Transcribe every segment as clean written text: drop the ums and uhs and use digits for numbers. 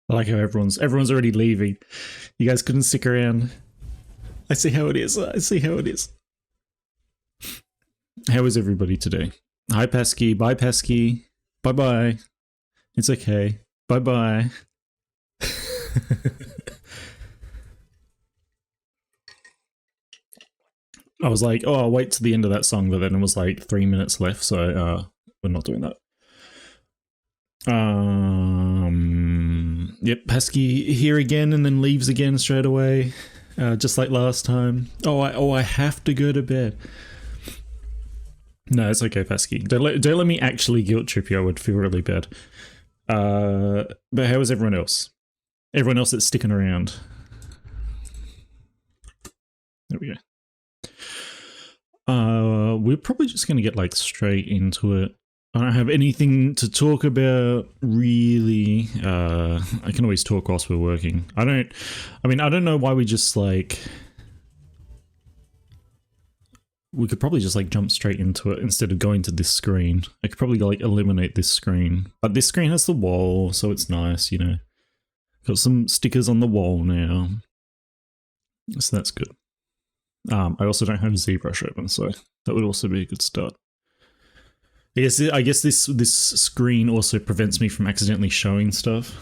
I like how everyone's already leaving. You guys couldn't stick around. I see how it is. I see how it is. How is everybody today? Hi, Pesky. Bye, Pesky. Bye-bye. It's okay. Bye-bye. I was like, oh, I'll wait to the end of that song, but then it was like 3 minutes left, so we're not doing that. Yep, Pesky here again and then leaves again straight away, just like last time. I have to go to bed. No, it's okay, Pesky. Don't let me actually guilt trip you. I would feel really bad. But how is everyone else? Everyone else that's sticking around. There we go. We're probably just gonna get like straight into it. I don't have anything to talk about really. I can always talk whilst we're working. I don't know why we just like. We could probably just like jump straight into it instead of going to this screen. I could probably like eliminate this screen, but this screen has the wall, so it's nice, you know. Got some stickers on the wall now, so that's good. I also don't have ZBrush open, so that would also be a good start. I guess this screen also prevents me from accidentally showing stuff.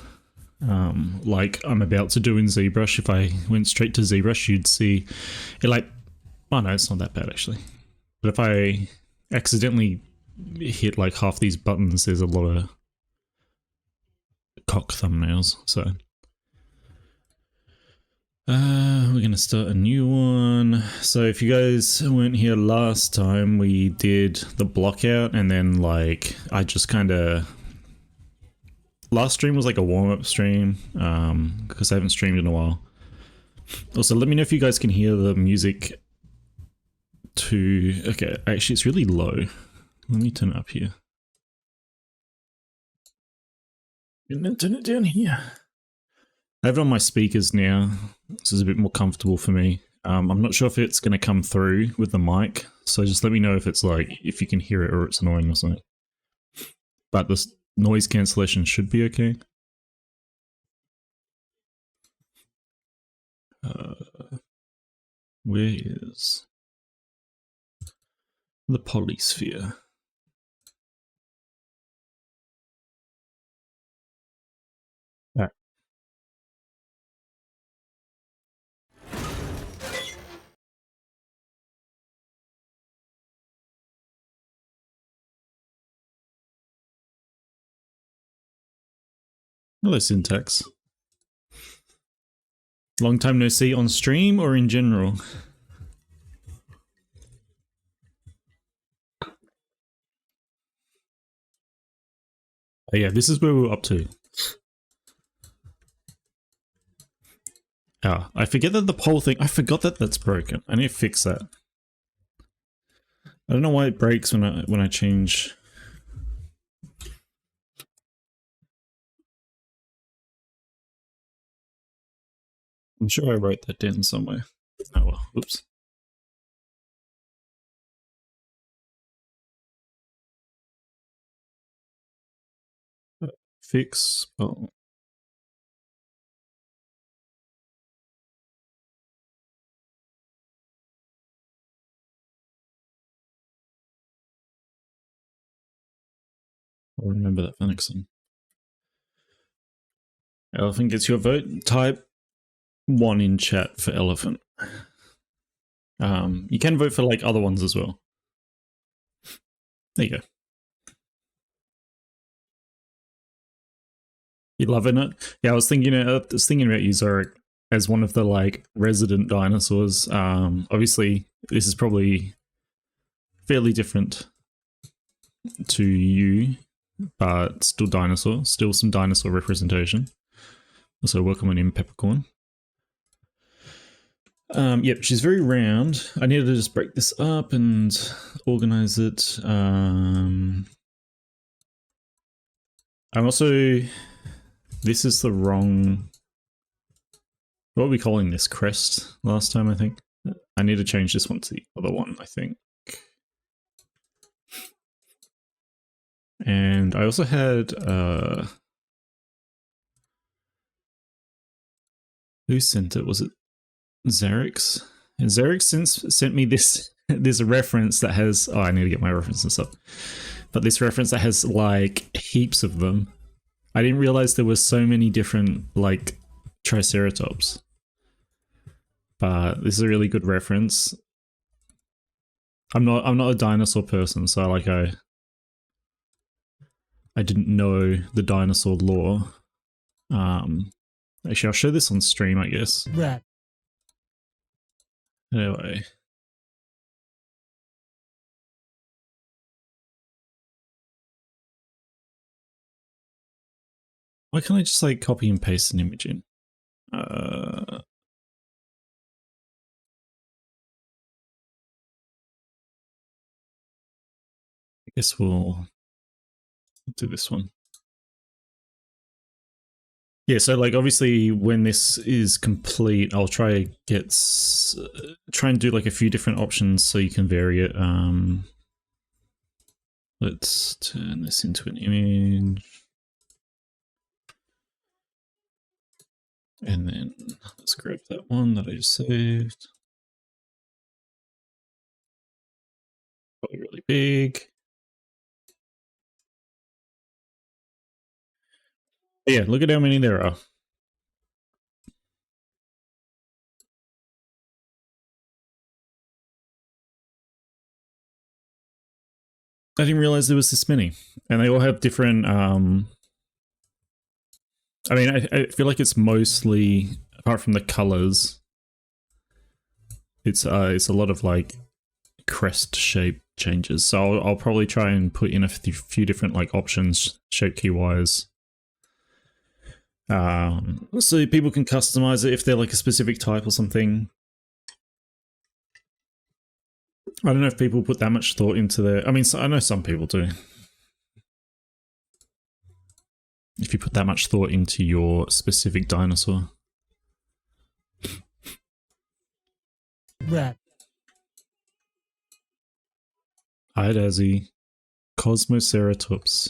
Like I'm about to do in ZBrush. If I went straight to ZBrush, you'd see it like, oh no, it's not that bad actually. But if I accidentally hit like half these buttons, there's a lot of cock thumbnails, so. We're gonna start a new one. So if you guys weren't here last time, we did the block out and then like I just kind of, last stream was like a warm-up stream because I haven't streamed in a while. Also, let me know if you guys can hear the music too. Okay, actually it's really low. Let me turn it up here. And then turn it down here. I have it on my speakers now. This is a bit more comfortable for me. I'm not sure if it's going to come through with the mic, so just let me know if it's like, if you can hear it or it's annoying or something. But the noise cancellation should be okay. Where is the polysphere? All right. Hello, Syntax. Long time no see on stream or in general? Oh yeah, this is where we were up to. Oh, I forget that the poll thing, I forgot that that's broken. I need to fix that. I don't know why it breaks when I change. I'm sure I wrote that down somewhere. Oh well, oops. Fix. Oh. I'll remember that for next time. Elephant gets your vote. Type 1 in chat for elephant. You can vote for like other ones as well. There you go. You loving it? Yeah, I was thinking about you, Zorik, as one of the like resident dinosaurs. Obviously, this is probably fairly different to you, but still dinosaur, still some dinosaur representation. Also, welcome on in, Peppercorn. Yep, she's very round. I needed to just break this up and organize it. I'm also, this is the wrong, what are we calling this? Crest last time, I think. I need to change this one to the other one, I think. And I also had, Who sent it? Was it Xerix? And Xerix sent me this this reference that has. Oh, I need to get my references up. But this reference that has like heaps of them. I didn't realize there were so many different like Triceratops. But this is a really good reference. I'm not a dinosaur person, so like I didn't know the dinosaur lore. Actually, I'll show this on stream, I guess. Rat. Anyway. Why can't I just like copy and paste an image in? I guess we'll do this one. Yeah, so like obviously when this is complete, I'll try and do like a few different options so you can vary it. Let's turn this into an image. And then let's grab that one that I just saved. Probably really big. But yeah, look at how many there are. I didn't realize there was this many. And they all have different I mean, I feel like it's mostly, apart from the colors, it's a lot of like crest shape changes. So I'll probably try and put in a few different like options, shape key wise. So people can customize it if they're like a specific type or something. I don't know if people put that much thought into their. I mean, I know some people do. If you put that much thought into your specific dinosaur. Rat. Hi, Dazzy. Cosmoceratops.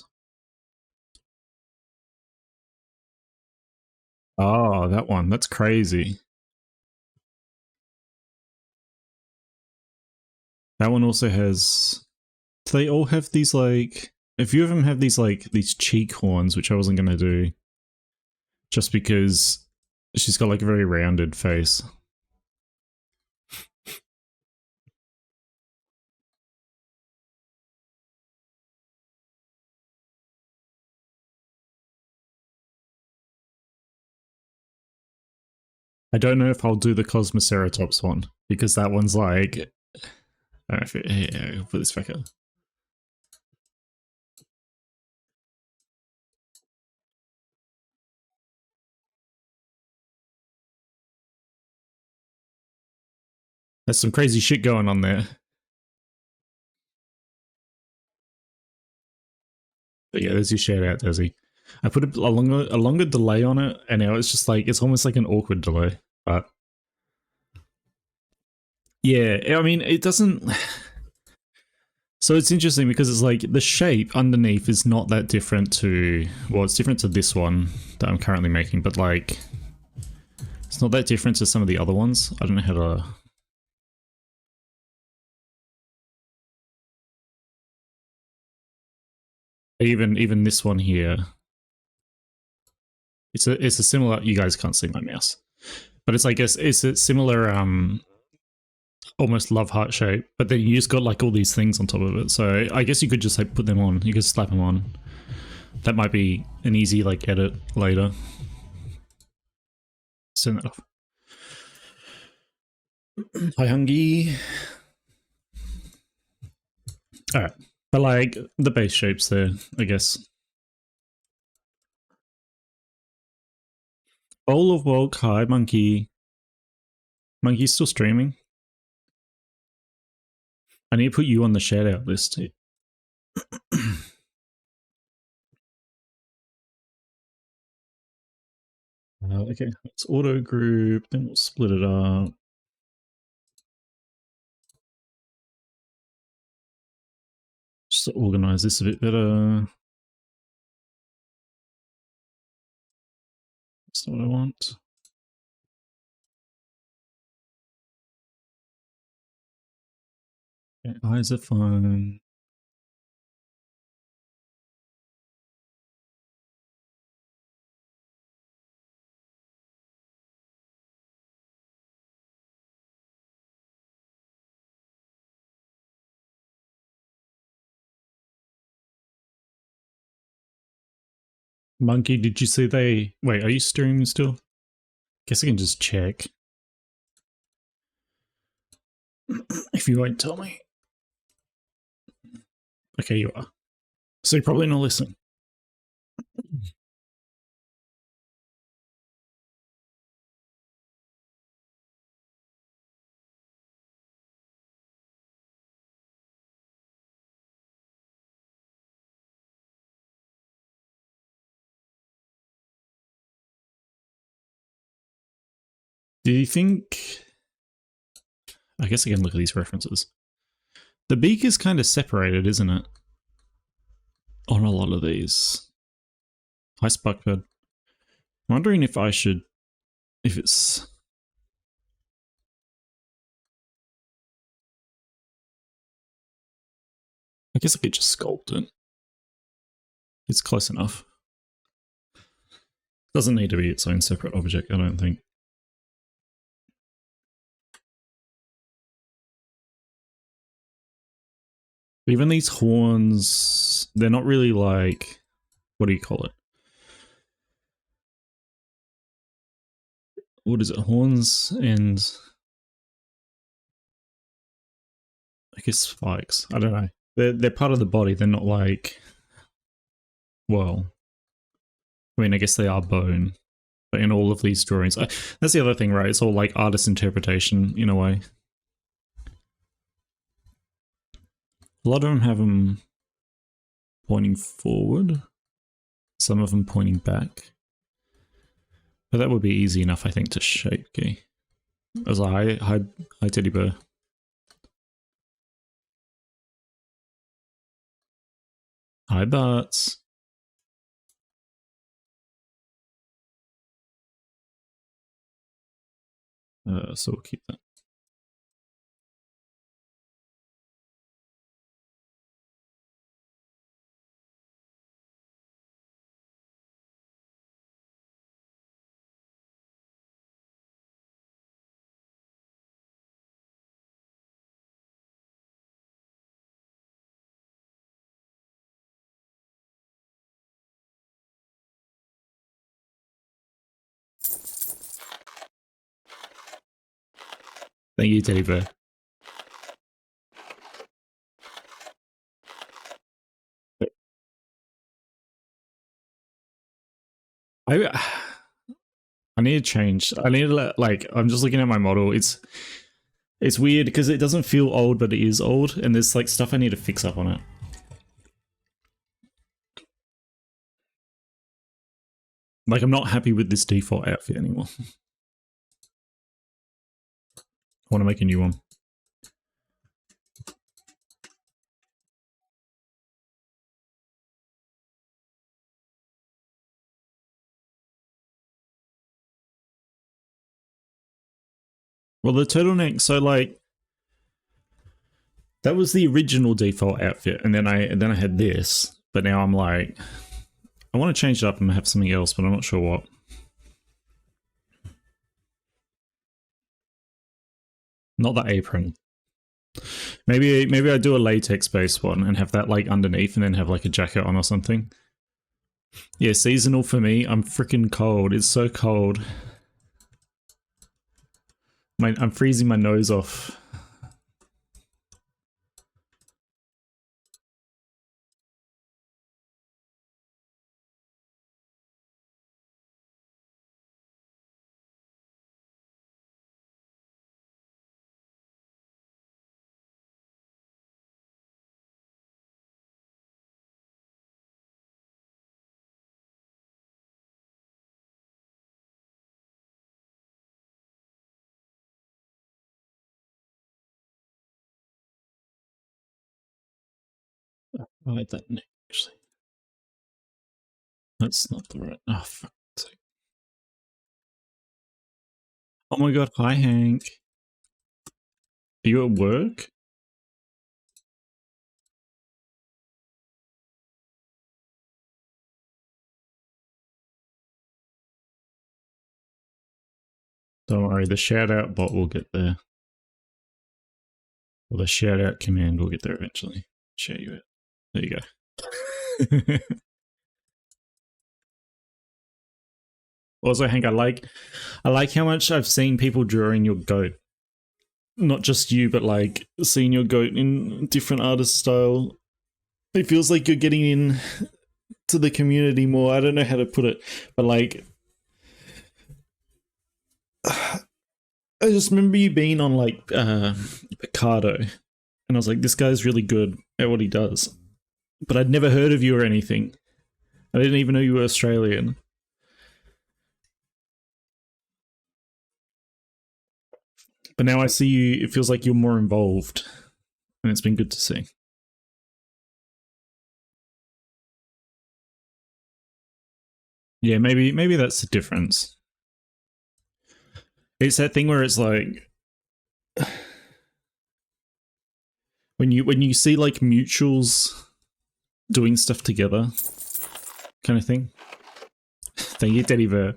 Oh, that one. That's crazy. That one also has. Do they all have these like? A few of them have these like these cheek horns, which I wasn't gonna do, just because she's got like a very rounded face. I don't know if I'll do the Cosmoceratops one because that one's like. I don't know if yeah, I'll put this back up. There's some crazy shit going on there. But yeah, there's your shout out, Desi. I put a longer delay on it, and now it's just like it's almost like an awkward delay. But yeah, I mean, it doesn't. So it's interesting because it's like the shape underneath is not that different to. Well, it's different to this one that I'm currently making, but like it's not that different to some of the other ones. I don't know how to. Even this one here. It's a similar. You guys can't see my mouse, but it's like it's a similar almost love heart shape, but then you just got like all these things on top of it. So I guess you could just like put them on. You could slap them on. That might be an easy like edit later. Send that off. Hi, Hungy. All right, but like the base shapes there, I guess. Bowl of Woke. Hi, Monkey. Monkey's still streaming. I need to put you on the shout out list. Okay, let's auto group, then we'll split it up. Just to organize this a bit better. That's not what I want. Okay, eyes are fine. Monkey, did you see they... Wait, are you streaming still? Guess I can just check. If you won't tell me. Okay, you are. So you're probably not listening. Do you think... I guess I can look at these references. The beak is kind of separated, isn't it? On a lot of these. Hi, Spuckbird. I'm wondering if I should... If it's... I guess I could just sculpt it. It's close enough. Doesn't need to be its own separate object, I don't think. Even these horns, they're not really like... What do you call it? What is it? Horns and... I guess spikes. I don't know. They're part of the body. They're not like... Well... I mean, I guess they are bone. But in all of these drawings... that's the other thing, right? It's all like artist interpretation, in a way. A lot of them have them pointing forward. Some of them pointing back. But that would be easy enough, I think, to shape. Okay. As hi teddy bear. Hi butts. So we'll keep that. Thank you, teddy bear. I need to change. I need to like, I'm just looking at my model. It's weird because it doesn't feel old, but it is old. And there's like stuff I need to fix up on it. Like, I'm not happy with this default outfit anymore. I want to make a new one. Well, the turtleneck, so like, that was the original default outfit, and then I had this, but now I'm like, I want to change it up and have something else, but I'm not sure what. Not the apron. Maybe I do a latex based one and have that like underneath, and then have like a jacket on or something. Yeah, seasonal for me. I'm freaking cold. It's so cold. I'm freezing my nose off. I like that neck, actually. That's not the right... Oh, fuck. Oh my god, hi Hank. Are you at work? Don't worry, the shout out bot will get there. Or the shout out command will get there eventually. Share you it. There you go. Also, Hank, I like how much I've seen people drawing your goat. Not just you, but like seeing your goat in different artist style. It feels like you're getting in to the community more. I don't know how to put it, but like I just remember you being on like Picardo, and I was like, this guy's really good at what he does. But I'd never heard of you or anything. I didn't even know you were Australian. But now I see you, it feels like you're more involved. And it's been good to see. Yeah, maybe that's the difference. It's that thing where it's like when you see like mutuals doing stuff together kind of thing. Thank you, Teddy Bear.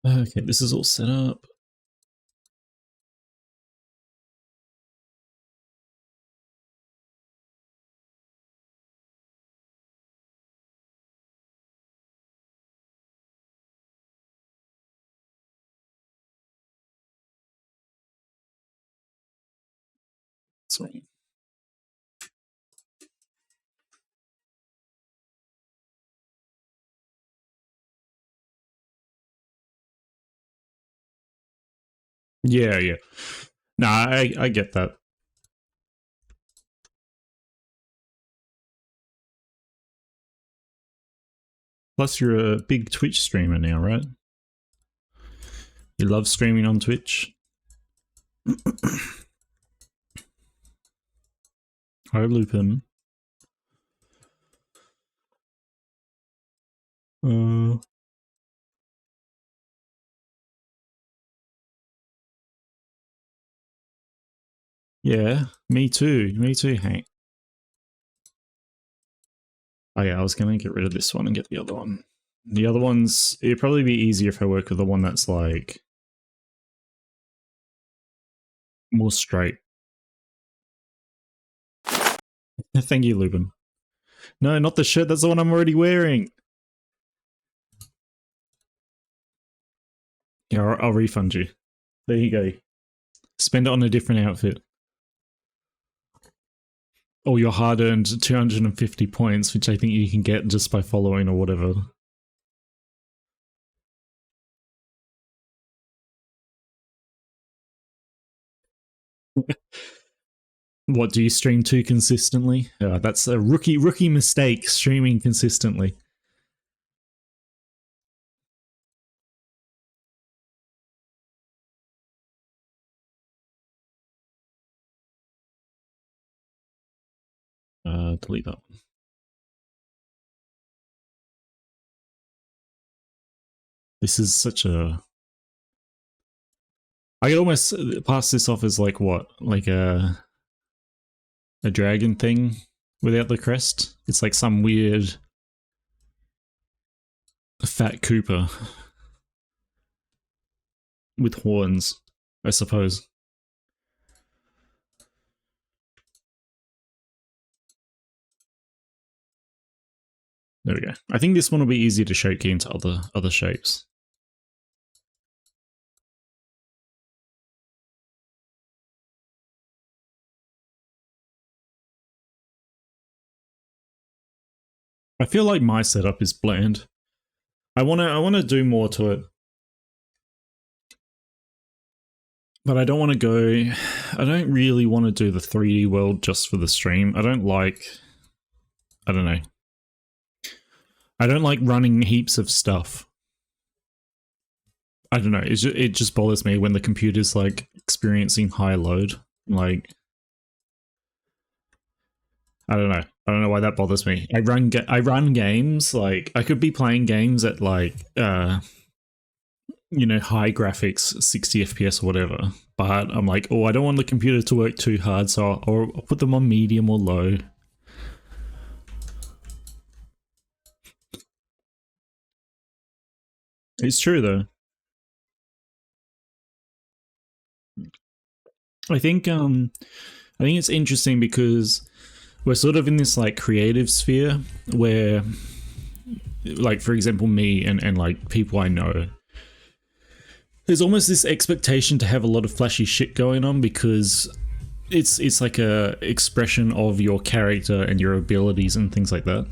Okay, this is all set up. Sorry. Yeah. No, I get that. Plus, you're a big Twitch streamer now, right? You love streaming on Twitch. Hi, Lupin. Yeah, me too. Me too, Hank. Oh yeah, I was gonna get rid of this one and get the other one. The other ones, it'd probably be easier if I work with the one that's like more straight. Thank you, Lubin. No, not the shirt. That's the one I'm already wearing. Yeah, I'll refund you. There you go. Spend it on a different outfit. Or your hard-earned 250 points, which I think you can get just by following or whatever. What, do you stream too consistently? That's a rookie mistake, streaming consistently. Delete that one. This is such a... I could almost pass this off as like what? Like a dragon thing without the crest? It's like some weird fat Cooper with horns, I suppose. There we go. I think this one will be easier to shape into other shapes. I feel like my setup is bland. I wanna do more to it. But I don't want to go... I don't really want to do the 3D world just for the stream. I don't know. I don't like running heaps of stuff. I don't know. It just bothers me when the computer's like experiencing high load. Like, I don't know. I don't know why that bothers me. I run games, like I could be playing games at like you know, high graphics, 60 FPS or whatever, but I'm like, oh, I don't want the computer to work too hard, so I'll put them on medium or low. It's true though. I think it's interesting because we're sort of in this like creative sphere where, like, for example, me and like people I know, there's almost this expectation to have a lot of flashy shit going on because it's like a expression of your character and your abilities and things like that.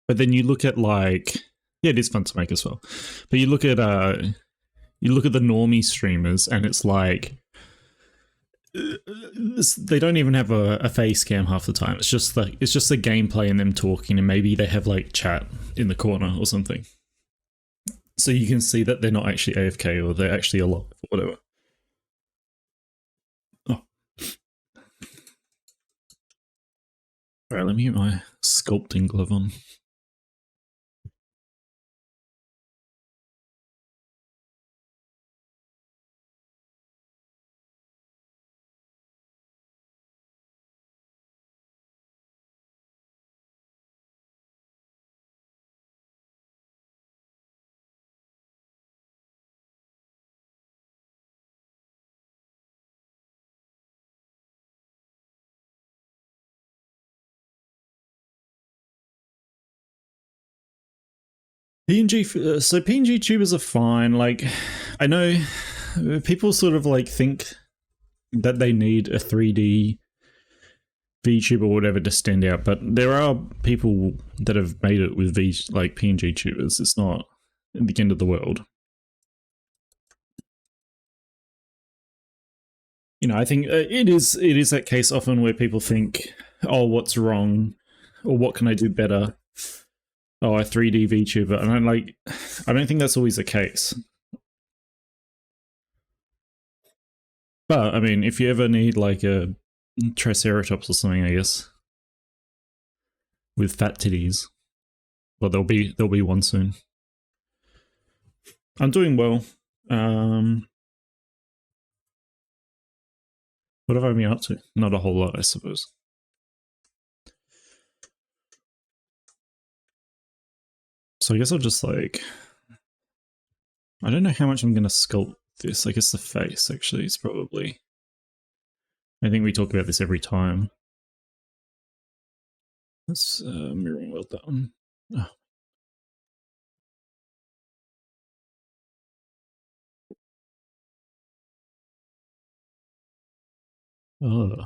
But then you look at like, yeah, it is fun to make as well. But you look at the normie streamers and it's like they don't even have a face cam half the time. It's just the gameplay and them talking, and maybe they have like chat in the corner or something. So you can see that they're not actually AFK or they're actually alive or whatever. Oh. Alright, let me get my sculpting glove on. PNG, so PNG tubers are fine. Like, I know people sort of like think that they need a 3D VTuber or whatever to stand out, but there are people that have made it with like PNG tubers. It's not the end of the world. You know, I think it is that case often where people think, oh, what's wrong, or what can I do better? Oh, a 3D VTuber, and I don't think that's always the case. But I mean, if you ever need like a Triceratops or something, I guess, with fat titties, well, there'll be one soon. I'm doing well. What have I been up to? Not a whole lot, I suppose. So I guess I'll just like, I don't know how much I'm going to sculpt this. I guess the face actually is probably, I think we talk about this every time. Let's mirroring weld that one. Oh. Oh.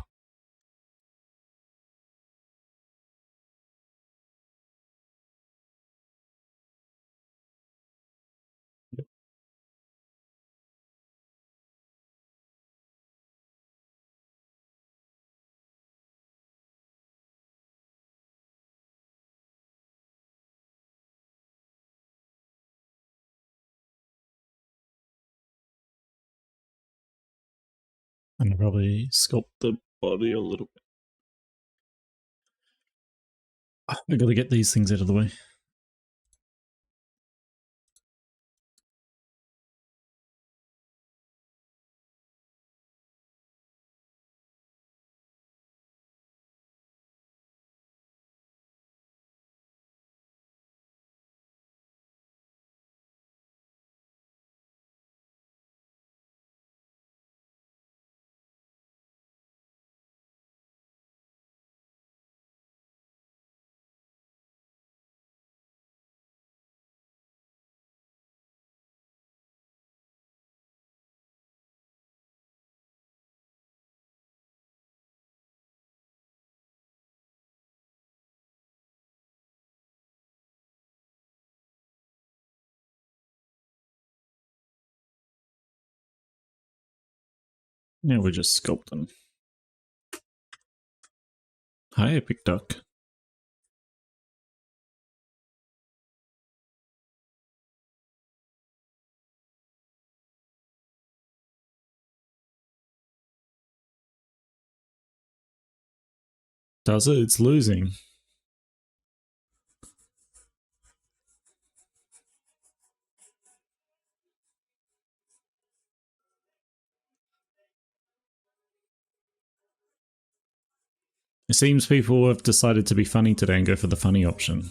And probably sculpt the body a little bit. I gotta get these things out of the way. Now we're just sculpting. Hi, Epic Duck. Does it? It's losing. It seems people have decided to be funny today and go for the funny option.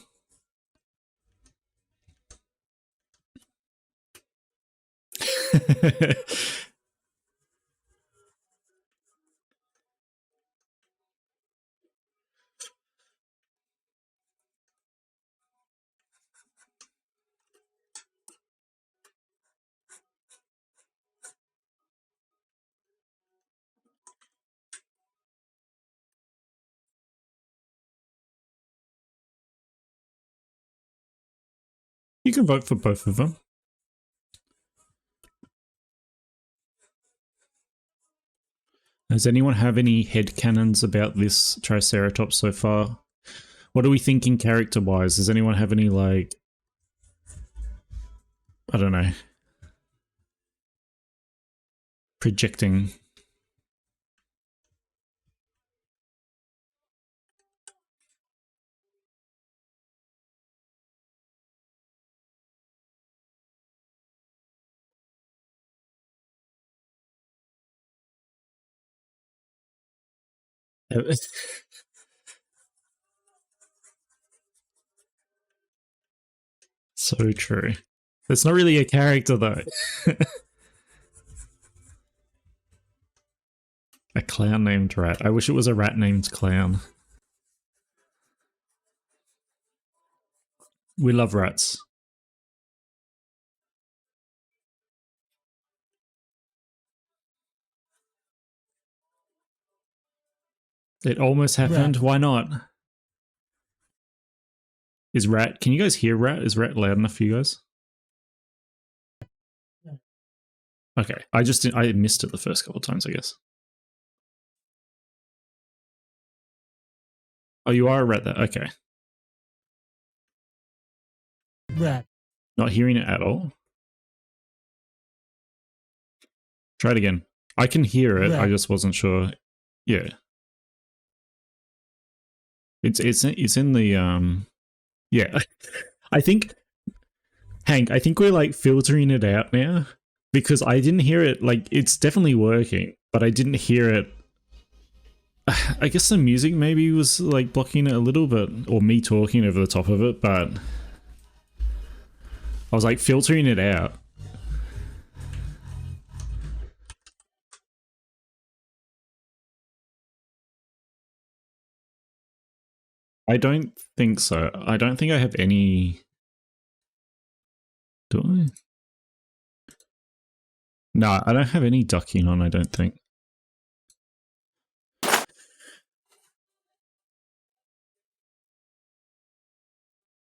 You can vote for both of them. Does anyone have any headcanons about this Triceratops so far? What are we thinking character-wise? Does anyone have any, like... I don't know. Projecting. So true. It's not really a character, though. A clown named Rat. I wish it was a rat named Clown. We love rats. It almost happened. Rat. Why not? Is Rat... Can you guys hear Rat? Is Rat loud enough for you guys? Okay. I missed it the first couple of times, I guess. Oh, you are a rat there. Okay. Rat. Not hearing it at all. Try it again. I can hear it. Rat. I just wasn't sure. Yeah. It's in the yeah. I think Hank, I think we're like filtering it out now because I didn't hear it. Like, it's definitely working, but I didn't hear it. I guess the music maybe was like blocking it a little bit, or me talking over the top of it, but I was like filtering it out. I don't think so. I don't think I have any... Do I? No, I don't have any ducking on, I don't think.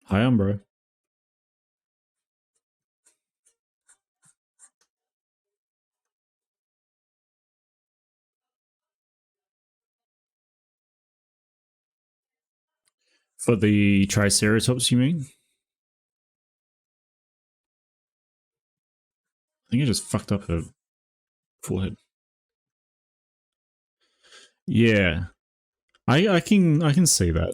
Hi, Umbro. For the Triceratops, you mean? I think I just fucked up her forehead. Yeah. I can see that.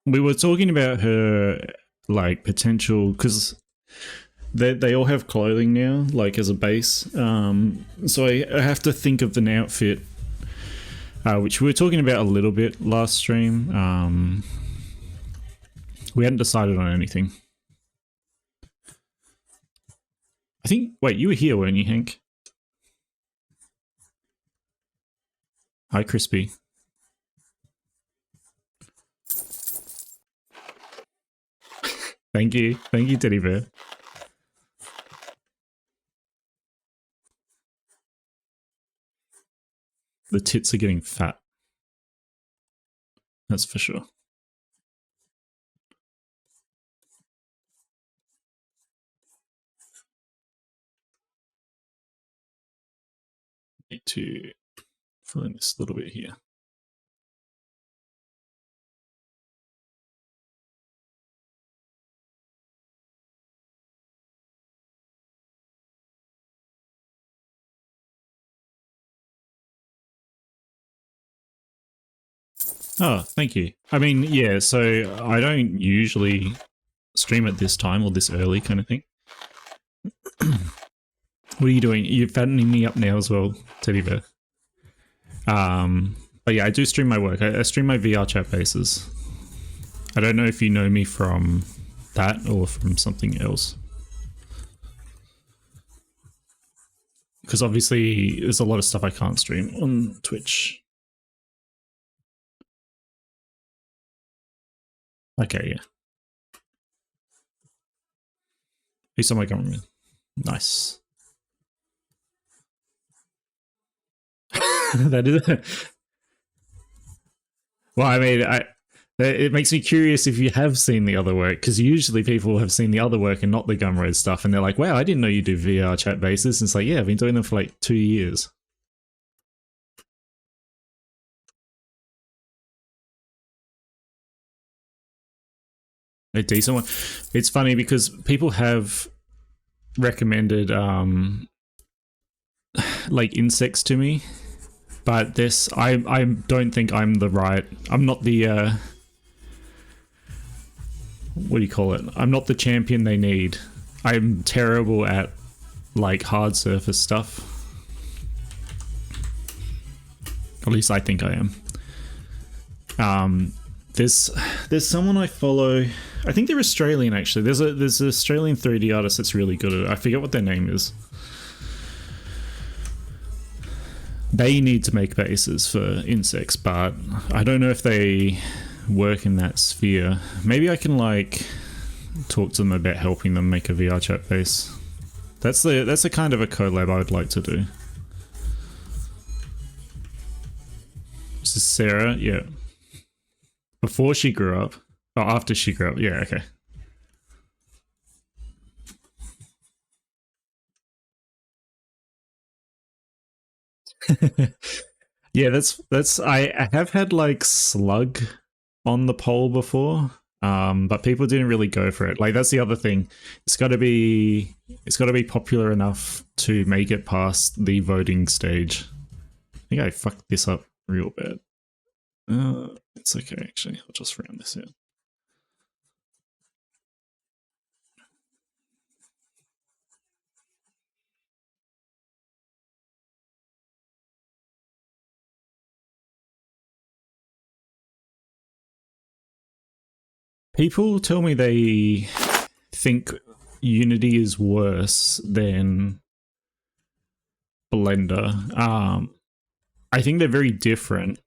We were talking about her, like, potential, because they all have clothing now, like, as a base. So I have to think of an outfit, which we were talking about a little bit last stream. We hadn't decided on anything. I think... Wait, you were here, weren't you, Hank? Hi, Crispy. Thank you. Thank you, Teddy Bear. The tits are getting fat. That's for sure. Need to fill in this little bit here. Oh, thank you. I mean, yeah, so I don't usually stream at this time or this early kind of thing. What are you doing? You're fattening me up now as well, Teddy Bear. But yeah, I do stream my work. I stream my VR chat bases. I don't know if you know me from that or from something else. Because obviously there's a lot of stuff I can't stream on Twitch. Okay, yeah. He's on my camera. Nice. That is. Well, I mean, it makes me curious if you have seen the other work, because usually people have seen the other work and not the Gumroad stuff, and they're like, "Wow, I didn't know you do VR chat bases." And it's like, yeah, I've been doing them for like 2 years. A decent one. It's funny because people have recommended like insects to me, but this I don't think I'm the right. I'm not the what do you call it? I'm not the champion they need. I'm terrible at like hard surface stuff. At least I think I am. There's someone I follow. I think they're Australian actually. There's an Australian 3D artist that's really good at it. I forget what their name is. They need to make bases for insects, but I don't know if they work in that sphere. Maybe I can like talk to them about helping them make a VR chat base. That's the kind of a collab I would like to do. This is Sarah, yeah. Before she grew up. Oh, after she grew up. Yeah, okay. Yeah, that's I have had like slug on the poll before. But people didn't really go for it. Like that's the other thing. It's gotta be popular enough to make it past the voting stage. I think I fucked this up real bad. It's okay actually. I'll just round this out. People tell me they think Unity is worse than Blender. I think they're very different.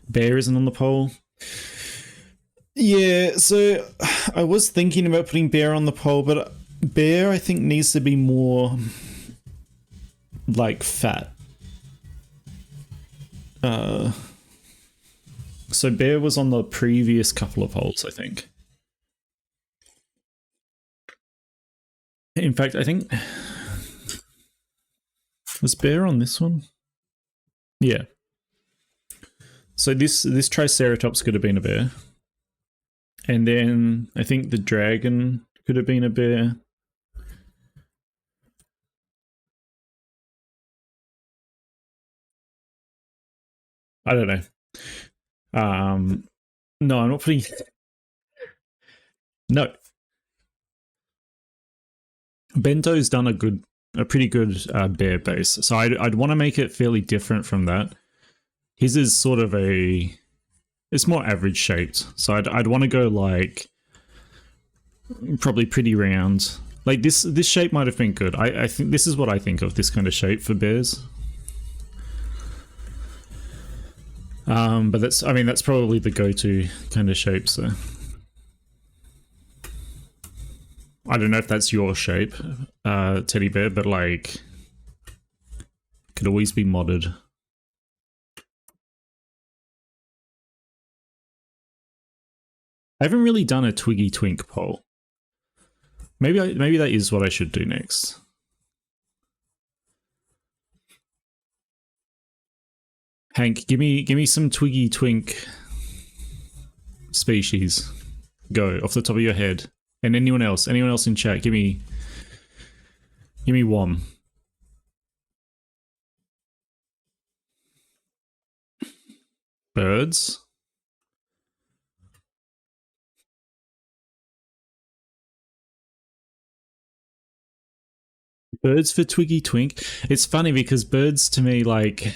Bear isn't on the poll. Yeah, so I was thinking about putting Bear on the poll, but Bear I think needs to be more like fat. So Bear was on the previous couple of polls, I think. In fact, I think was Bear on this one? Yeah. So this Triceratops could have been a bear. And then I think the dragon could have been a bear. I don't know. No, I'm not putting. No. Bento's done a pretty good bear base, so I'd want to make it fairly different from that. His is sort of it's more average shaped, so I'd want to go like probably pretty round. Like this shape might have been good. I think this is what I think of this kind of shape for bears. But that's probably the go-to kind of shape, so I don't know if that's your shape, teddy bear, but like could always be modded. I haven't really done a Twiggy Twink poll. Maybe that is what I should do next. Hank, give me some Twiggy Twink species. Go off the top of your head. And anyone else in chat, give me one. Birds. Birds for Twiggy Twink. It's funny because birds to me, like,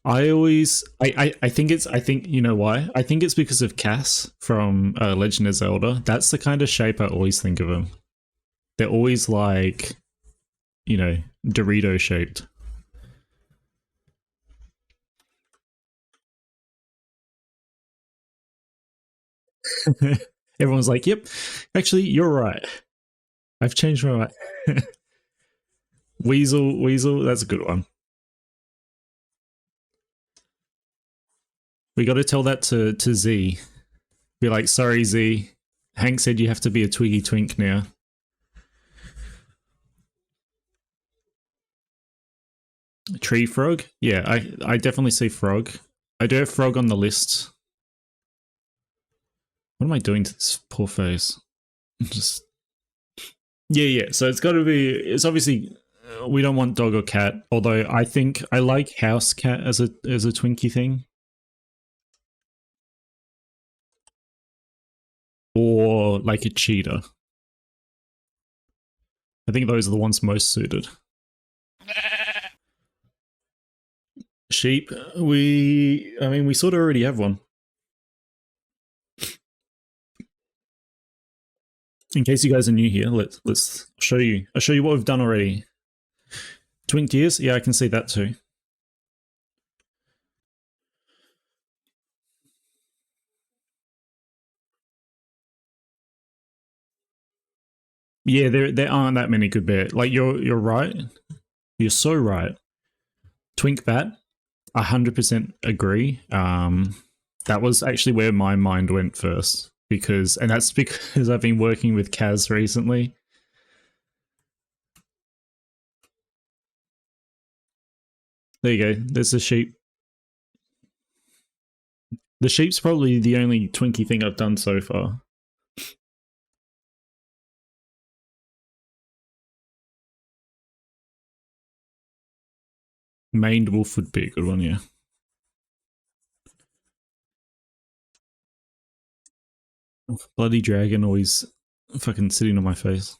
I think you know why? I think it's because of Cass from Legend of Zelda. That's the kind of shape I always think of them. They're always like, you know, Dorito shaped. Everyone's like, yep, actually, you're right. I've changed my mind. Weasel, that's a good one. We got to tell that to Z. Be like, sorry, Z. Hank said you have to be a Twiggy Twink now. Tree frog? Yeah, I definitely see frog. I do have frog on the list. What am I doing to this poor face? Just yeah. So it's got to be. It's obviously we don't want dog or cat. Although I think I like house cat as a Twinkie thing. Or like a cheetah. I think those are the ones most suited. Sheep. I mean, we sort of already have one. In case you guys are new here, let's show you. I'll show you what we've done already. Twinked ears. Yeah, I can see that too. Yeah, there aren't that many good bear. Like you're right. You're so right. Twink bat. 100% agree. That was actually where my mind went first and that's because I've been working with Kaz recently. There you go. There's the sheep. The sheep's probably the only Twinkie thing I've done so far. Maned wolf would be a good one, yeah. Bloody dragon always fucking sitting on my face.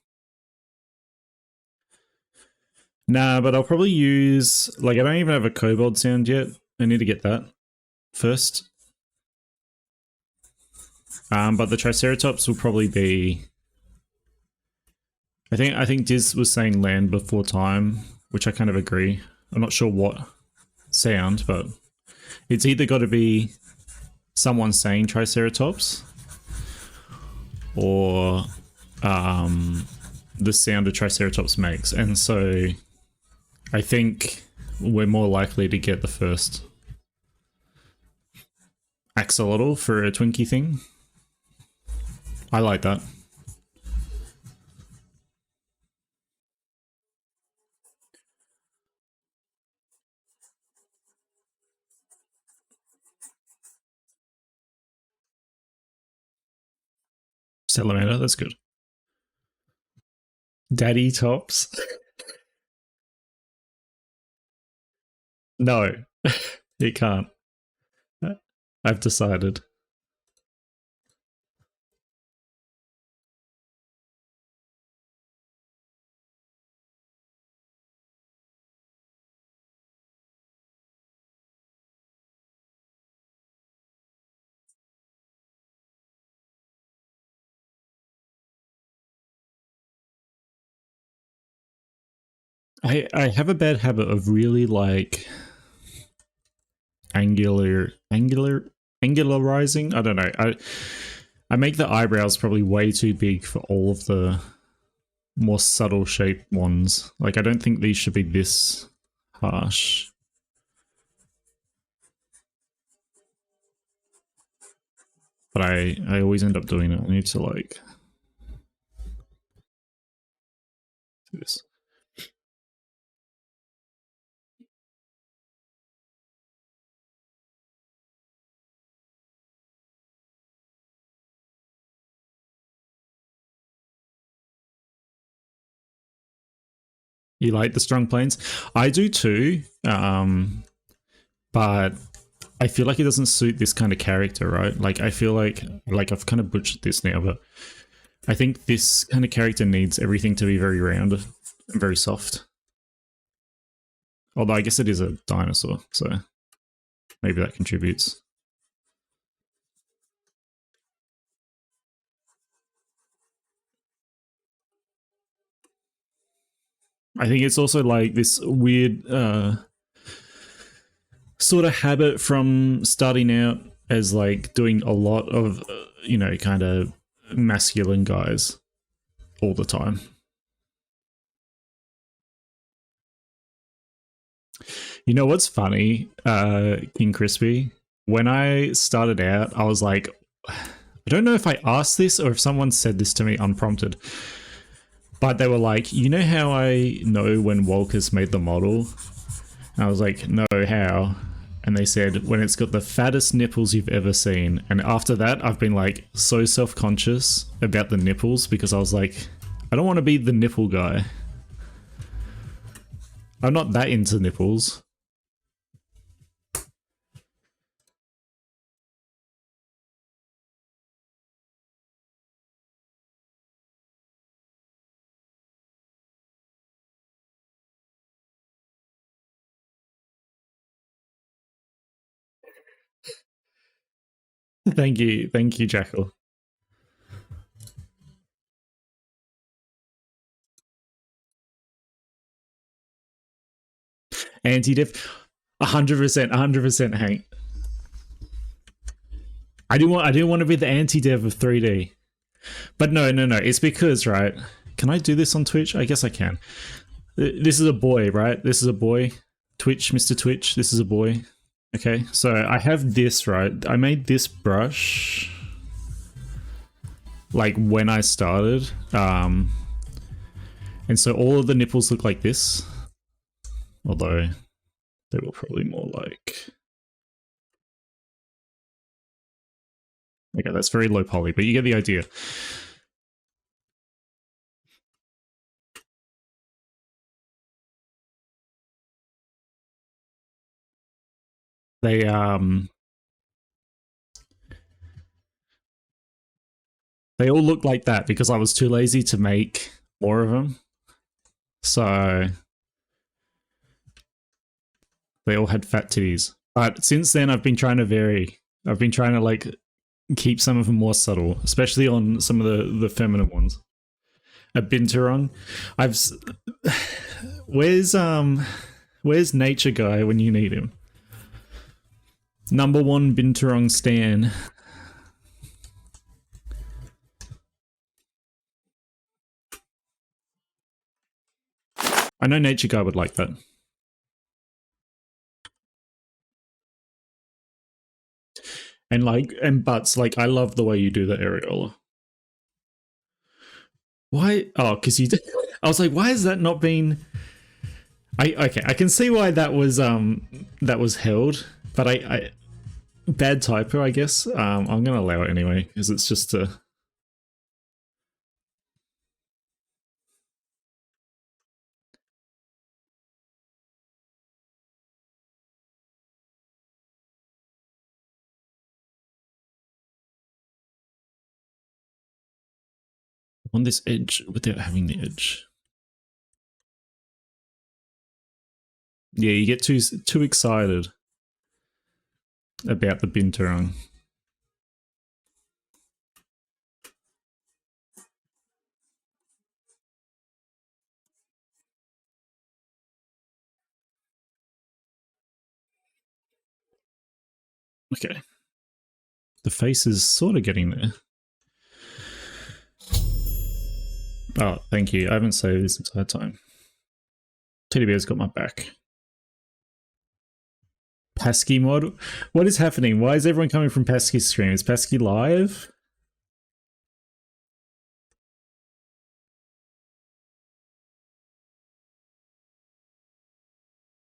Nah, but I'll probably use... Like, I don't even have a kobold sound yet. I need to get that first. But the Triceratops will probably be... I think Diz was saying land before time, which I kind of agree. I'm not sure what sound, but it's either got to be someone saying Triceratops or the sound a Triceratops makes. And so I think we're more likely to get the first axolotl for a Twinkie thing. I like that. Salamander, that's good. Daddy tops. No, it can't. I've decided. I have a bad habit of really like angularizing. I don't know. I make the eyebrows probably way too big for all of the more subtle shaped ones. Like I don't think these should be this harsh. But I always end up doing it. I need to like do this. You like the strong planes? I do too. But I feel like it doesn't suit this kind of character, right? Like I feel like I've kind of butchered this now, but I think this kind of character needs everything to be very round and very soft. Although I guess it is a dinosaur, so maybe that contributes. I think it's also like this weird sort of habit from starting out as like doing a lot of, you know, kind of masculine guys all the time. You know what's funny, King Crispy? When I started out, I was like, I don't know if I asked this or if someone said this to me unprompted, but they were like, you know how I know when Walker's made the model? And I was like, no, how? And they said, when it's got the fattest nipples you've ever seen. And after that, I've been like so self-conscious about the nipples because I was like, I don't want to be the nipple guy. I'm not that into nipples. Thank you, Jackal. Anti-diff, 100%, Hank. I didn't want to be the anti-dev of 3D, but no. It's because, right? Can I do this on Twitch? I guess I can. This is a boy, right? This is a boy. Twitch, Mr. Twitch. This is a boy. Okay, so I have this, right? I made this brush like when I started, and so all of the nipples look like this, although they were probably more like, okay, that's very low poly, but you get the idea. They all look like that because I was too lazy to make more of them. So they all had fat titties. But since then, I've been trying to vary. I've been trying to like keep some of them more subtle, especially on some of the feminine ones. A binturong. Where's Nature Guy when you need him? Number one binturong stan. I know Nature Guy would like that. And butts, like, I love the way you do the areola. Why? Oh, because you did. I was like, why has that not been? Okay, I can see why that was held, but I bad typo, I guess. I'm gonna allow it anyway because it's just a. On this edge without having the edge. Yeah, you get too excited about the binturong. Okay. The face is sort of getting there. Oh, thank you. I haven't saved this entire time. Teddy Bear's got my back. Pasky mod? What is happening? Why is everyone coming from Pasky's stream? Is Pasky live?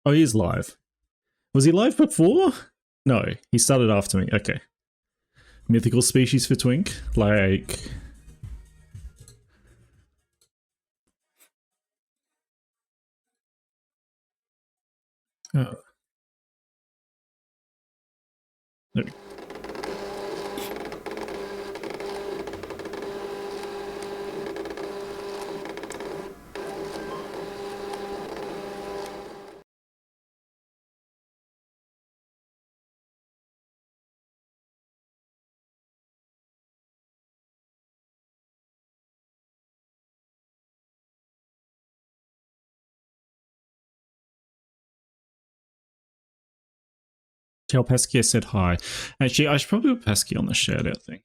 Oh, he is live. Was he live before? No, he started after me. Okay. Mythical species for Twink? Like... Oh. No. Tell Pesky I said hi. Actually, I should probably put Pesky on the shared out thing.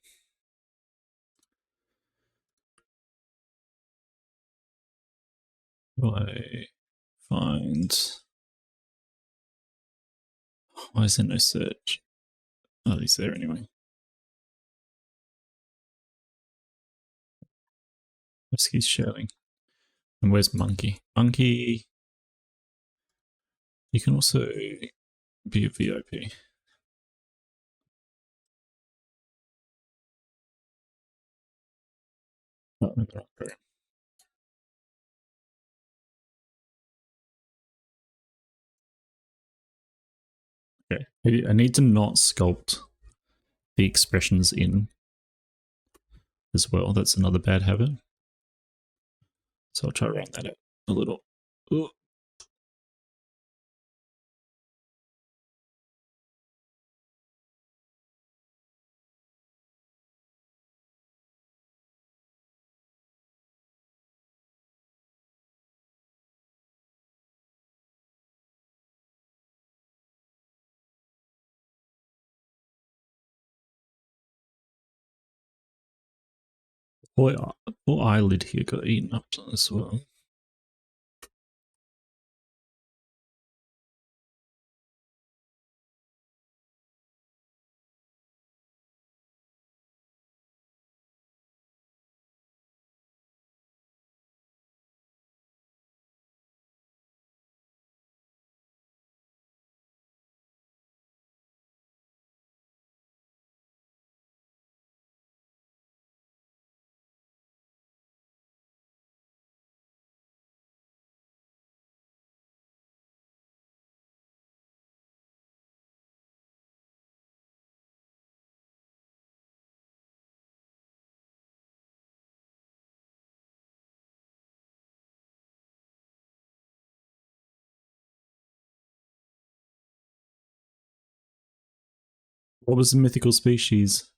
Do I find... Why is there no search? Oh, he's there anyway. Pesky's sharing. And where's Monkey? Monkey... You can also be a VIP. Oh, okay. Okay, I need to not sculpt the expressions in as well. That's another bad habit. So I'll try to round that out a little. Ooh. Boy, poor eyelid here got eaten up as well. What was the mythical species?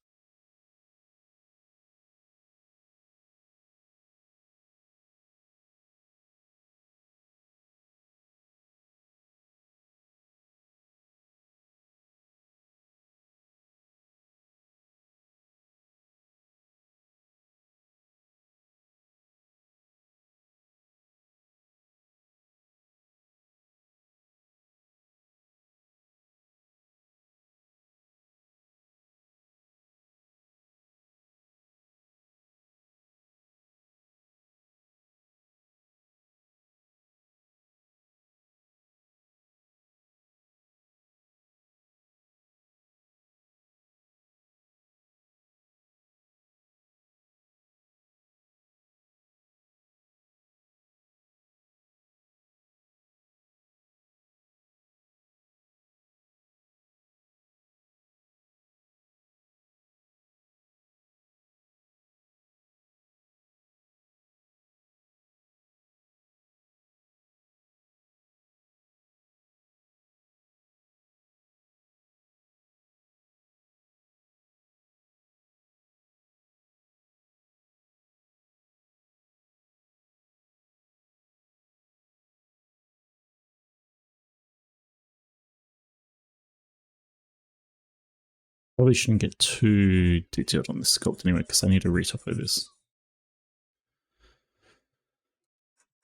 Probably shouldn't get too detailed on this sculpt anyway, because I need to retoppo this.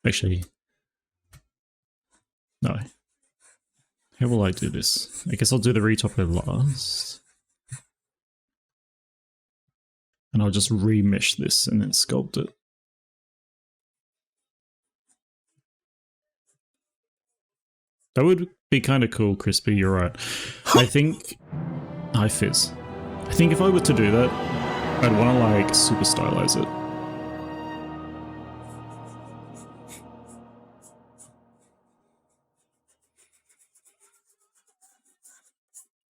Actually, no. How will I do this? I guess I'll do the retopo last. And I'll just remesh this and then sculpt it. That would be kind of cool, Crispy, you're right. I think... Hi, Fizz. I think if I were to do that, I'd want to, like, super stylize it.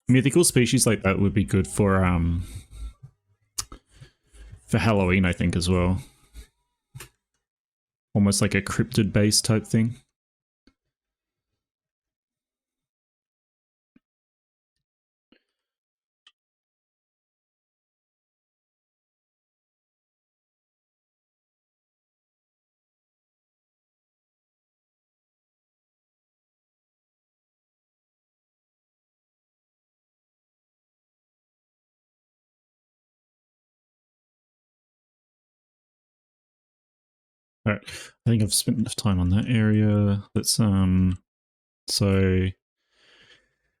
Mythical species like that would be good for Halloween, I think, as well. Almost like a cryptid base type thing. Alright, I think I've spent enough time on that area. Let's so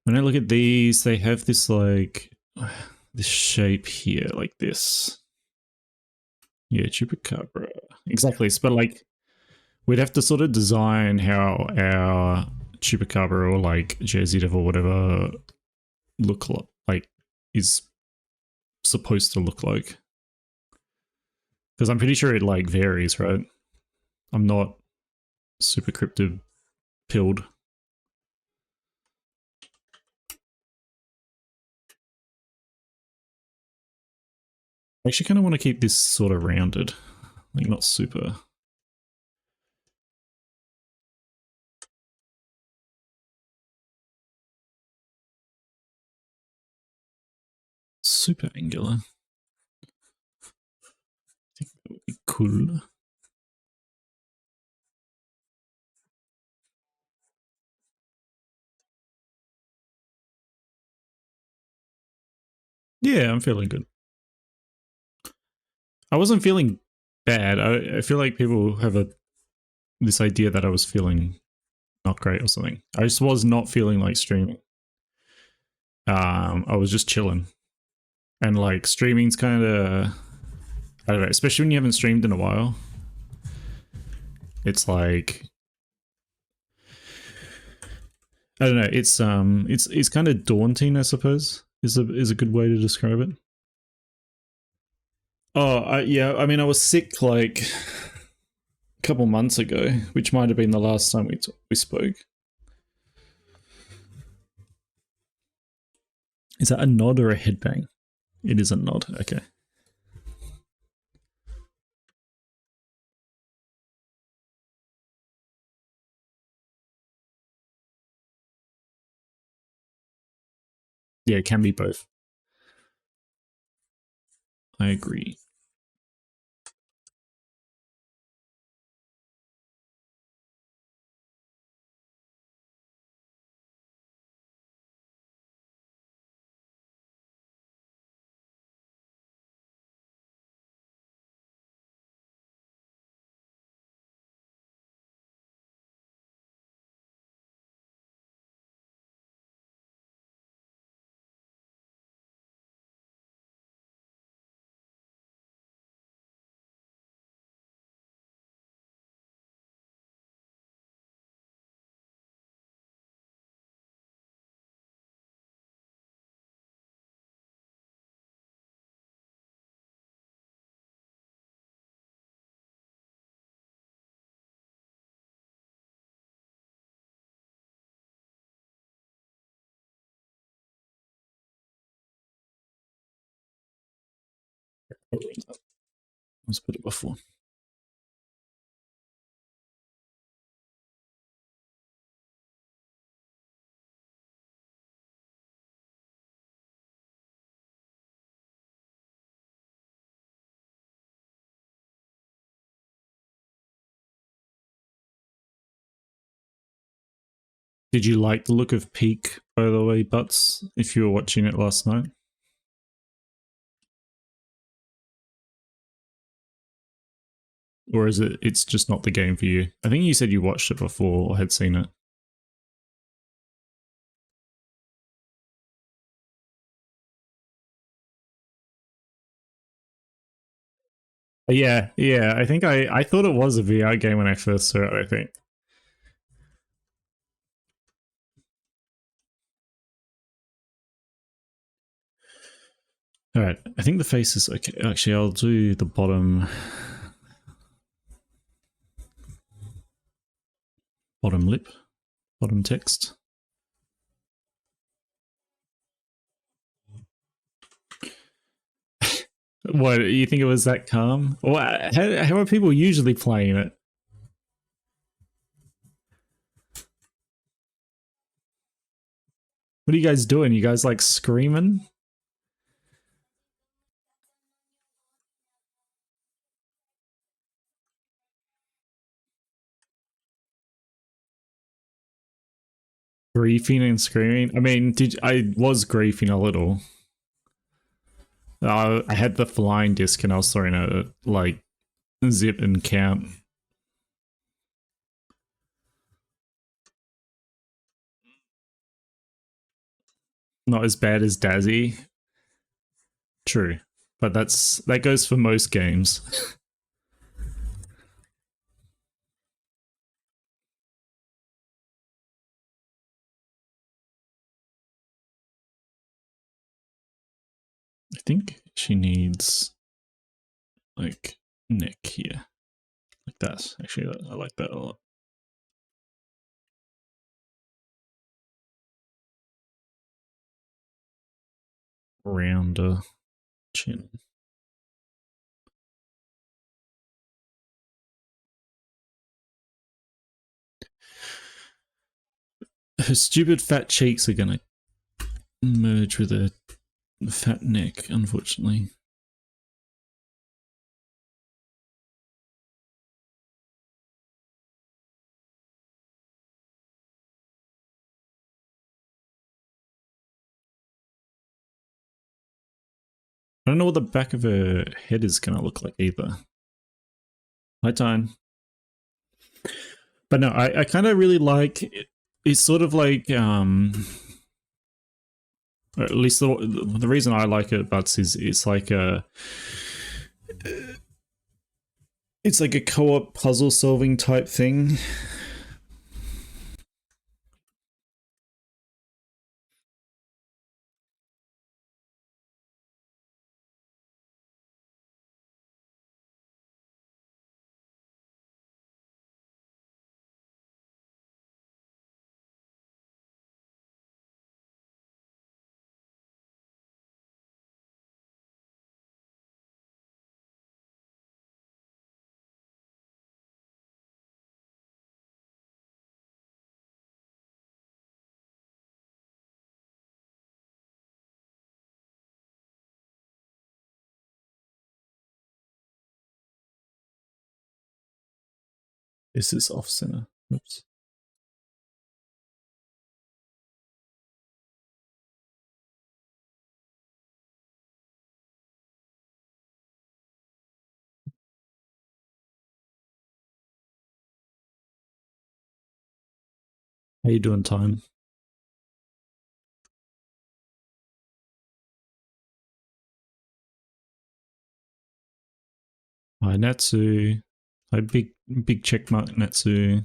when I look at these, they have this like this shape here, like this. Yeah, chupacabra. Exactly. But like we'd have to sort of design how our chupacabra or like Jersey Devil, whatever, look like is supposed to look like. Because I'm pretty sure it like varies, right? I'm not super cryptid pilled. I actually kind of want to keep this sort of rounded, like not super. Super angular. I think that would be cool. Yeah, I'm feeling good. I wasn't feeling bad. I feel like people have this idea that I was feeling not great or something. I just was not feeling like streaming. I was just chilling. And like streaming's kind of, I don't know, especially when you haven't streamed in a while. It's like, I don't know, it's kind of daunting, I suppose, is a good way to describe it. Oh, yeah, I mean, I was sick like a couple months ago, which might have been the last time we spoke. Is that a nod or a headbang? It is a nod, okay. Yeah, it can be both. I agree. Let's put it before. Did you like the look of Peak, by the way, Butts, if you were watching it last night? Or is it's just not the game for you? I think you said you watched it before or had seen it. Yeah, I think I thought it was a VR game when I first saw it, I think. Alright, I think the face is okay. Actually, I'll do the bottom lip, bottom text. What, you think it was that calm? How are people usually playing it? What are you guys doing? You guys like screaming? Griefing and screaming? I mean, I was griefing a little. I had the flying disc and I was throwing a like zip and count. not as bad as Dazzy. True, but that goes for most games. I think she needs like neck here, like that. Actually, I like that a lot. Rounder chin. Her stupid fat cheeks are gonna merge with her fat neck, unfortunately. I don't know what the back of her head is gonna look like either. Hi, Tyne. But no, I kind of really like it. It's sort of like or at least the reason I like it, Butts, is it's like a co-op puzzle solving type thing. This is off center. Oops. How you doing, Time? Hi, Natsu. Hi, big checkmark, Natsu.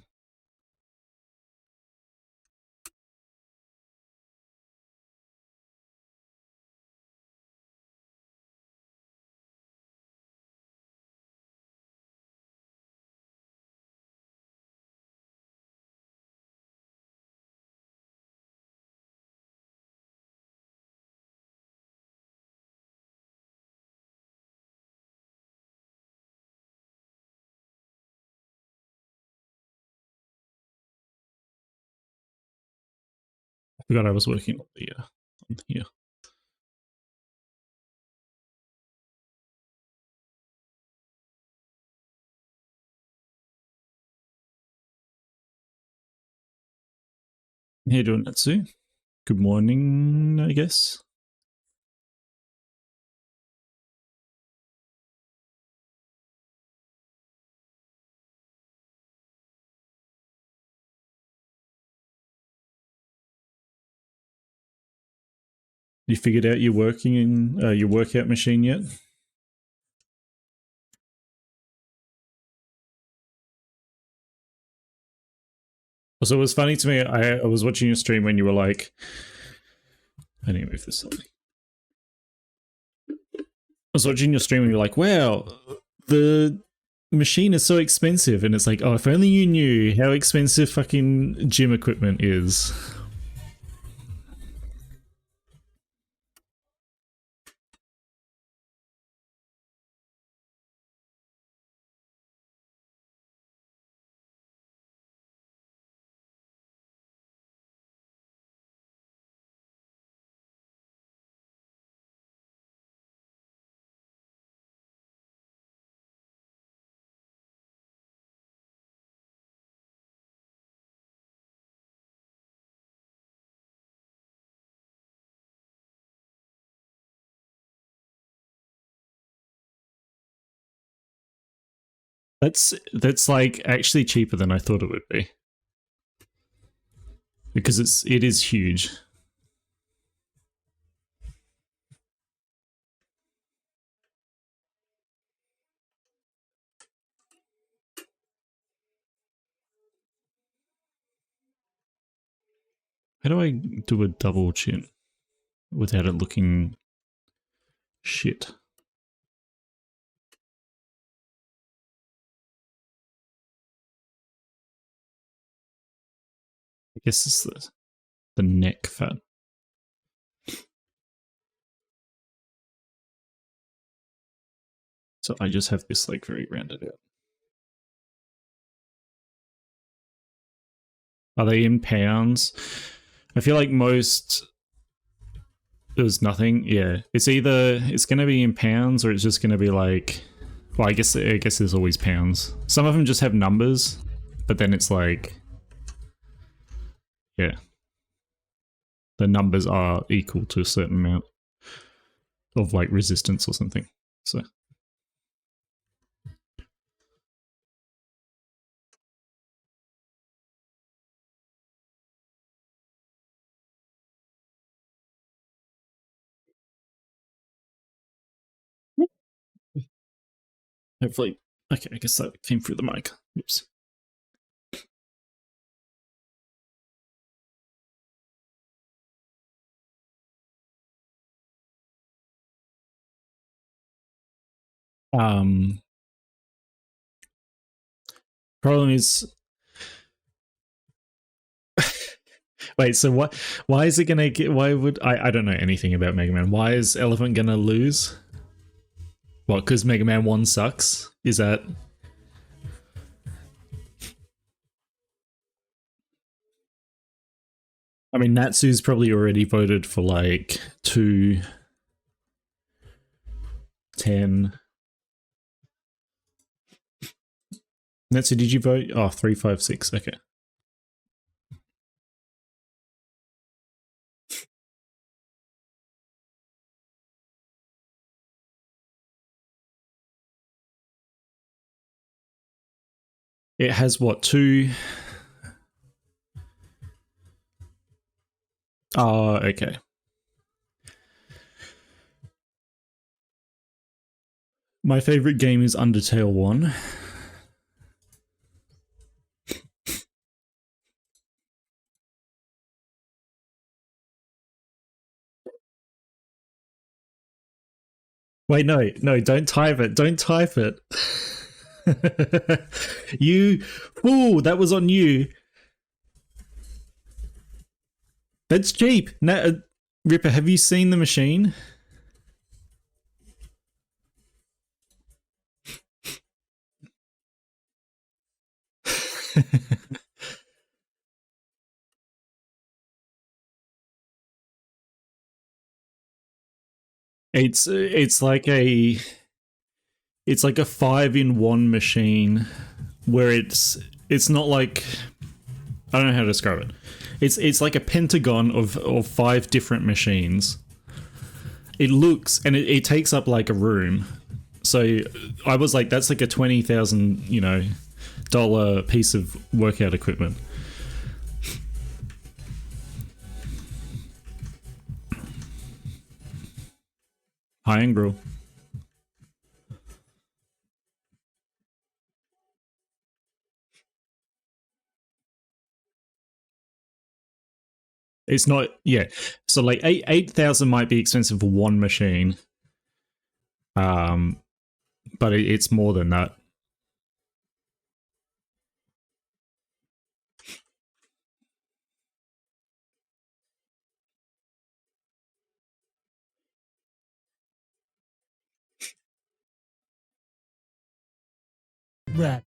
I forgot I was working on the on here. How you doing, Natsu? Good morning, I guess. You figured out your working in your workout machine yet? So it was funny to me. I was watching your stream when you were like, I need to move this slightly. I was watching your stream and you're like, wow, the machine is so expensive. And it's like, oh, if only you knew how expensive fucking gym equipment is. That's like actually cheaper than I thought it would be. Because it is huge. How do I do a double chin without it looking shit? I guess it's the neck fat. So I just have this like very rounded out. Are they in pounds? I feel like most there's nothing. Yeah, it's either it's going to be in pounds or it's just going to be like. Well, I guess there's always pounds. Some of them just have numbers, but then it's like, yeah, the numbers are equal to a certain amount of like resistance or something. So. Hopefully, okay, I guess that came through the mic. Oops. Problem is, wait. So what? Why is it gonna get? Why would I? I don't know anything about Mega Man. Why is Elephant gonna lose? What? Because Mega Man 1 sucks? Is that? I mean, Natsu's probably already voted for like 2, 10. Natsu, did you vote? Oh, 3, 5, 6. Okay. It has what, 2? Oh, okay. My favorite game is Undertale 1. Wait, no, don't type it. Don't type it. You fool, that was on you. That's cheap. Ripper, have you seen the machine? it's like a 5-in-1 machine where it's not like, I don't know how to describe it. It's like a pentagon of 5 different machines. It looks and it takes up like a room. So I was like, that's like a $20,000 dollar piece of workout equipment. High and grill. It's not, yeah. So like 8,000 might be expensive for one machine, but it's more than that. Right.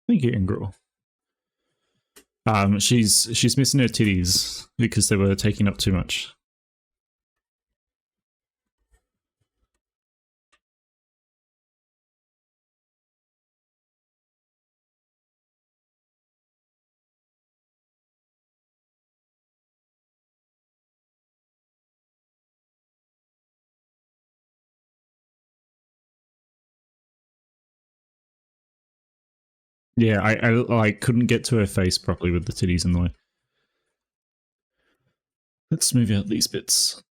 Thank you, Ingrid. She's missing her titties because they were taking up too much. Yeah, I couldn't get to her face properly with the titties in the way. Let's move out these bits.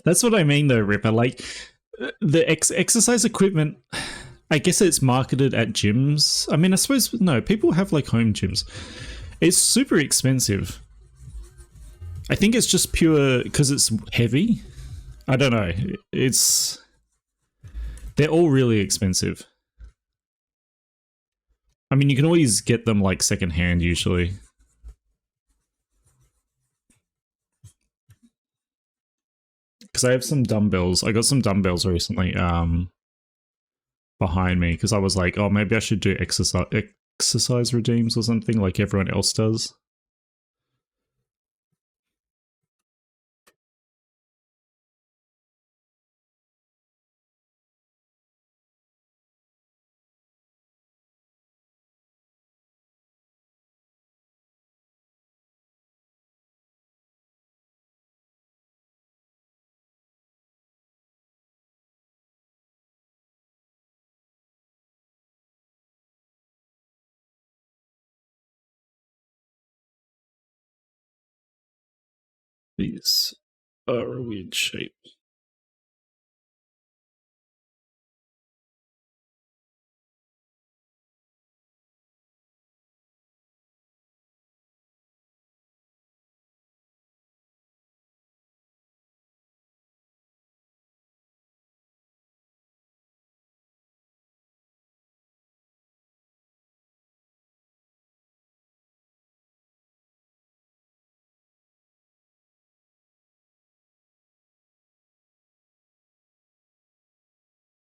That's what I mean, though, Ripper. Like the exercise equipment. I guess it's marketed at gyms. I mean, I suppose no. People have like home gyms. It's super expensive. I think it's just pure because it's heavy. I don't know. It's they're all really expensive. I mean, you can always get them like secondhand usually. Because I have some dumbbells. I got some dumbbells recently behind me because I was like, oh, maybe I should do exercise regimes or something like everyone else does. These are a weird shape.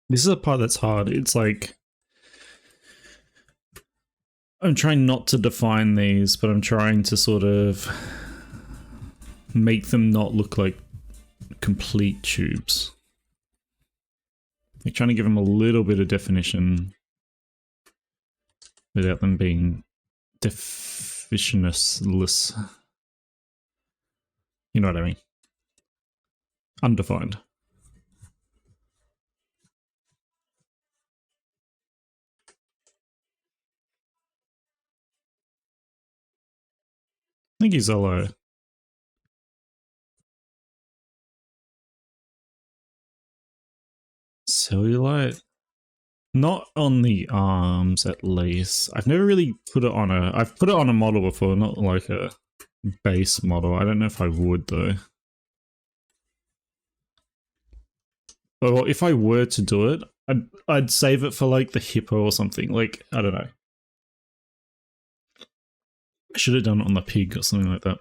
This is a part that's hard. It's like I'm trying not to define these, but I'm trying to sort of make them not look like complete tubes. Like trying to give them a little bit of definition without them being definitionless. You know what I mean? Undefined. Thank you, Zolo. Cellulite? Not on the arms, at least. I've never really put it on a... I've put it on a model before, not like a base model. I don't know if I would, though. Well, if I were to do it, I'd save it for, like, the hippo or something. Like, I don't know. I should have done it on the pig or something like that.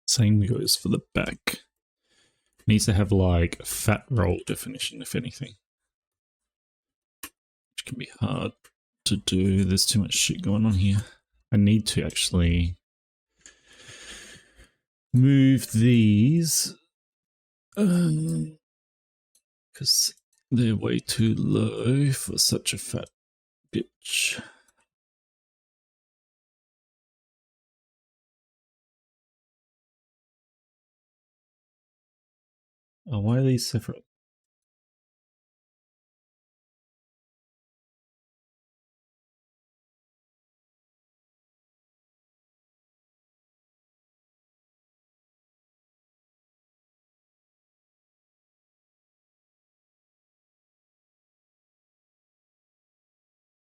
Same goes for the back. Needs to have, like, fat roll definition, if anything. Which can be hard to do. There's too much shit going on here. I need to actually move these because they're way too low for such a fat bitch. Oh, why are these separate?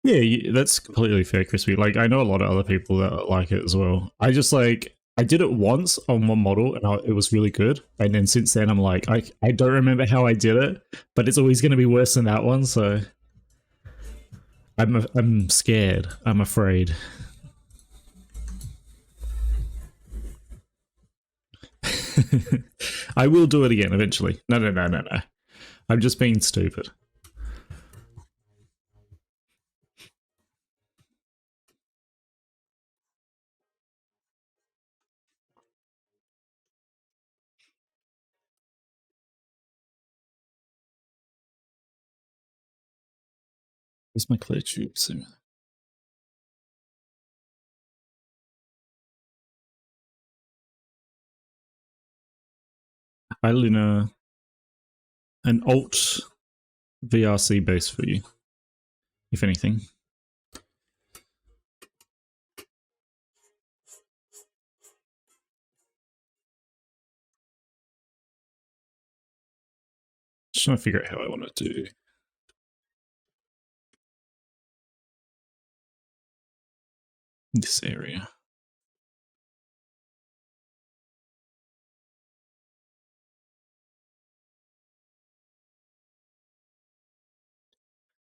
Yeah, that's completely fair, Crispy. Like, I know a lot of other people that like it as well. I just like I did it once on one model and it was really good. And then since then, I'm like, I don't remember how I did it, but it's always going to be worse than that one. So I'm scared. I'm afraid. I will do it again eventually. No. I'm just being stupid. Where's my clear tube? Luna, an alt VRC base for you, if anything. Just trying to figure out how I want to do. This area.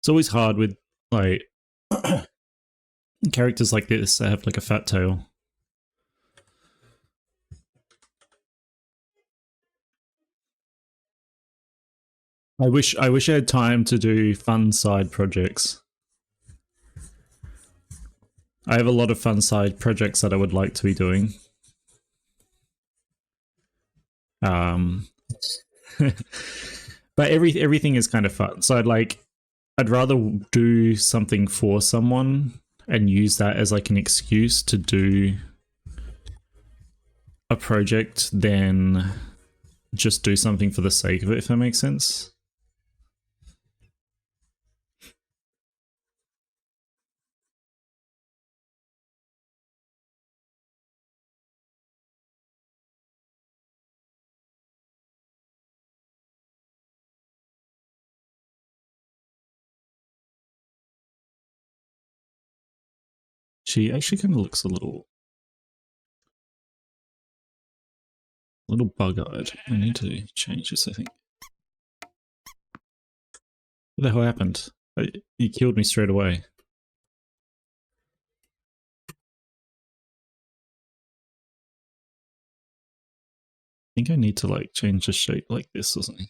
It's always hard with like characters like this that have like a fat tail. I wish I had time to do fun side projects. I have a lot of fun side projects that I would like to be doing. But everything is kind of fun. So I'd rather do something for someone and use that as like an excuse to do a project than just do something for the sake of it, if that makes sense. She actually kind of looks a little bug-eyed. I need to change this, I think. What the hell happened? You killed me straight away. I think I need to like change the shape like this or something.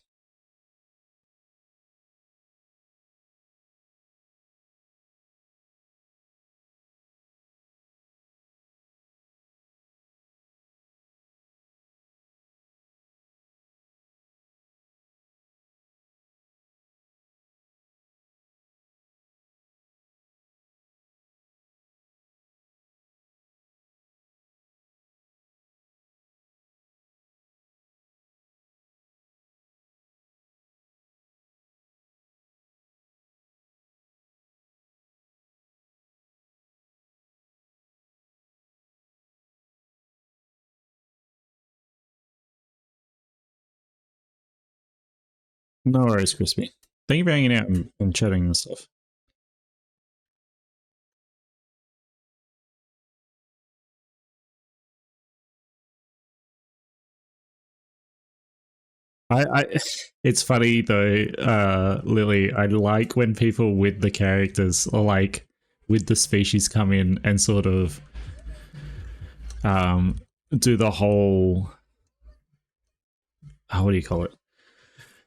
No worries, Crispy. Thank you for hanging out and chatting and stuff. It's funny though, Lily. I like when people with the characters or like with the species come in and sort of do the whole what do you call it?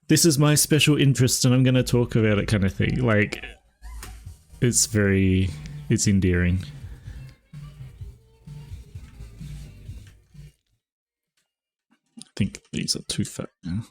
This is my special interest and I'm going to talk about it kind of thing. Like, it's endearing. I think these are too fat now.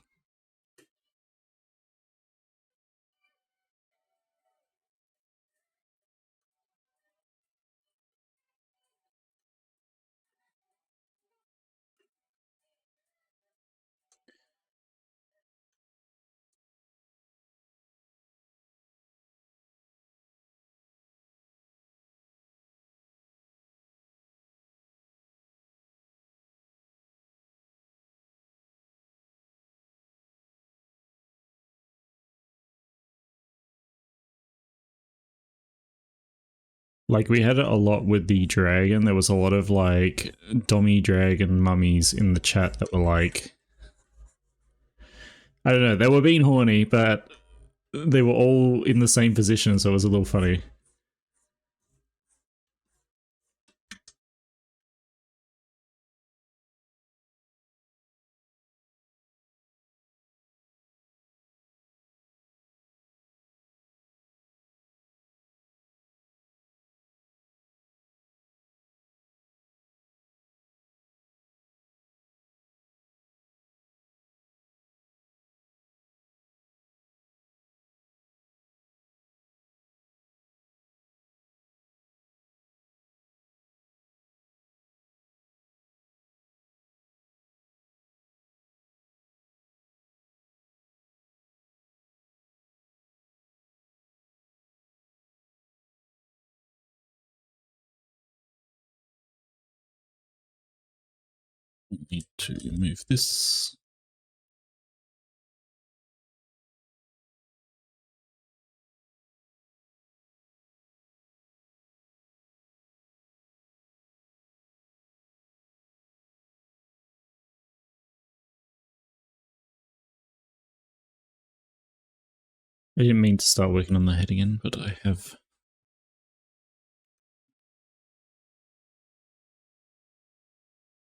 Like, we had it a lot with the dragon. There was a lot of, like, Dommy dragon mummies in the chat that were like... I don't know, they were being horny, but they were all in the same position, so it was a little funny. We need to move this. I didn't mean to start working on the head again, but I have.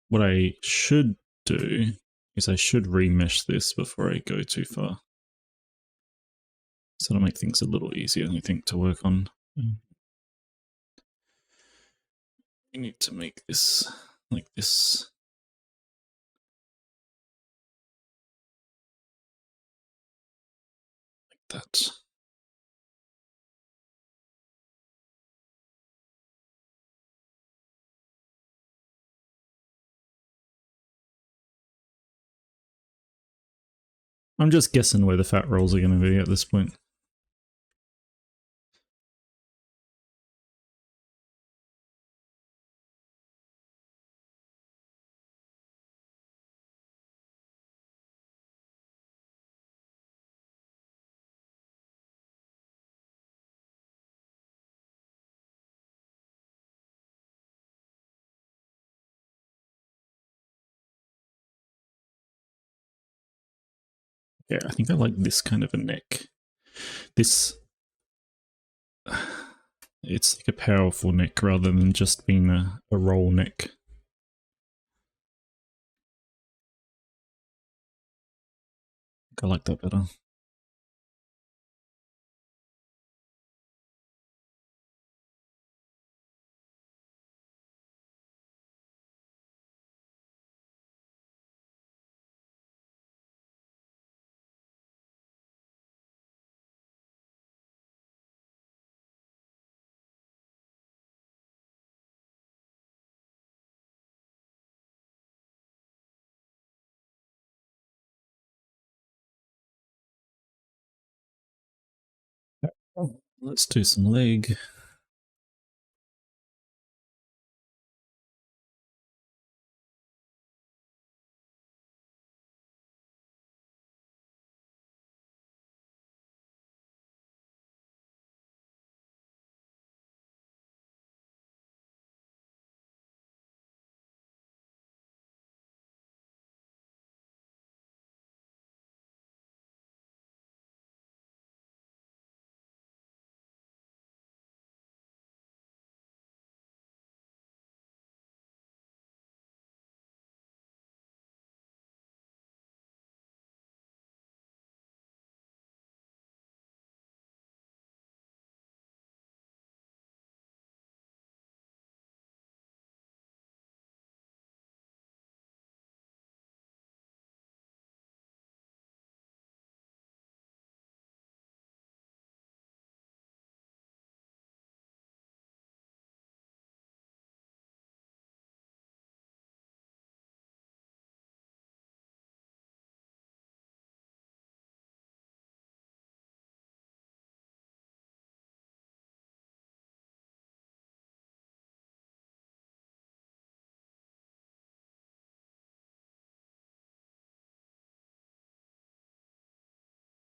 What I should do is I should remesh this before I go too far. So that'll make things a little easier, I think, to work on. You need to make this like this. Like that. I'm just guessing where the fat rolls are going to be at this point. Yeah, I think I like this kind of a neck. This, it's like a powerful neck rather than just being a roll neck. I like that better. Let's do some leg.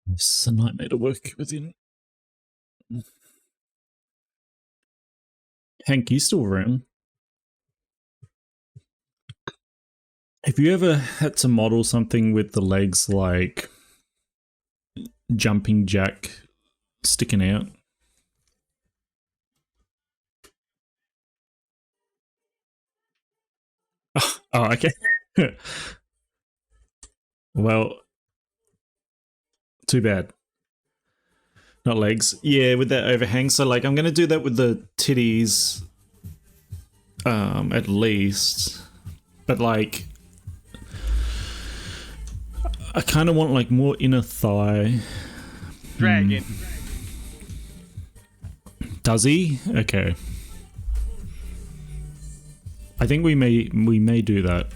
This is a nightmare to work within. Hank, you still around? Have you ever had to model something with the legs like jumping jack sticking out? Oh, okay. Well, too bad. Not legs. Yeah, with that overhang. So like I'm gonna do that with the titties at least. But like I kinda want like more inner thigh. Dragon. Does he? Okay. I think we may do that.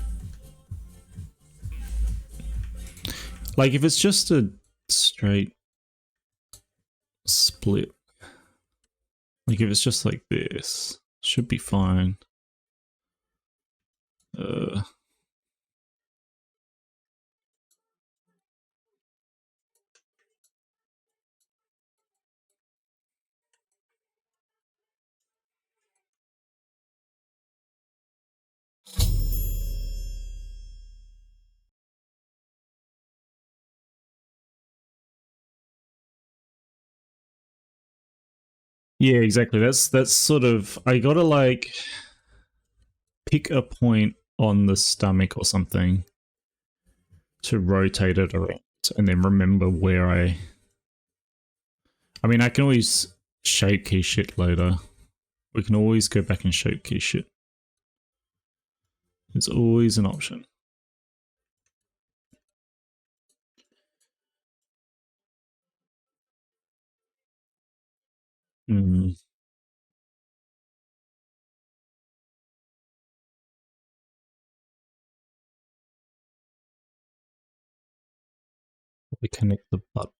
Like if it's just a straight split. Like if it's just like this, should be fine. Yeah, exactly. That's sort of, I gotta like pick a point on the stomach or something to rotate it around and then remember where I mean, I can always shape key shit later. We can always go back and shape key shit. It's always an option. Hmm. We connect the butt.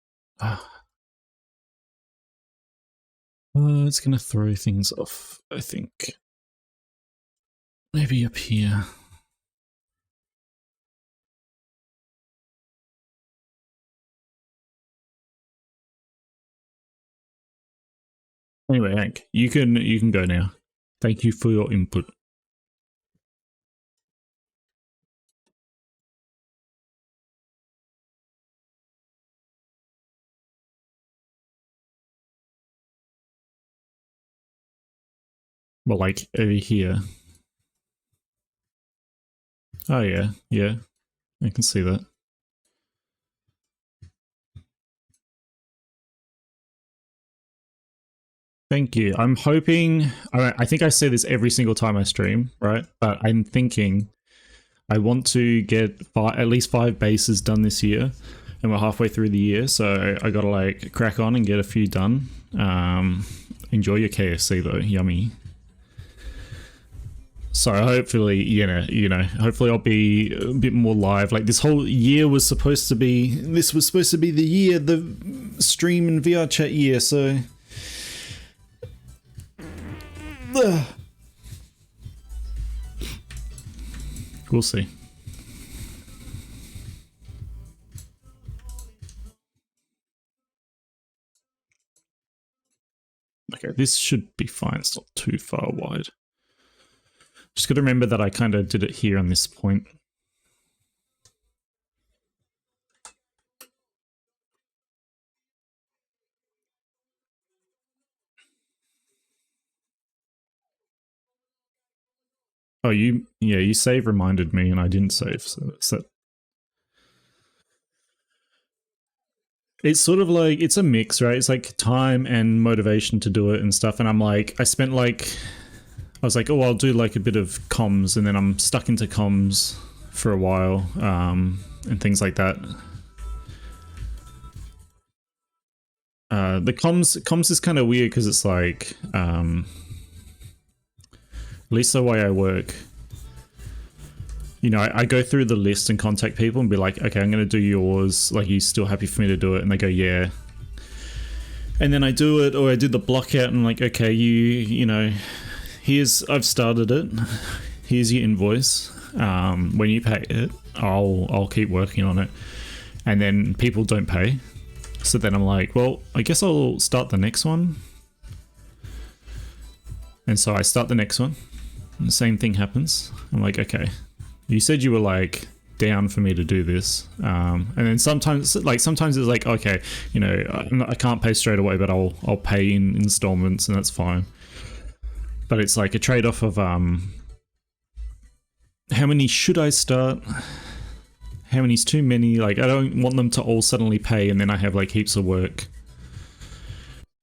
It's gonna throw things off, I think. Maybe up here. Anyway, Hank, you can go now. Thank you for your input. Well, like over here. Oh yeah, yeah. I can see that. Thank you. I'm hoping. I think I say this every single time I stream, right? But I'm thinking I want to get at least 5 bases done this year, and we're halfway through the year, so I gotta like crack on and get a few done. Enjoy your KFC though, yummy. So hopefully, hopefully I'll be a bit more live. Like this whole year was supposed to be. This was supposed to be the year, the stream and VR chat year. So. We'll see. Okay, this should be fine. It's not too far wide. Just got to remember that I kind of did it here on this point. Oh, you save reminded me and I didn't save, so that's that. It's sort of like, it's a mix, right? It's like time and motivation to do it and stuff. And I'm like, I was like, oh, I'll do like a bit of comms, and then I'm stuck into comms for a while, and things like that. The comms is kind of weird because it's like, at least the way I work, I go through the list and contact people and be like, okay, I'm going to do yours. Like, you still happy for me to do it? And they go, yeah. And then I do it, or I did the block out and I'm like, okay, I've started it. Here's your invoice. When you pay it, I'll keep working on it. And then people don't pay. So then I'm like, well, I guess I'll start the next one. And so I start the next one. And the same thing happens. I'm like, okay, you said you were like down for me to do this. And then sometimes it's like, okay, I can't pay straight away, but I'll pay in installments, and that's fine. But it's like a trade-off of how many should I start? How many's too many? Like, I don't want them to all suddenly pay and then I have like heaps of work.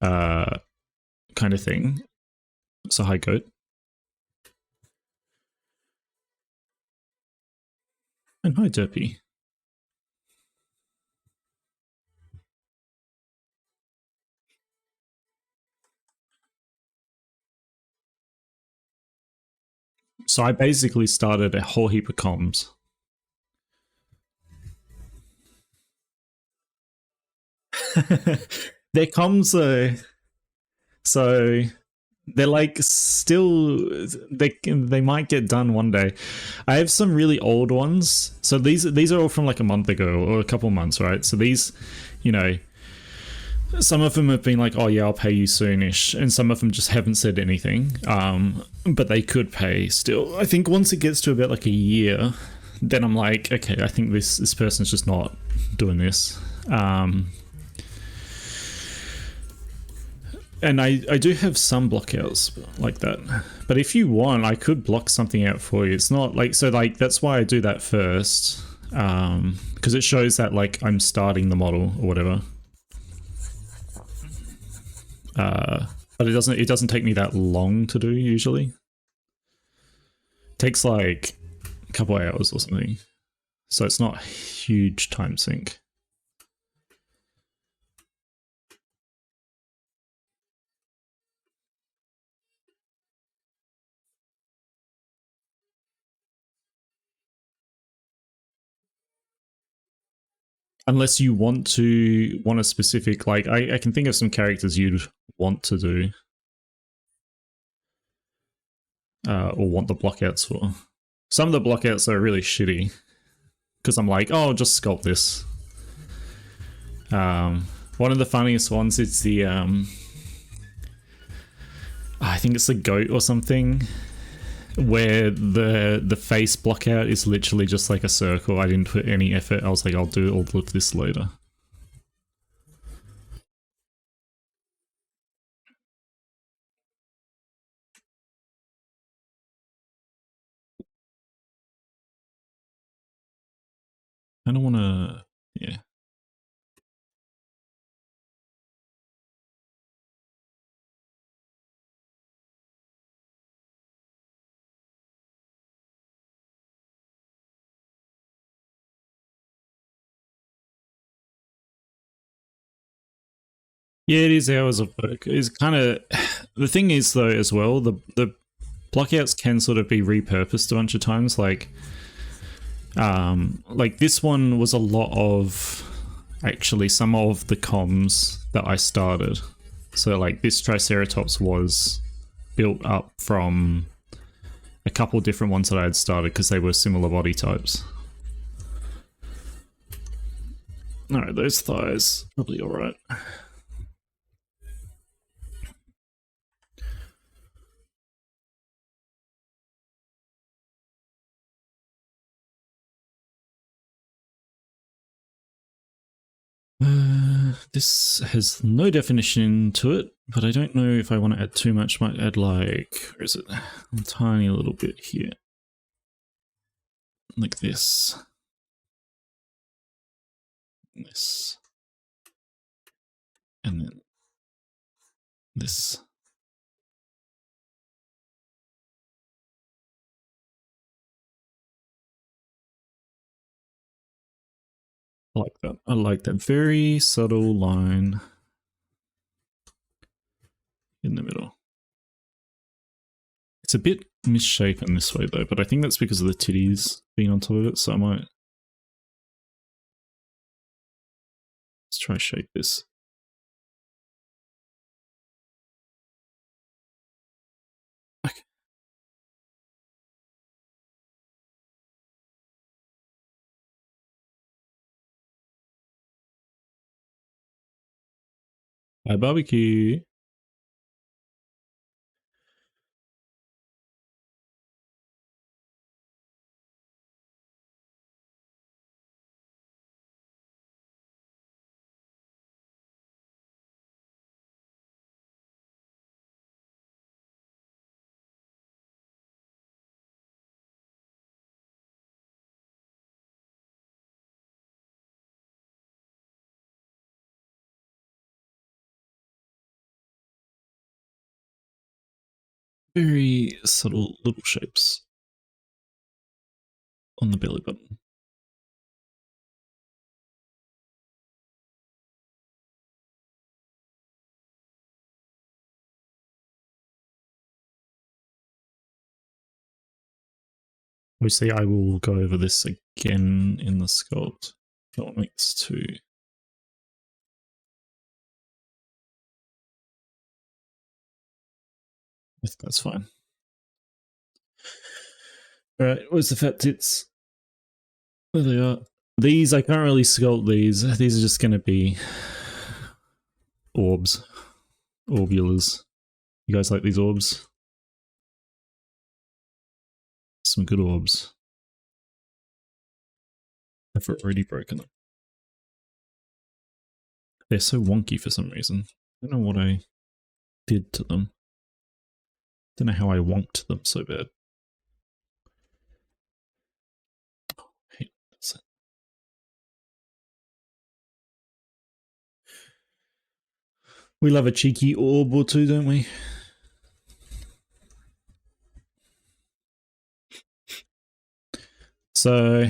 Kind of thing. So hi, goat. And hi, Derpy. So I basically started a whole heap of comms. Their comms are... So they're like still... They might get done one day. I have some really old ones. So these are all from like a month ago or a couple months, right? So these, some of them have been like, oh yeah, I'll pay you soonish, and some of them just haven't said anything. But they could pay still. I think once it gets to about like a year, then I'm like, okay, I think this person's just not doing this. And I do have some blockouts like that. But if you want, I could block something out for you. It's not like, so like, that's why I do that first. Because it shows that like I'm starting the model or whatever. But it doesn't take me that long to do usually. It takes like a couple hours or something. So it's not a huge time sink. Unless you want a specific, like I can think of some characters you'd want to do. Or want the blockouts for. Some of the blockouts are really shitty. Because I'm like, oh, just sculpt this. One of the funniest ones is the I think it's a goat or something, where the face blockout is literally just like a circle. I didn't put any effort. I was like, I'll do all of this later. I don't want to, yeah. Yeah, it is hours of work. It's kind of the thing is though as well. The blockouts can sort of be repurposed a bunch of times. Like this one was a lot of actually some of the comms that I started. So like this Triceratops was built up from a couple different ones that I had started because they were similar body types. Alright, those thighs, probably alright. This has no definition to it, but I don't know if I want to add too much. Might add like, where is it? A tiny little bit here. Like this. This. And then this. I like that. I like that very subtle line in the middle. It's a bit misshapen this way though, but I think that's because of the titties being on top of it, so I might... Let's try shape this. Okay. Hi barbecue. Very subtle little shapes on the belly button. Obviously, I will go over this again in the sculpt. Don't make this too... I think that's fine. Alright, where's the fat tits? There they are. These, I can't really sculpt these. These are just going to be orbs. Orbulars. You guys like these orbs? Some good orbs. I've already broken them. They're so wonky for some reason. I don't know what I... did to them. Don't know how I wonked them so bad. Hey, that's it. We love a cheeky orb or two, don't we? So,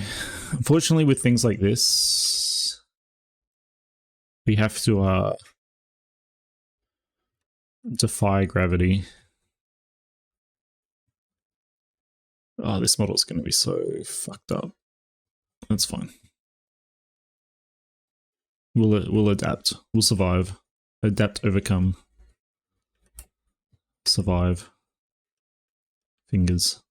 unfortunately, with things like this, we have to defy gravity. Oh, this model's going to be so fucked up. That's fine. We'll adapt. We'll survive. Adapt, overcome. Survive. Fingers.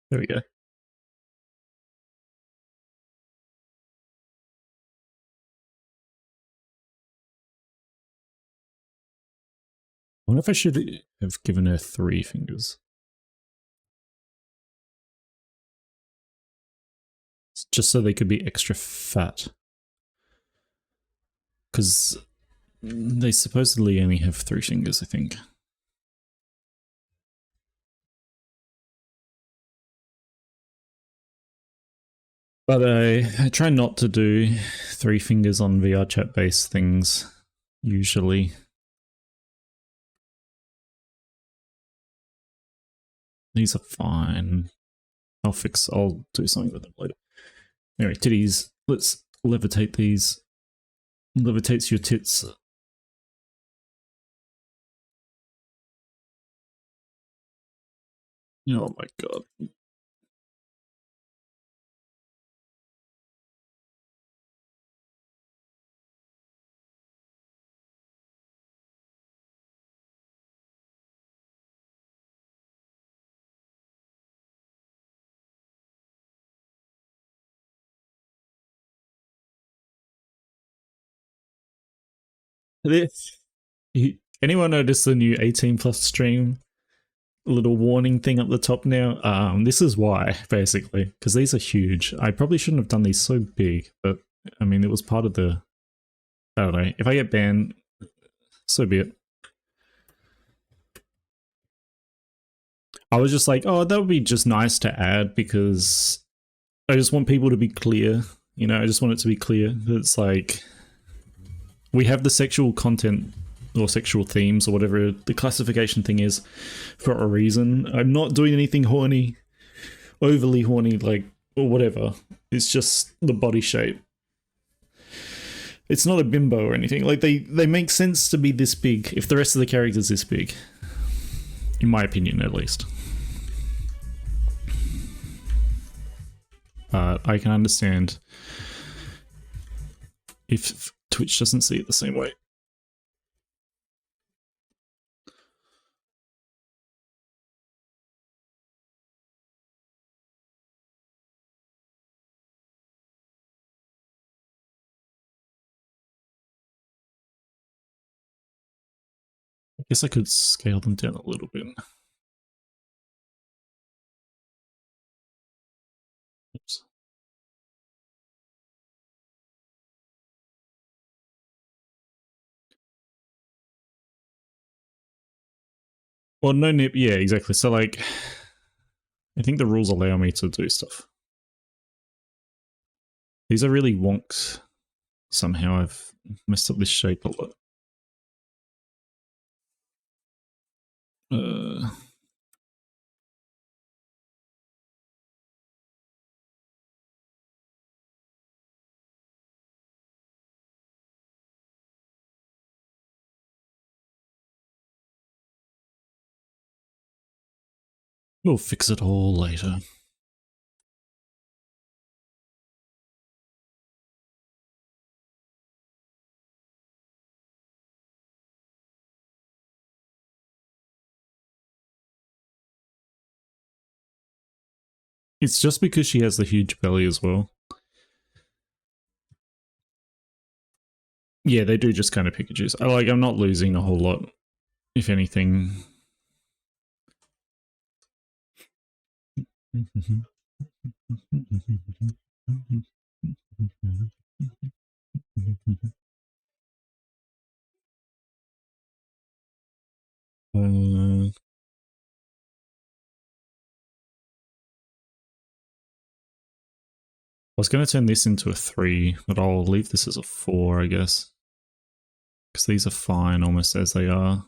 There we go. I wonder if I should have given her 3 fingers. Just so they could be extra fat. Because they supposedly only have 3 fingers, I think. But I try not to do 3 fingers on VR chat based things, usually. These are fine. I'll do something with them later. Anyway, titties. Let's levitate these. Levitates your tits. Oh my god. Anyone notice the new 18 plus stream? A little warning thing up the top now. This is why, basically, because these are huge. I probably shouldn't have done these so big, but I mean, it was part of the. I don't know. If I get banned, so be it. I was just like, oh, that would be just nice to add because I just want people to be clear. You know, I just want it to be clear that it's like we have the sexual content or sexual themes or whatever the classification thing is for a reason. I'm not doing anything horny, overly horny, like, or whatever. It's just the body shape. It's not a bimbo or anything. Like, they make sense to be this big if the rest of the character's this big. In my opinion, at least. I can understand if Twitch doesn't see it the same way. I guess I could scale them down a little bit. Oops. Well, no nip. Yeah, exactly. So, like, I think the rules allow me to do stuff. These are really wonked. Somehow I've messed up this shape a lot. We'll fix it all later. It's just because she has the huge belly as well. Yeah, they do just kind of pick and choose. I'm not losing a whole lot, if anything. I was going to turn this into a 3, but I'll leave this as a 4, I guess. Because these are fine almost as they are.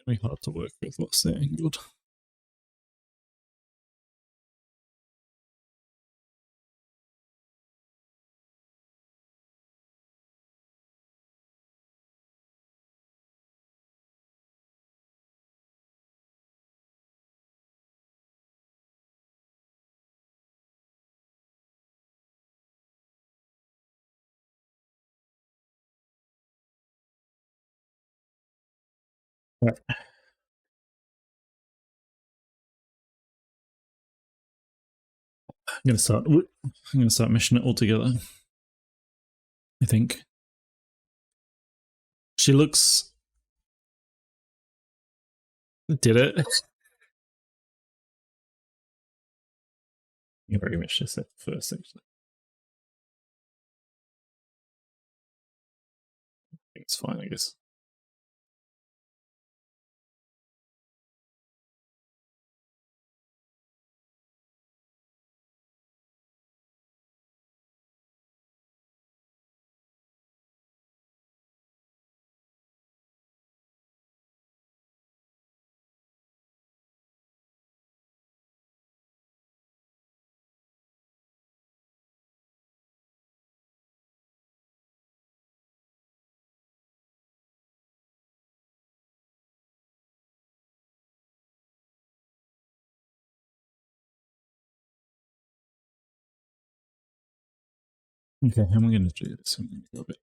Really hard to work with what's the angled. Right. I'm gonna start meshing it all together. I think she looks. Did it? You already meshed this at first, actually. I think it's fine, I guess. Okay, how am I going to do this? I'm going to go a bit.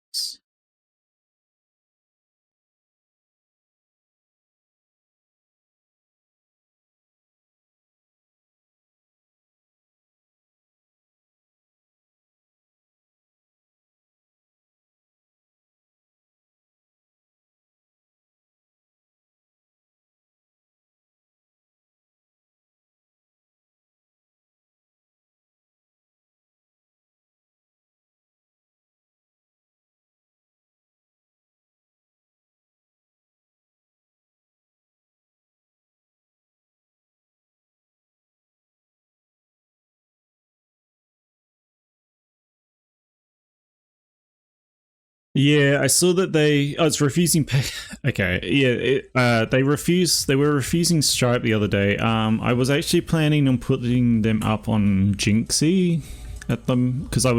Yeah, I saw that they. Oh, it's refusing pay. Okay, yeah. They refuse. They were refusing Stripe the other day. I was actually planning on putting them up on Jinxie at them because I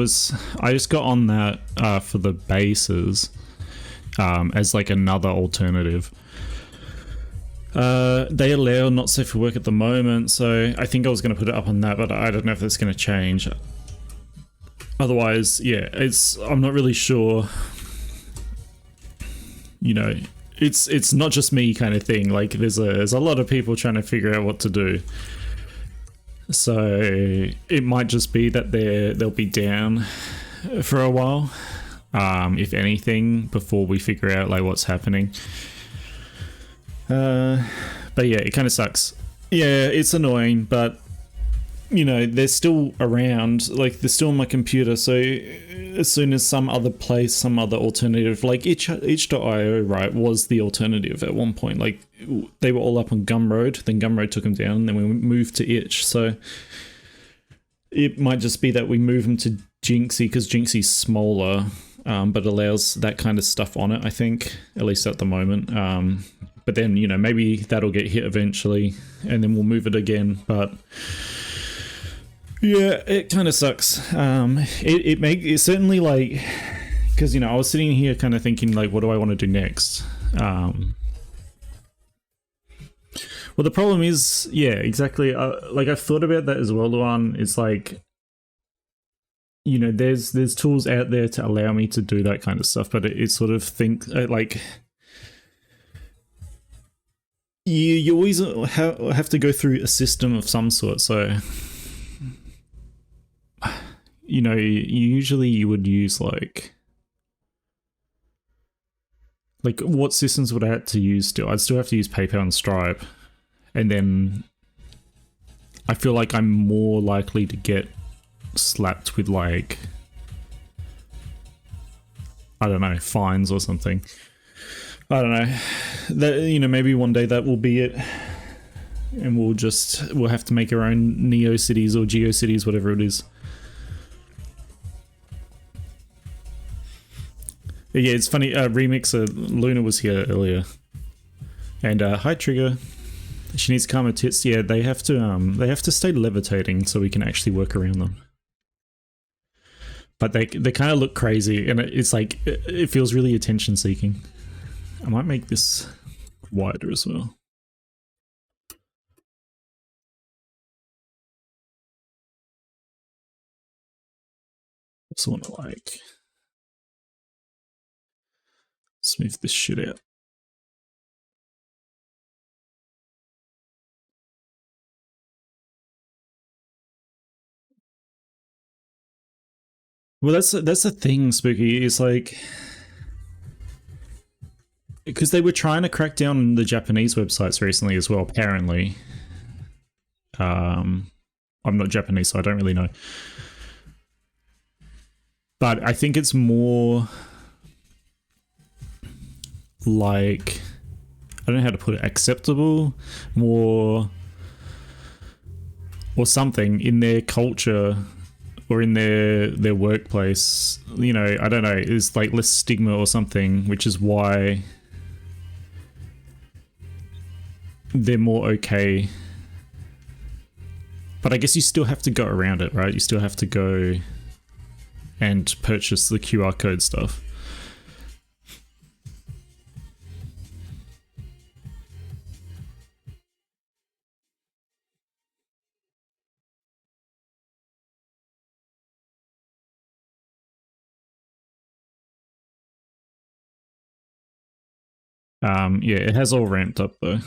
just got on that for the bases, as like another alternative. They allow not safe for work at the moment, so I think I was going to put it up on that, but I don't know if that's going to change. Otherwise, yeah, I'm not really sure. You know, it's not just me kind of thing. Like there's a lot of people trying to figure out what to do. So it might just be that they'll be down for a while, if anything, before we figure out like what's happening. But yeah, it kind of sucks. Yeah, it's annoying, but you know, they're still around, like they're still on my computer, so as soon as some other place, some other alternative, like itch.io, right, was the alternative at one point. Like they were all up on Gumroad, then Gumroad took them down, and then we moved to itch. So it might just be that we move them to Jinxie because Jinxie's smaller, but allows that kind of stuff on it, I think, at least at the moment. But then, you know, maybe that'll get hit eventually and then we'll move it again. But yeah, it kind of sucks. It certainly, like, because, you know, I was sitting here kind of thinking, like, what do I want to do next? Well, the problem is, yeah, exactly. Like I've thought about that as well. Luan, it's like, you know, there's tools out there to allow me to do that kind of stuff, but it sort of like you always have to go through a system of some sort. So, you know, usually you would use like what systems would I have to use still? I'd still have to use PayPal and Stripe. And then I feel like I'm more likely to get slapped with like, I don't know, fines or something. I don't know. That, you know, maybe one day that will be it. And we'll have to make our own Neo cities or Geo cities, whatever it is. Yeah, it's funny. Remixer Luna was here earlier, and hi Trigger. She needs to calm her tits. Yeah, they have to stay levitating so we can actually work around them. But they kind of look crazy, and it's like it feels really attention seeking. I might make this wider as well. Just want to like smooth this shit out. Well, that's the thing, Spooky. It's like because they were trying to crack down on the Japanese websites recently as well. Apparently, I'm not Japanese, so I don't really know. But I think it's more like, I don't know how to put it, acceptable, more, or something in their culture or in their workplace. You know, I don't know, it's like less stigma or something, which is why they're more okay. But I guess you still have to go around it, right? You still have to go and purchase the QR code stuff. Yeah, it has all ramped up though.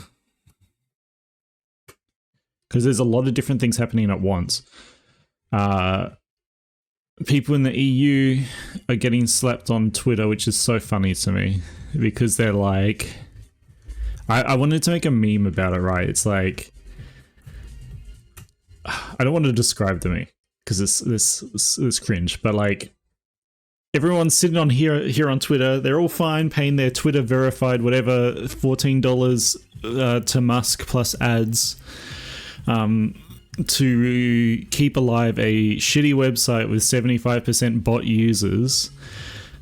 Because there's a lot of different things happening at once. People in the EU are getting slapped on Twitter, which is so funny to me. Because they're like... I wanted to make a meme about it, right? It's like... I don't want to describe the meme, because it's cringe, but like... Everyone's sitting on here on Twitter. They're all fine paying their Twitter verified whatever $14 to Musk plus ads to keep alive a shitty website with 75% bot users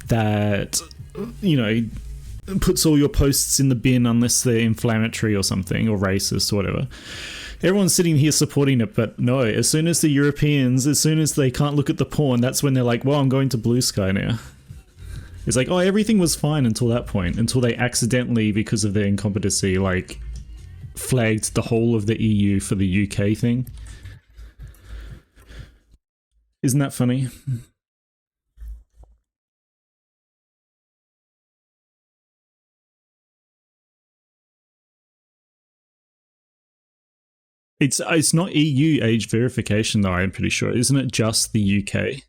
that, you know, puts all your posts in the bin unless they're inflammatory or something or racist or whatever. Everyone's sitting here supporting it, but no, as soon as the Europeans, as soon as they can't look at the porn, that's when they're like, well, I'm going to Blue Sky now. It's like, oh, everything was fine until that point, until they accidentally, because of their incompetency, like, flagged the whole of the EU for the UK thing. Isn't that funny? It's not EU age verification though, I'm pretty sure. Isn't it just the UK?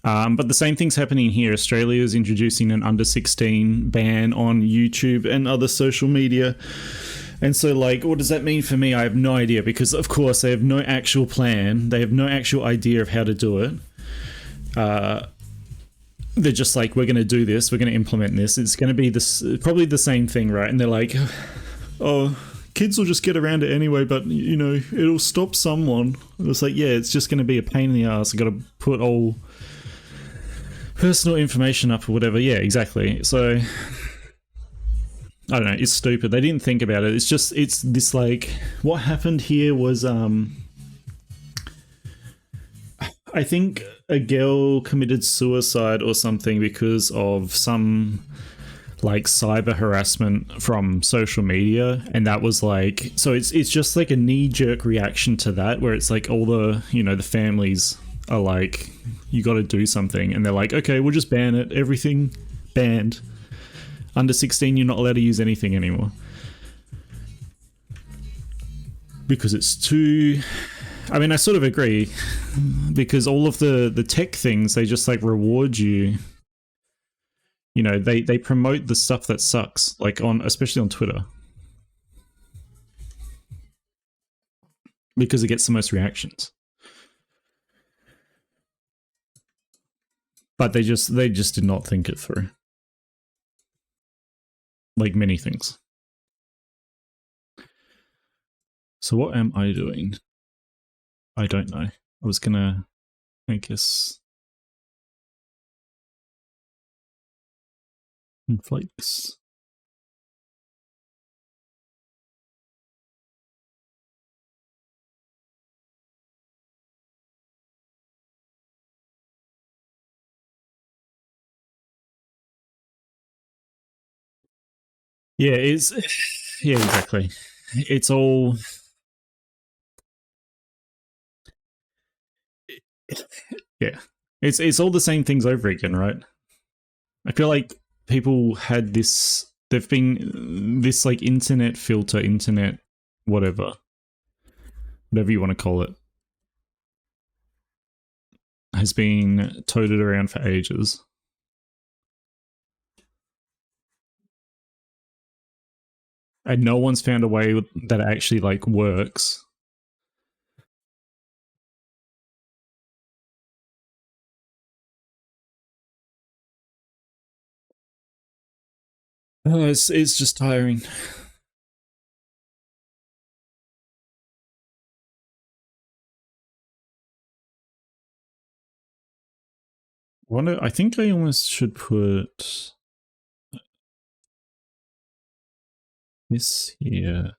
But the same thing's happening here. Australia is introducing an under 16 ban on YouTube and other social media. And so, like, what does that mean for me? I have no idea, because of course they have no actual plan. They have no actual idea of how to do it. They're just like, we're going to do this. We're going to implement this. It's going to be this, probably the same thing, right? And they're like, oh, kids will just get around it anyway, but, you know, it'll stop someone. And it's like, yeah, it's just going to be a pain in the ass. I've got to put all personal information up or whatever. Yeah, exactly. So, I don't know. It's stupid. They didn't think about it. It's just, it's this, like, what happened here was, I think a girl committed suicide or something because of some like cyber harassment from social media, and that was like, so it's just like a knee-jerk reaction to that, where it's like all the, you know, the families are like, you got to do something, and they're like, okay, we'll just ban it, everything banned, under 16 you're not allowed to use anything anymore, because it's too, I mean, I sort of agree, because all of the tech things, they just like reward you. You know, they promote the stuff that sucks, like on, especially on Twitter, because it gets the most reactions. But they just did not think it through, like many things. So what am I doing? I don't know. I was gonna, I guess, inflate this. Yeah, it's, yeah, exactly. It's all, yeah, it's all the same things over again, right? I feel like people had this, they've been this like internet filter, internet whatever you want to call it, has been toted around for ages. And no one's found a way that actually like works. Oh, it's just tiring. Wonder, I think I almost should put this here.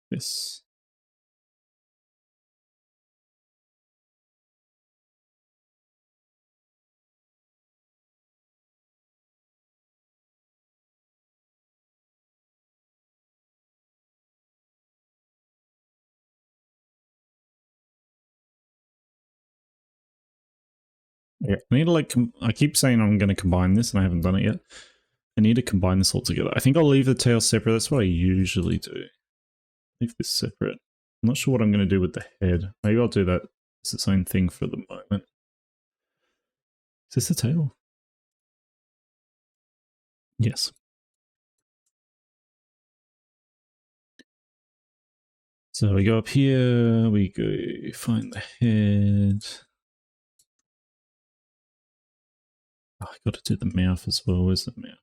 This. Yeah, I need to like, I keep saying I'm going to combine this and I haven't done it yet. I need to combine this all together. I think I'll leave the tail separate. That's what I usually do. Leave this separate. I'm not sure what I'm going to do with the head. Maybe I'll do that as its own thing for the moment. Is this the tail? Yes. So we go up here, we go find the head. Oh, I got to do the mouth as well. Where's the mouth?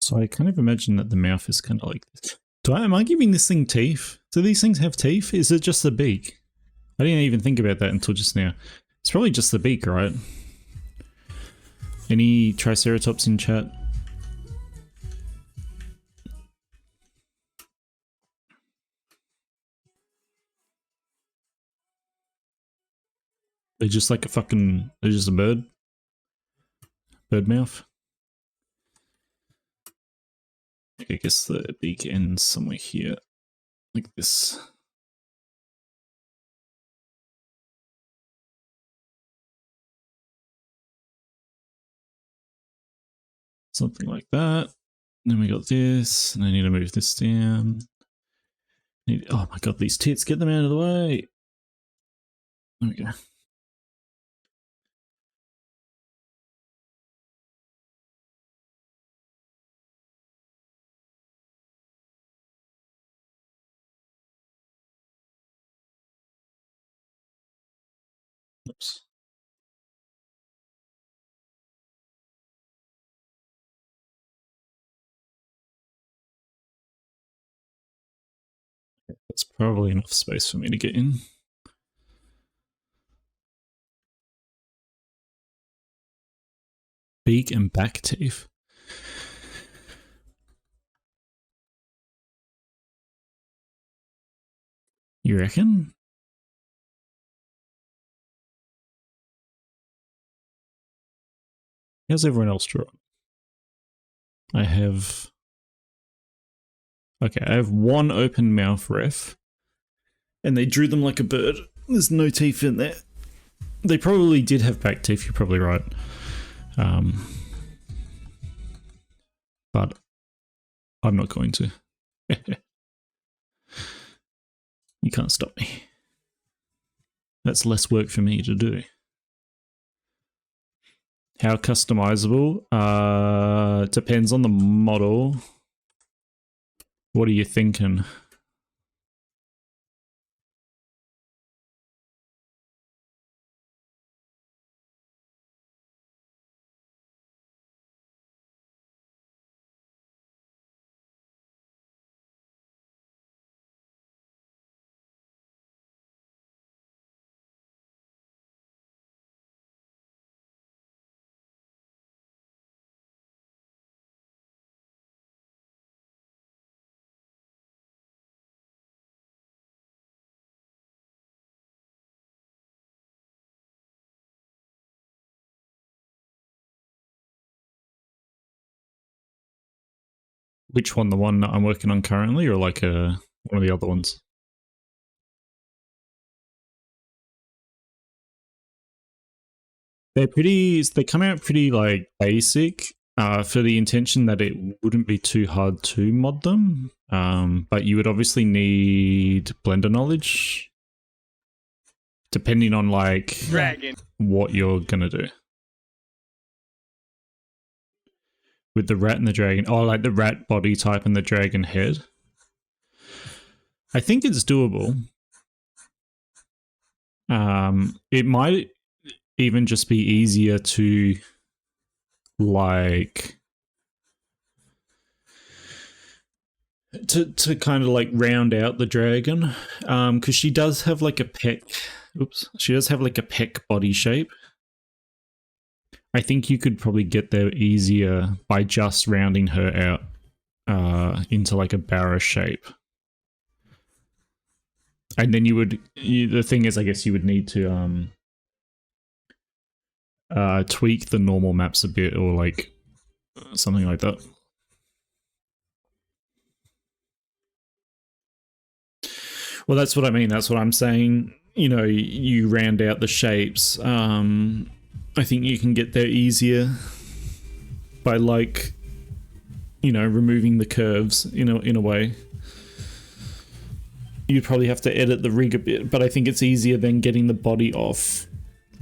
So I kind of imagine that the mouth is kind of like this. Am I giving this thing teeth? Do these things have teeth? Is it just the beak? I didn't even think about that until just now. It's probably just the beak, right? Any Triceratops in chat? They're just like a fucking, they're just a bird? Bird mouth? I guess the beak ends somewhere here, like this. Something like that. Then we got this, and I need to move this down. Oh my god, these tits, get them out of the way. There we go. Oops. That's probably enough space for me to get in. Beak and back teeth. You reckon? How's everyone else draw? I have... Okay, I have one open mouth ref. And they drew them like a bird. There's no teeth in there. They probably did have back teeth, you're probably right. But I'm not going to. You can't stop me. That's less work for me to do. How customizable? Depends on the model. What are you thinking? Which one? The one that I'm working on currently, or like one of the other ones? They're pretty. They come out pretty like basic for the intention that it wouldn't be too hard to mod them. But you would obviously need Blender knowledge, depending on like what you're gonna do. With the rat and the dragon. Oh, like the rat body type and the dragon head. I think it's doable. It might even just be easier to like to kind of like round out the dragon. Because she does have like a peck. Oops. She does have like a peck body shape. I think you could probably get there easier by just rounding her out into like a barra shape. And then you would, the thing is, I guess you would need to tweak the normal maps a bit, or like something like that. Well, that's what I mean. That's what I'm saying. You know, you round out the shapes. I think you can get there easier by like, you know, removing the curves in a way. You'd probably have to edit the rig a bit, but I think it's easier than getting the body off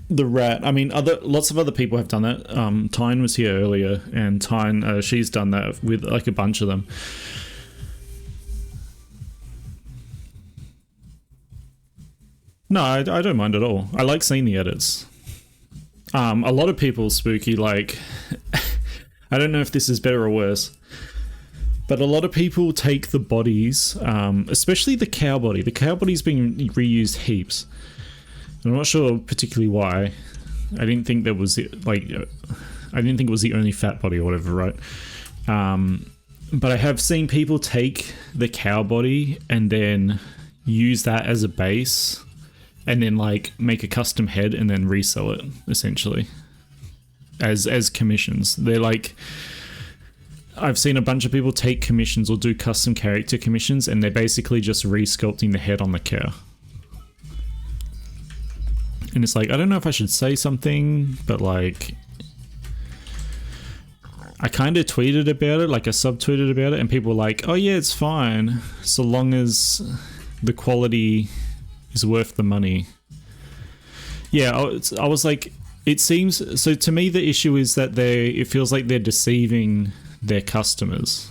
the rat. I mean, lots of other people have done that. Tyne was here earlier, and Tyne, she's done that with like a bunch of them. No, I don't mind at all. I like seeing the edits. A lot of people, Spooky, like, I don't know if this is better or worse, but a lot of people take the bodies, especially the cow body. The cow body's being reused heaps. I'm not sure particularly why. I didn't think there was like, I didn't think it was the only fat body or whatever, right? But I have seen people take the cow body and then use that as a base, and then like make a custom head and then resell it essentially as commissions. They're like, I've seen a bunch of people take commissions or do custom character commissions, and they're basically just re-sculpting the head on the cow. And it's like, I don't know if I should say something, but like, I kind of tweeted about it, like I subtweeted about it, and people were like, oh yeah, it's fine, so long as the quality is worth the money. Yeah, I was like, it seems, so to me the issue is that it feels like they're deceiving their customers.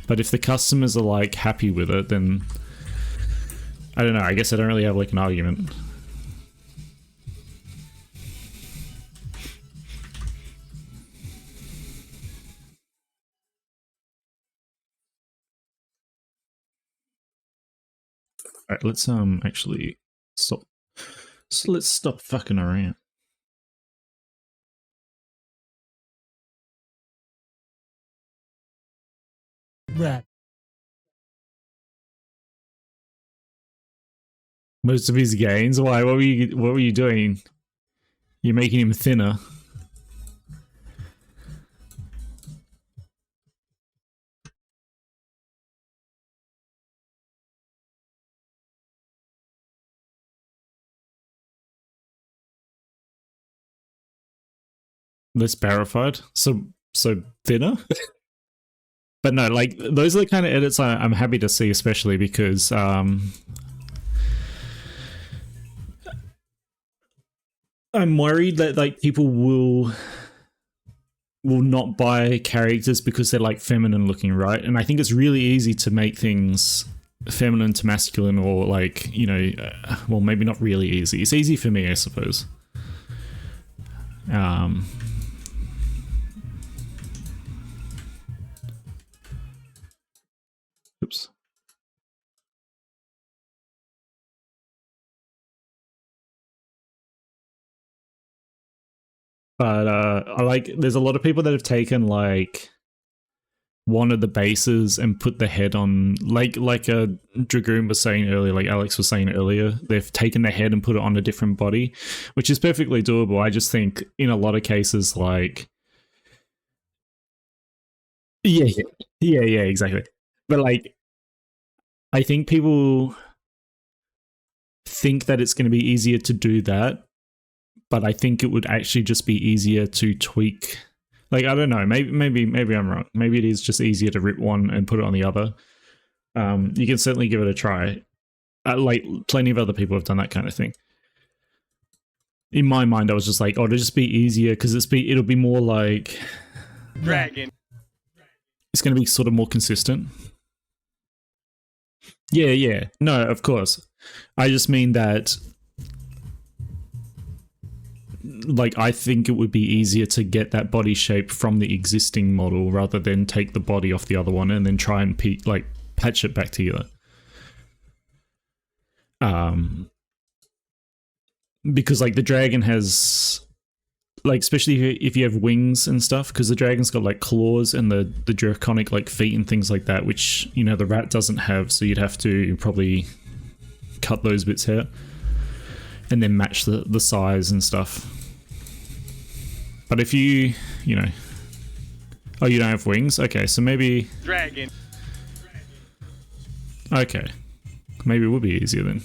But if the customers are like happy with it, then I don't know, I guess I don't really have like an argument. Alright, let's actually stop. So let's stop fucking around. Rat. Most of his gains? Why? What were you doing? You're making him thinner. Less barified? So thinner? But no, like, those are the kind of edits I'm happy to see, especially because I'm worried that like people will not buy characters because they're like feminine looking, right? And I think it's really easy to make things feminine to masculine, or like, you know, well, maybe not really easy. It's easy for me, I suppose. Oops. But I like, there's a lot of people that have taken like one of the bases and put the head on, like a Dragoon was saying earlier, like Alex was saying earlier, they've taken the head and put it on a different body, which is perfectly doable. I just think in a lot of cases, like, yeah, exactly. But like, I think people think that it's going to be easier to do that, but I think it would actually just be easier to tweak. Like, I don't know, maybe I'm wrong. Maybe it is just easier to rip one and put it on the other. You can certainly give it a try. Like, plenty of other people have done that kind of thing. In my mind, I was just like, oh, it'll just be easier because it'll be more like Dragon. It's going to be sort of more consistent. Yeah. No, of course. I just mean that, like, I think it would be easier to get that body shape from the existing model rather than take the body off the other one and then try and patch it back together. Because like the dragon has, like, especially if you have wings and stuff, because the dragon's got like claws and the draconic like feet and things like that, which, you know, the rat doesn't have, so you'd have to probably cut those bits out and then match the size and stuff. But if you know, oh, you don't have wings? Okay, so maybe Dragon. Okay, maybe it would be easier then.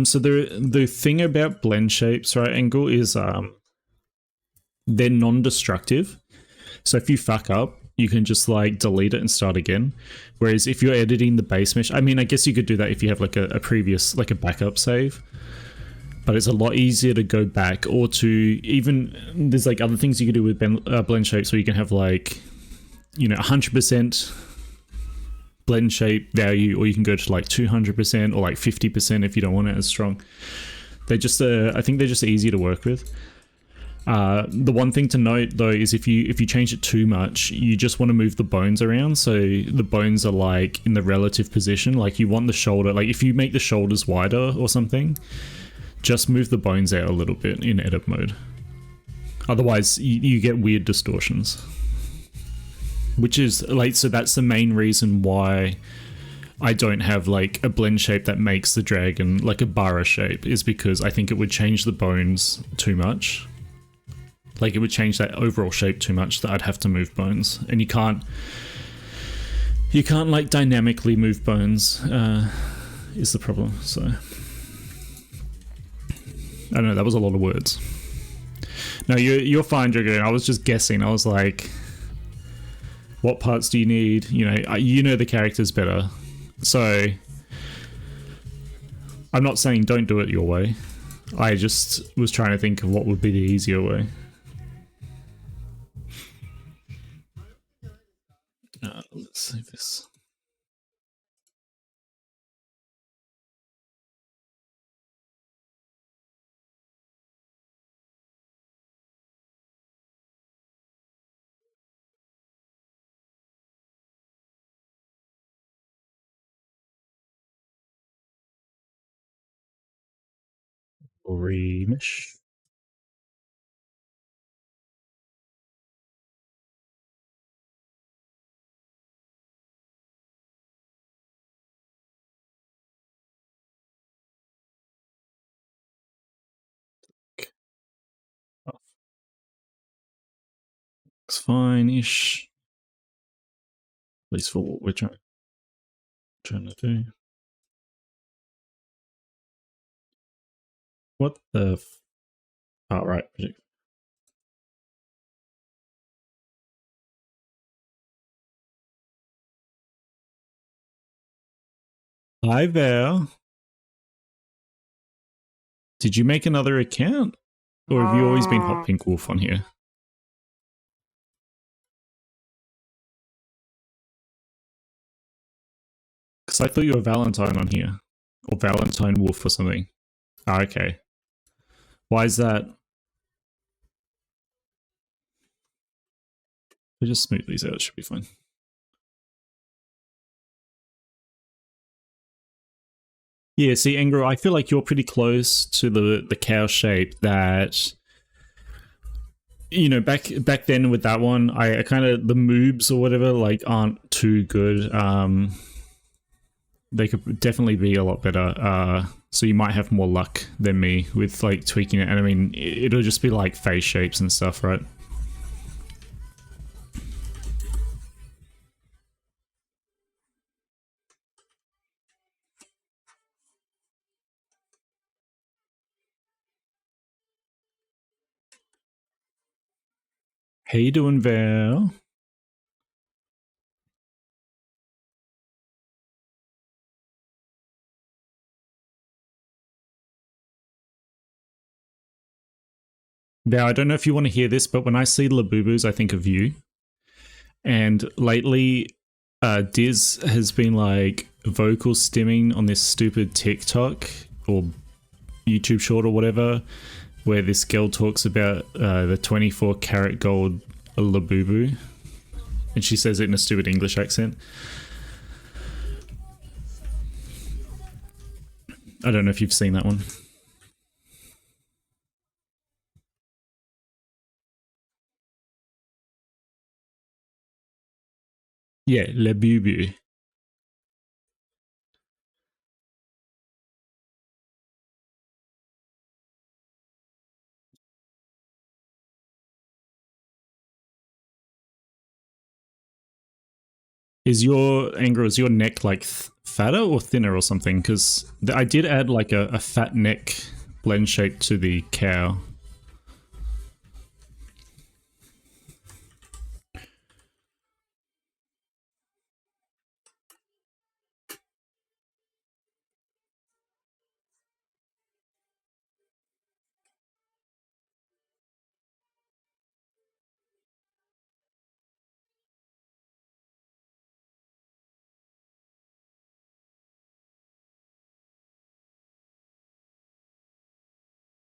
So the thing about blend shapes, right, Angle, is they're non-destructive. So if you fuck up, you can just like delete it and start again. Whereas if you're editing the base mesh, I mean, I guess you could do that if you have like a previous, like a backup save. But it's a lot easier to go back, or to even, there's like other things you can do with blend shapes where you can have like, you know, 100% blend shape value, or you can go to like 200% or like 50% if you don't want it as strong. They're just, I think they're just easy to work with. The one thing to note though is if you change it too much, you just want to move the bones around, so the bones are like in the relative position. Like you want the shoulder, like if you make the shoulders wider or something, just move the bones out a little bit in edit mode. Otherwise you get weird distortions. Which is like, so that's the main reason why I don't have like a blend shape that makes the dragon like a bara shape, is because I think it would change the bones too much. Like it would change that overall shape too much that I'd have to move bones, and you can't like dynamically move bones. Is the problem? So I don't know. That was a lot of words. No, you're fine, Dragoon. I was just guessing. I was like, what parts do you need? You know the characters better, so I'm not saying don't do it your way. I just was trying to think of what would be the easier way. Let's save this. Remish. It's fine-ish. At least for what we're trying to do. What the oh, right. Hi there. Did you make another account? Or have you always been Hot Pink Wolf on here? Because I thought you were Valentine on here. Or Valentine Wolf or something. Oh, okay. Why is that? I just smooth these out, it should be fine. Yeah, see, Engro, I feel like you're pretty close to the cow shape that, back then with that one, I kind of, the moobs or whatever, like, aren't too good. They could definitely be a lot better. So you might have more luck than me with, like, tweaking it. And I mean, it'll just be, like, face shapes and stuff, right? How you doing, Val? Val, I don't know if you want to hear this, but when I see Labubu's, I think of you. And lately, Diz has been like vocal stimming on this stupid TikTok or YouTube short or whatever, where this girl talks about the 24 karat gold Labubu, and she says it in a stupid English accent. I don't know if you've seen that one. Yeah, Labubu. Is your neck like fatter or thinner or something? Because I did add like a fat neck blend shape to the cow.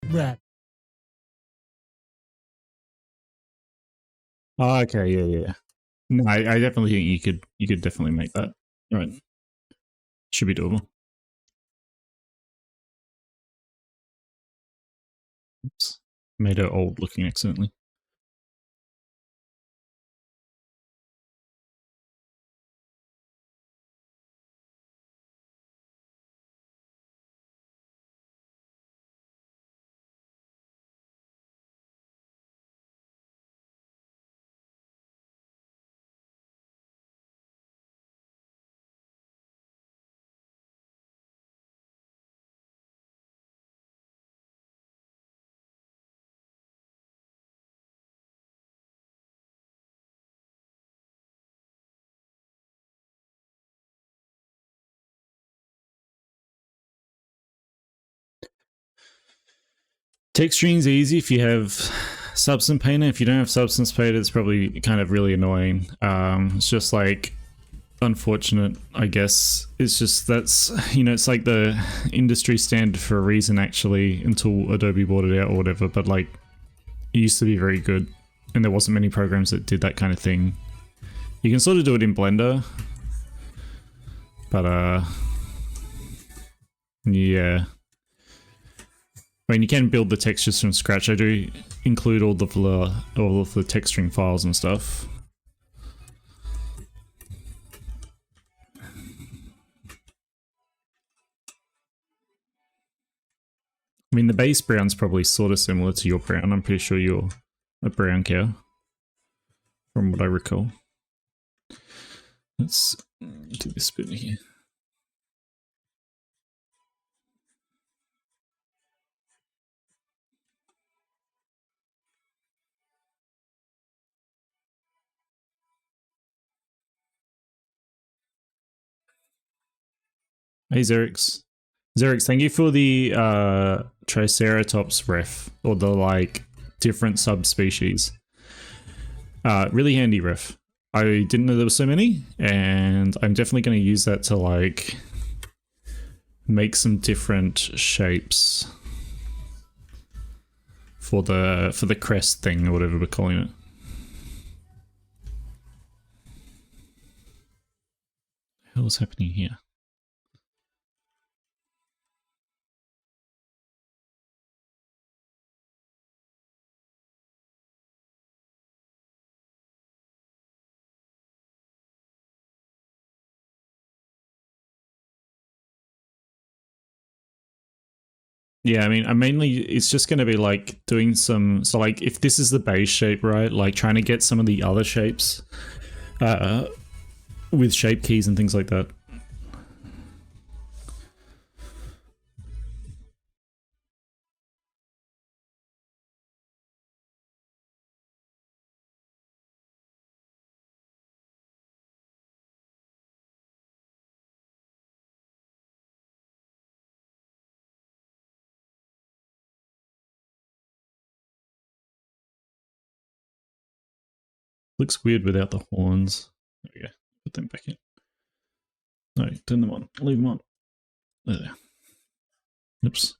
Rat. Oh, okay, yeah. No, I definitely think you could definitely make that. All right, should be doable. Oops, made her old looking accidentally. Texturing's easy if you have Substance Painter. If you don't have Substance Painter, it's probably kind of really annoying. It's just like unfortunate, I guess. It's just that's, you know, it's like the industry standard for a reason actually, until Adobe bought it out or whatever. But like, it used to be very good, and there wasn't many programs that did that kind of thing. You can sort of do it in Blender, but yeah. I mean, you can build the textures from scratch. I do include all of the texturing files and stuff. I mean, the base brown's probably sort of similar to your brown. I'm pretty sure you're a brown cow, from what I recall. Let's do this bit here. Hey, Xerix. Xerix, thank you for the Triceratops ref, or the like different subspecies. Really handy ref. I didn't know there were so many, and I'm definitely going to use that to like make some different shapes for the crest thing or whatever we're calling it. What the hell is happening here? Yeah, I mean, it's just going to be like doing some, so like if this is the base shape, right, like trying to get some of the other shapes with shape keys and things like that. Looks weird without the horns. There we go. Put them back in. No, turn them on. Leave them on. There. Oops.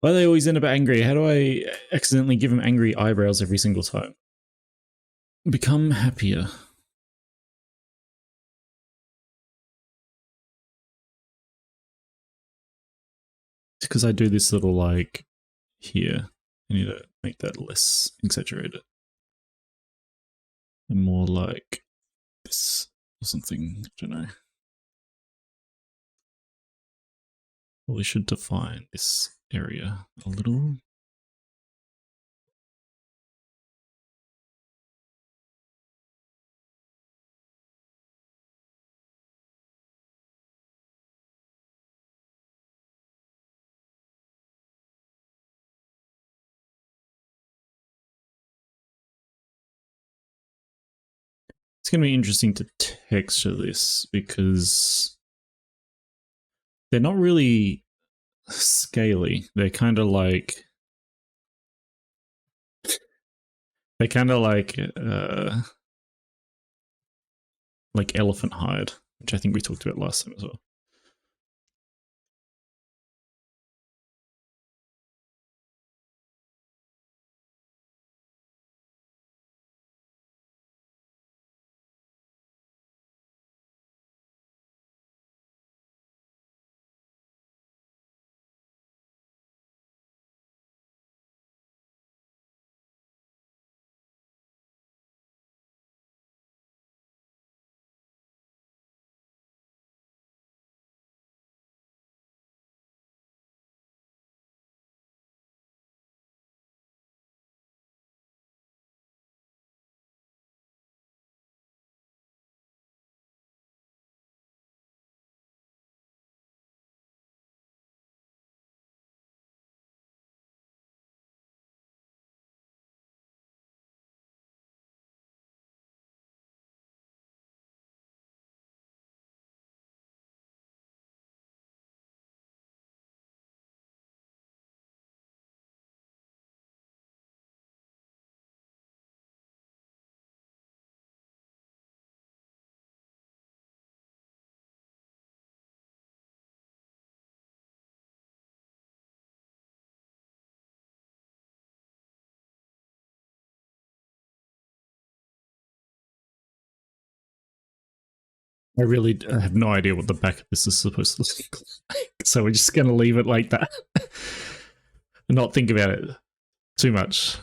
Why are they always end up angry? How do I accidentally give them angry eyebrows every single time? Become happier. It's because I do this little like here. I need to make that less exaggerated. And more like this or something. I don't know. Well, we should define this area a little. It's going to be interesting to texture this because they're not really scaly. They're kind of like like elephant hide, which I think we talked about last time as well. I really have no idea what the back of this is supposed to look like, so we're just going to leave it like that and not think about it too much.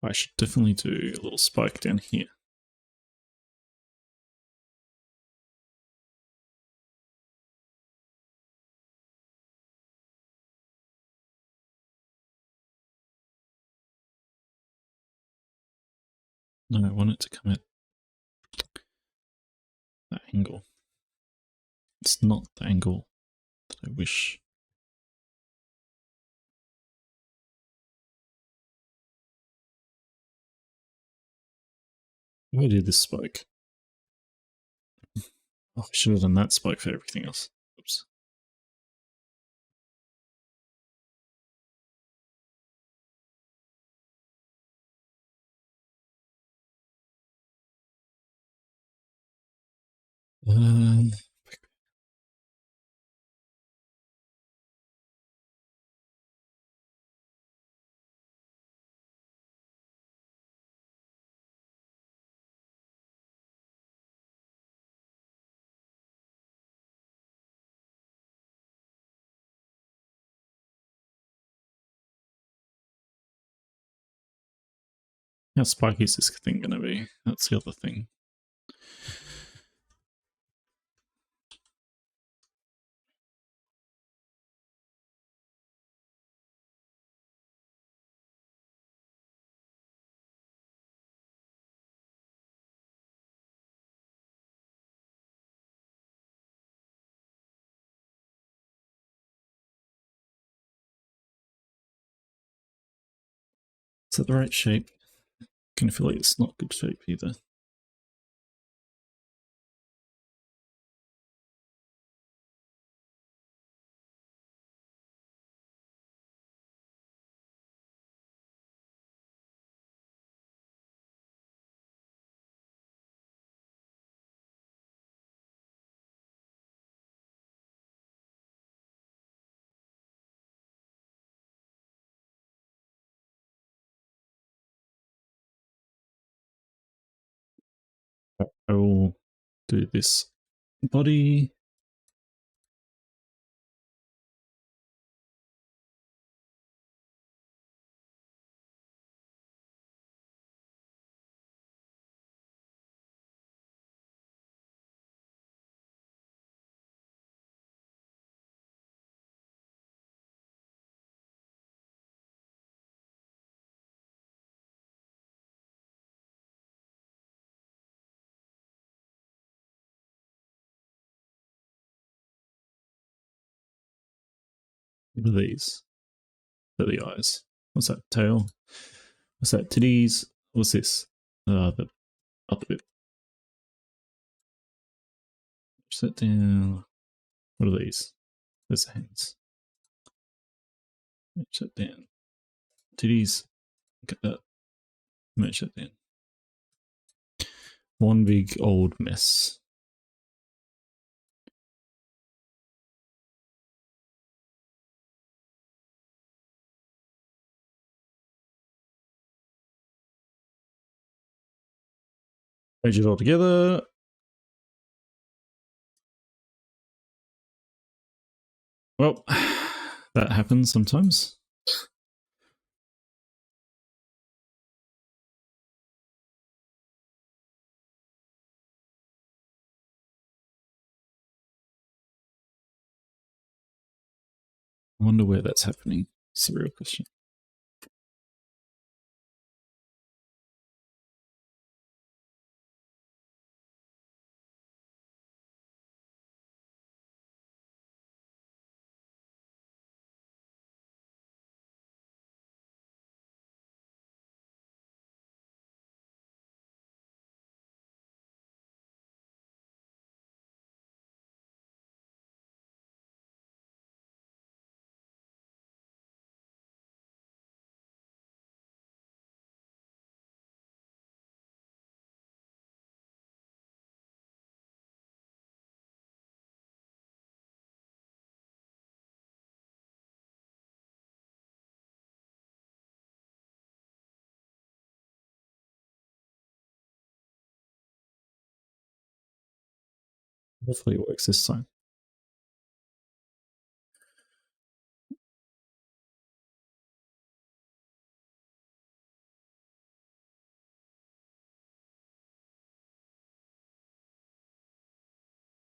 I should definitely do a little spike down here. No, I want it to come at that angle. It's not the angle that I wish. Why did this spike? Oh, I should have done that spike for everything else. Oops. Um, how spiky is this thing going to be? That's the other thing. Is that the right shape? I kind of feel like it's not good shape either. I will do this body. What are these? They're the eyes. What's that? Tail? What's that? Titties? What's this? The upper bit. Push that down. What are these? There's hands. Match that down. Titties. Look at that. Match that down. One big old mess. Page it all together. Well, that happens sometimes. I wonder where that's happening. It's a real question. Hopefully it works this time.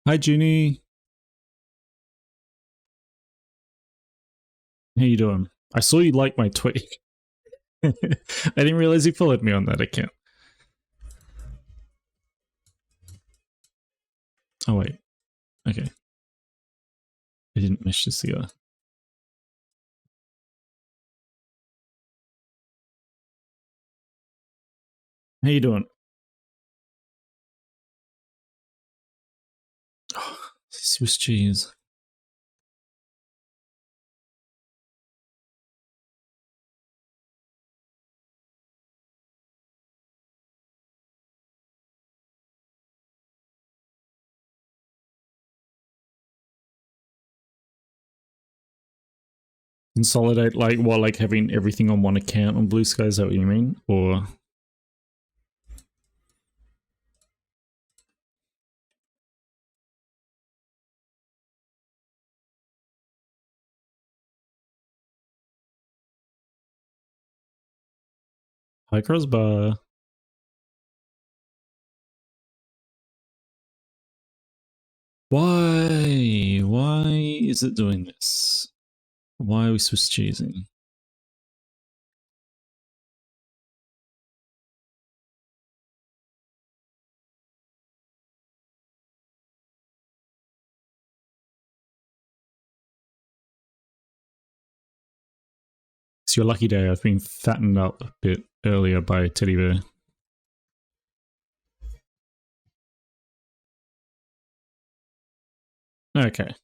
Hi, Junie. How you doing? I saw you like my tweet. I didn't realize you followed me on that account. Oh, wait. Okay. I didn't mesh this together. How you doing? Oh, Swiss cheese. Consolidate, like what, like having everything on one account on Blue Sky, is that what you mean? Or hi, Crossbar. Why? Why is it doing this? Why are we Swiss cheesing? It's your lucky day. I've been fattened up a bit earlier by Teddy Bear. Okay.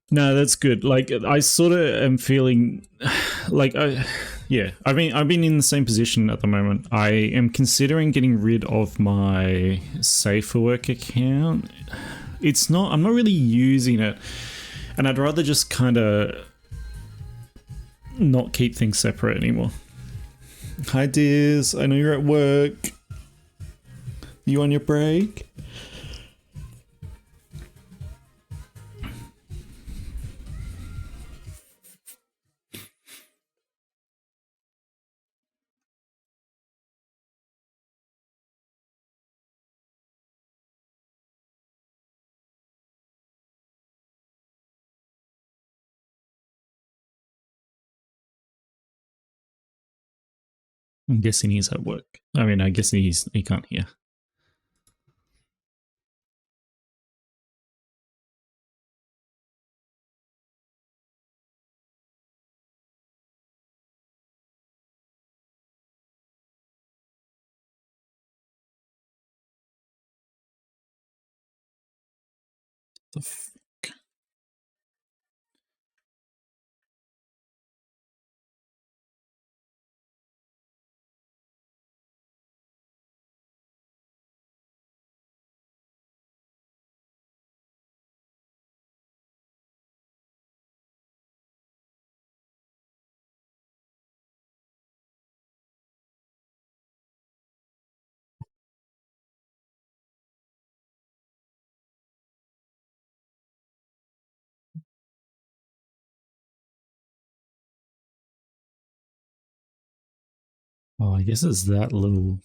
No, that's good. Like, I sort of am feeling like I've been in the same position at the moment. I am considering getting rid of my Safe for Work account. I'm not really using it, and I'd rather just kind of not keep things separate anymore. Hi, Diz. I know you're at work. You on your break? I'm guessing he's at work. I mean, I guess he can't hear. the fuck? Oh, I guess it's that little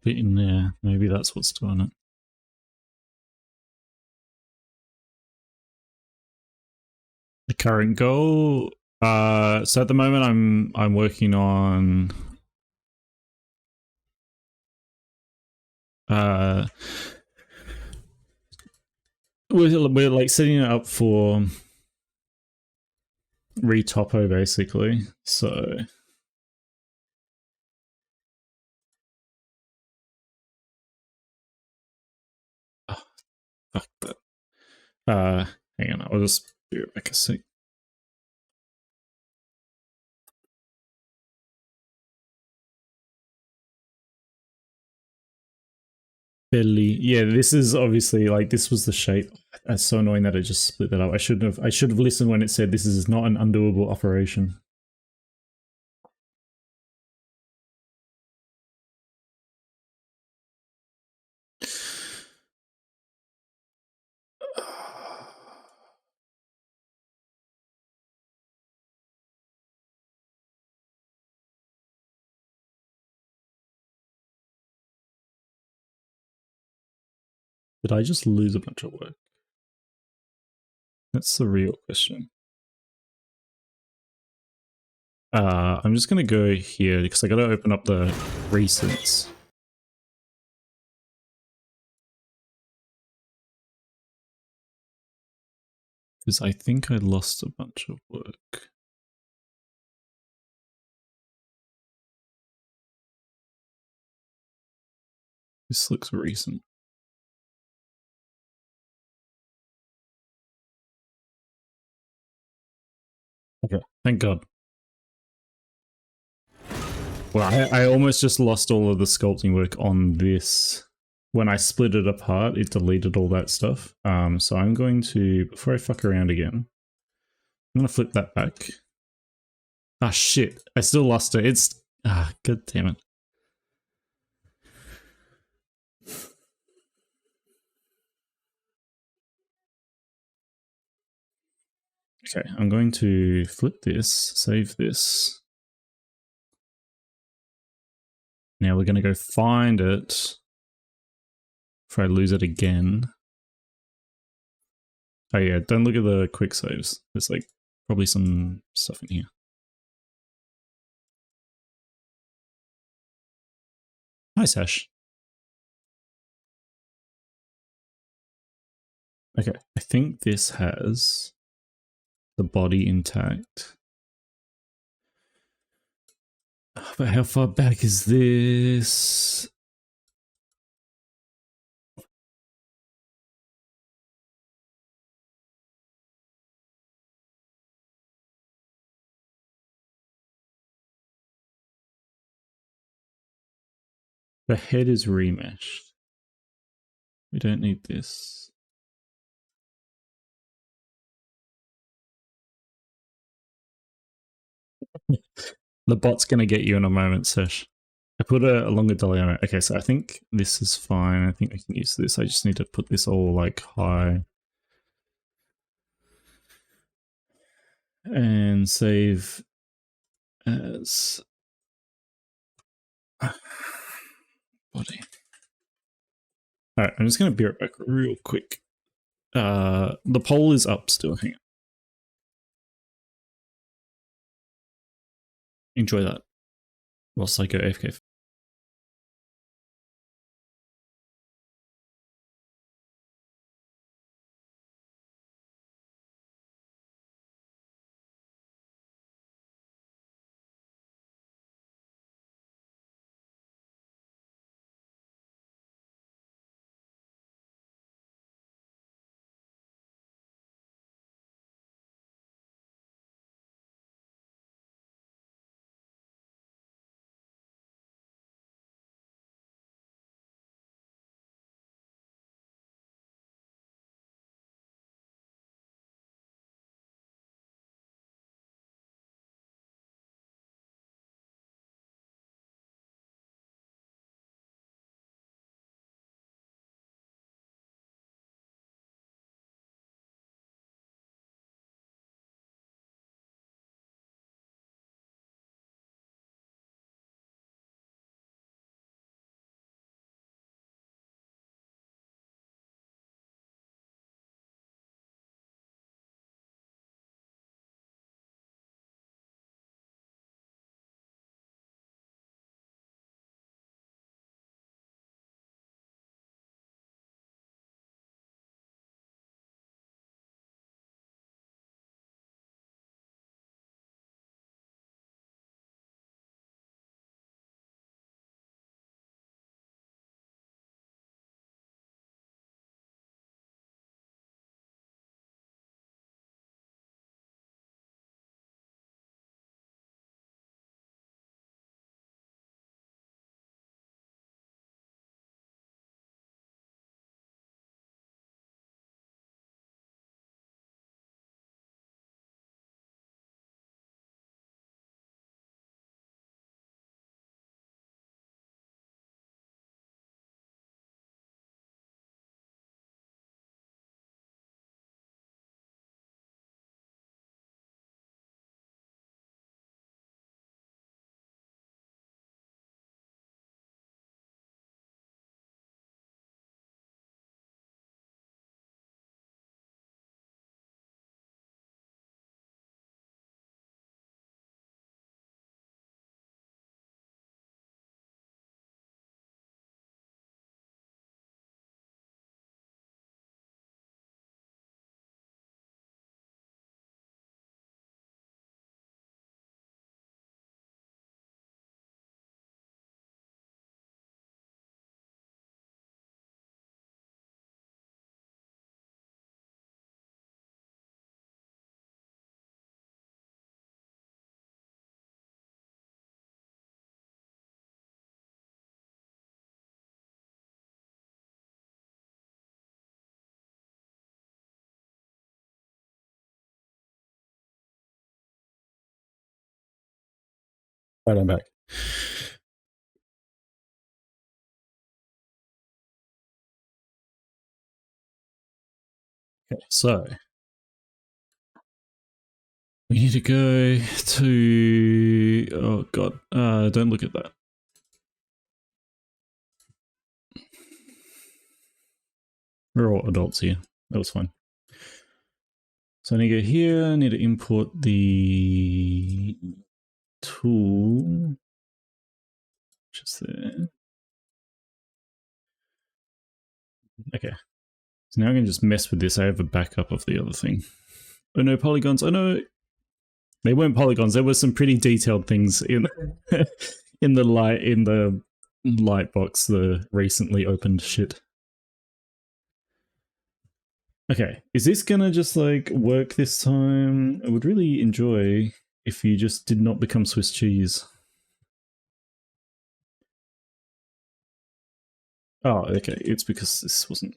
bit in there. Maybe that's what's doing it. The current goal. So at the moment I'm working on we're like setting it up for retopo basically. So oh, fuck that. Hang on, I'll just be right back a sec. Belly. Yeah, this is obviously like this was the shape. It's so annoying that it just split that up. I should have listened when it said this is not an undoable operation. Did I just lose a bunch of work? That's the real question. I'm just gonna go here because I gotta open up the recents. Because I think I lost a bunch of work. This looks recent. Okay, thank God. Well, I almost just lost all of the sculpting work on this. When I split it apart, it deleted all that stuff. So I'm going to, before I fuck around again, I'm gonna flip that back. Ah, shit. I still lost it. It's, god damn it. Okay, I'm going to flip this, save this. Now we're going to go find it before I lose it again. Oh yeah, don't look at the quick saves. There's like probably some stuff in here. Hi, Sash. Okay, I think this has the body intact. But how far back is this? The head is remeshed. We don't need this. The bot's going to get you in a moment, Sesh. I put a longer delay on it. Okay, so I think this is fine. I think I can use this. I just need to put this all like high. And save as body. Alright, I'm just going to be right back real quick. The poll is up still. Hang on. Enjoy that whilst I go AFK. Right, I'm back. Okay, so we need to go to, oh god, don't look at that. We're all adults here. That was fine. So I need to go here, I need to import the tool. Just there. Okay. So now I can just mess with this. I have a backup of the other thing. Oh no, polygons. Oh no. They weren't polygons. There were some pretty detailed things in in the light box, the recently opened shit. Okay, is this gonna just like work this time? I would really enjoy if you just did not become Swiss cheese. Oh, okay, it's because this wasn't.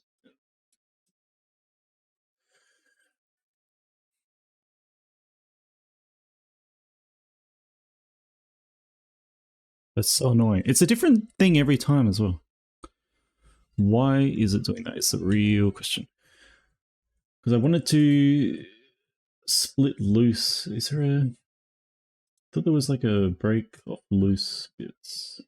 That's so annoying. It's a different thing every time as well. Why is it doing that? It's a real question. Because I wanted to split loose. Is there a... I thought there was like a break of loose bits.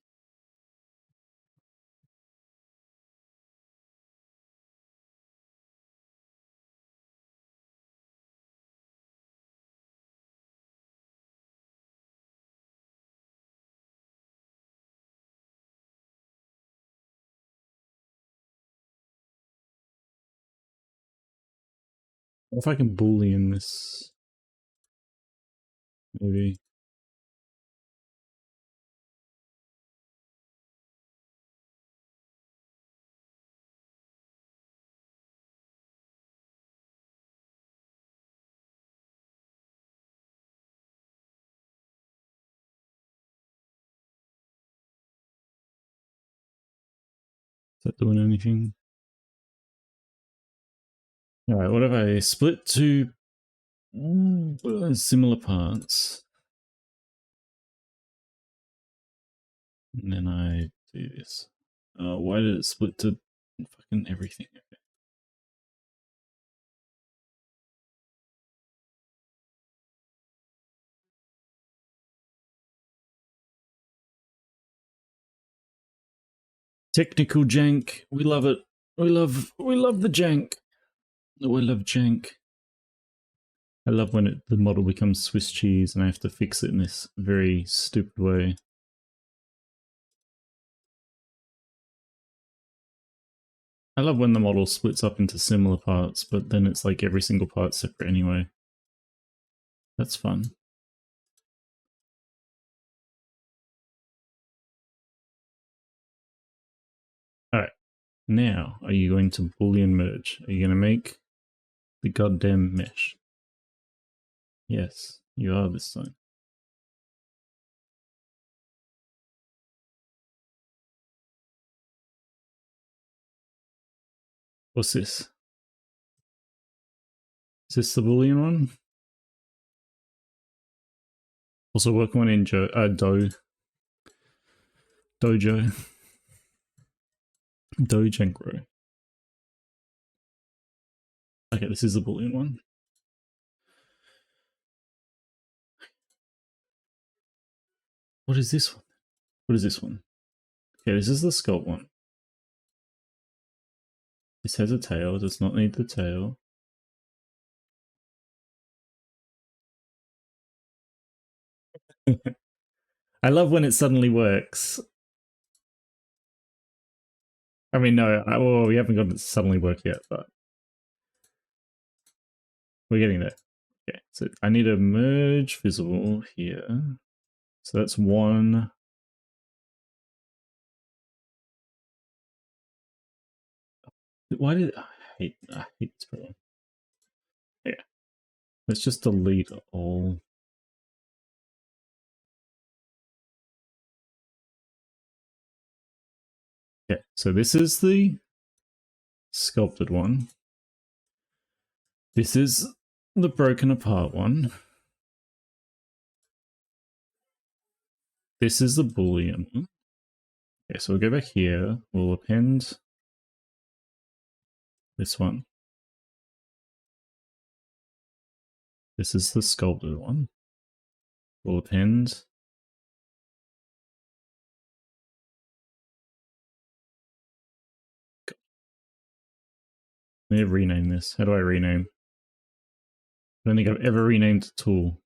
If I can boolean this, maybe. Is that doing anything? Alright, what if I split two similar parts? And then I do this. Why did it split to fucking everything? Okay. Technical jank. We love it. We love the jank. We love jank. I love when the model becomes Swiss cheese and I have to fix it in this very stupid way. I love when the model splits up into similar parts, but then it's like every single part separate anyway. That's fun. Alright, now are you going to Boolean merge? Are you going to make the goddamn mesh? Yes, you are this time. What's this? Is this the Boolean one? Also work one in Dojo. Dojangro. Okay, this is the Boolean one. What is this one? What is this one? Okay, this is the sculpt one. This has a tail, does not need the tail. I love when it suddenly works. I mean, no, well, we haven't got it to suddenly work yet, but we're getting there. Okay, so I need a merge visible here. So that's one. Why did I hate this program? Yeah, let's just delete all. Yeah, so this is the sculpted one. This is the broken apart one. this is the Boolean. Okay, so we'll go back here. We'll append this one. This is the sculpted one. We'll append I need to rename this. How do I rename? I don't think I've ever renamed a tool.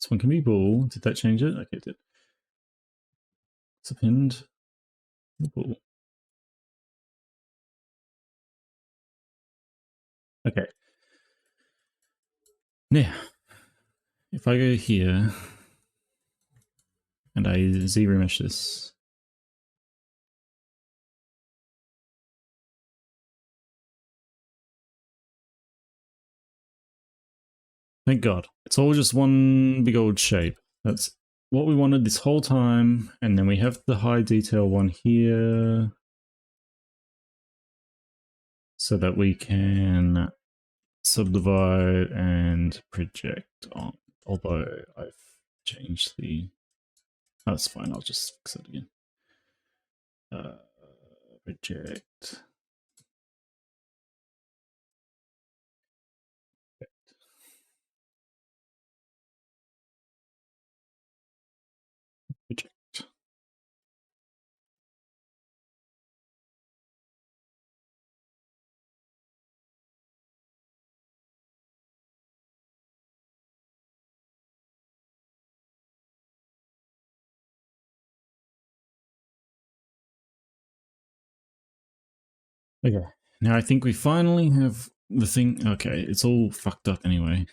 This one can be bool. Did that change it? Okay, it did. Let's append the bool. Okay. Now, if I go here and I z-remesh this, thank God. It's all just one big old shape. That's what we wanted this whole time. And then we have the high detail one here so that we can subdivide and project on. Although I've changed the... That's fine, I'll just fix it again. Project. Project. Okay, now I think we finally have the thing. Okay, it's all fucked up anyway.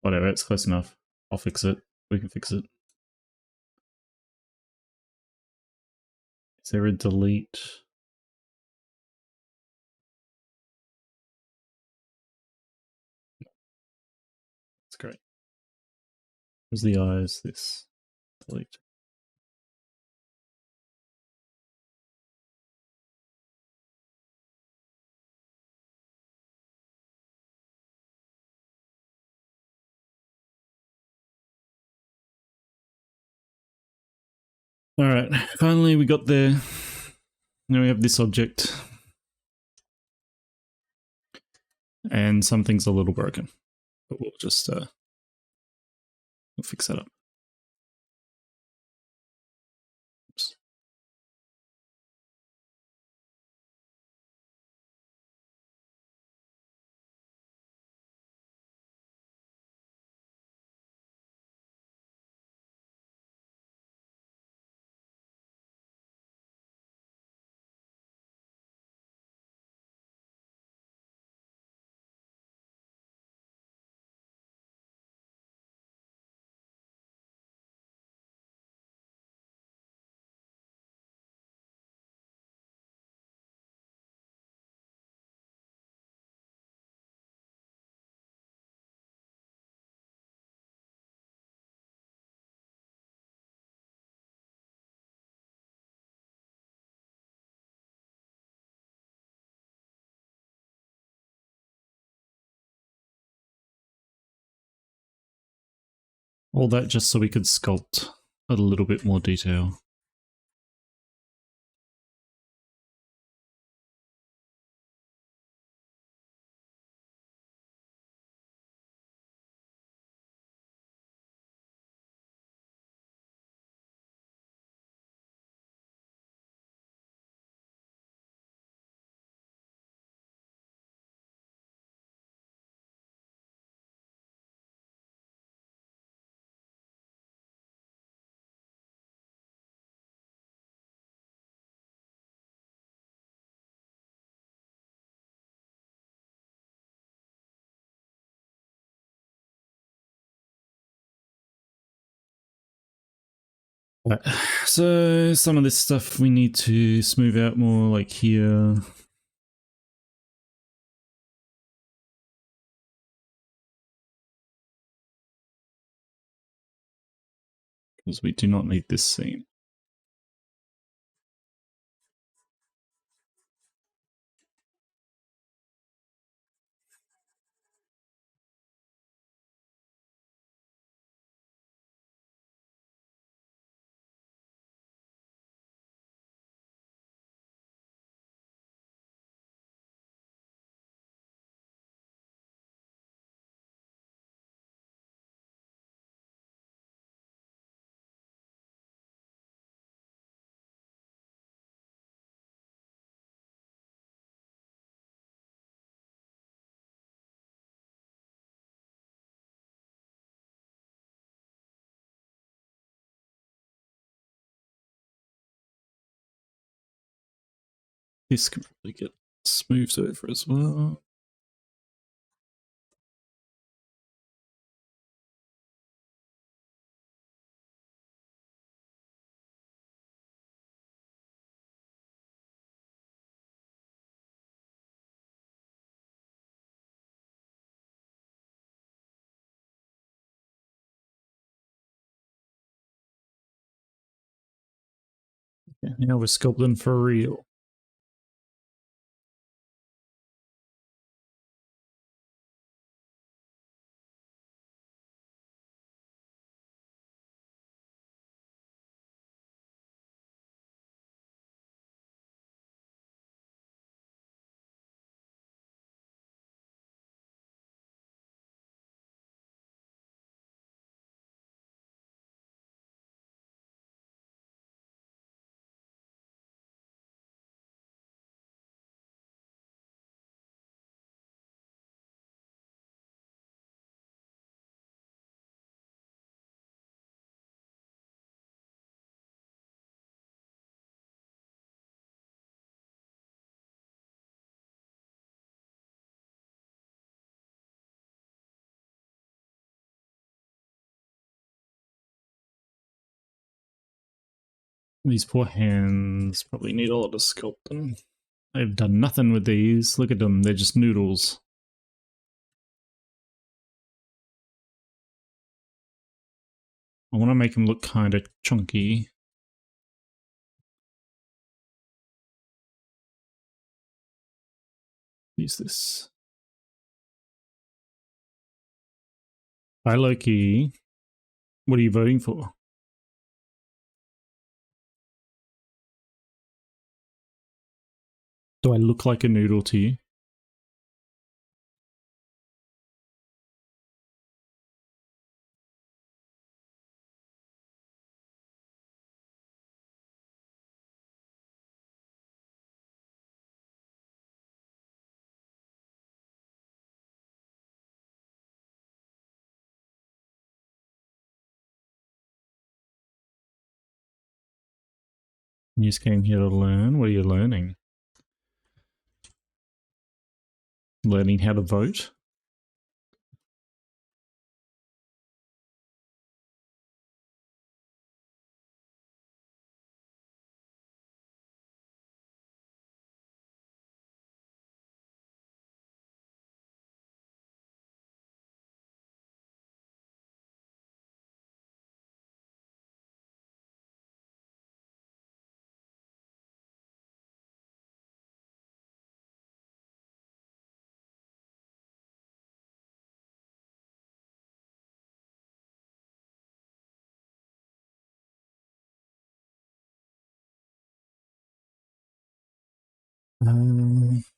Whatever, it's close enough. I'll fix it. We can fix it. Is there a delete? That's great. Where's the eyes? This. Delete. Alright, finally we got there. Now we have this object. And something's a little broken. But we'll just we'll fix that up. Oops. All that just so we could sculpt a little bit more detail. Right. So some of this stuff we need to smooth out more, like here. Because we do not need this seam. This can probably get smoothed over as well. Yeah, now we're sculpting for real. These poor hands probably need a lot of sculpting. I've done nothing with these. Look at them, they're just noodles. I want to make them look kind of chunky. Use this. Hi Loki. What are you voting for? Do I look like a noodle to you? You just came here to learn. What are you learning? Learning how to vote?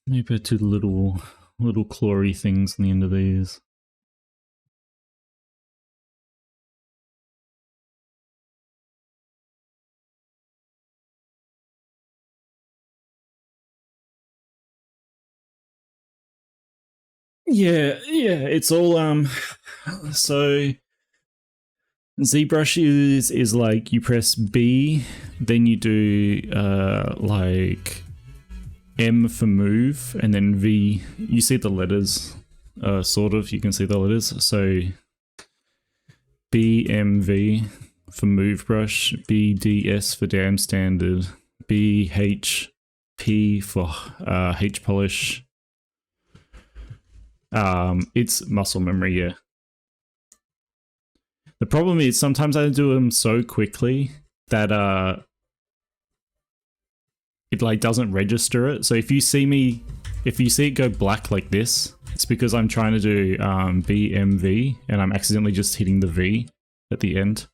Maybe I do little clawy things on the end of these. Yeah, it's all so ZBrush is like you press B, then you do like M for move, and then V. You see the letters, sort of. You can see the letters. So BMV for move brush, BDS for damn standard, BHP for H polish. It's muscle memory, yeah. The problem is sometimes I do them so quickly that it like doesn't register it. So if you see it go black like this, it's because I'm trying to do BMV and I'm accidentally just hitting the V at the end.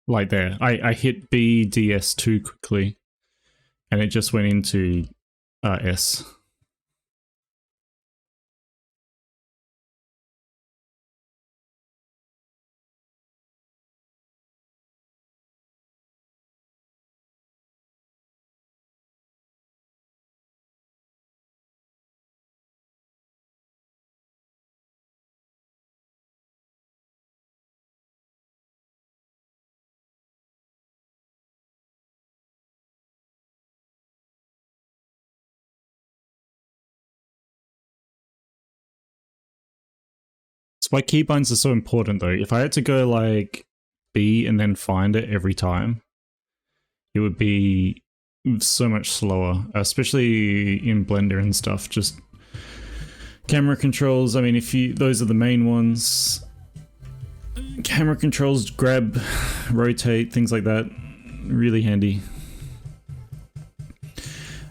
Like there. I hit BDS too quickly and it just went into S. That's why keybinds are so important though. If I had to go like B and then find it every time, it would be so much slower, especially in Blender and stuff. Just camera controls, I mean, those are the main ones. Camera controls, grab, rotate, things like that, really handy.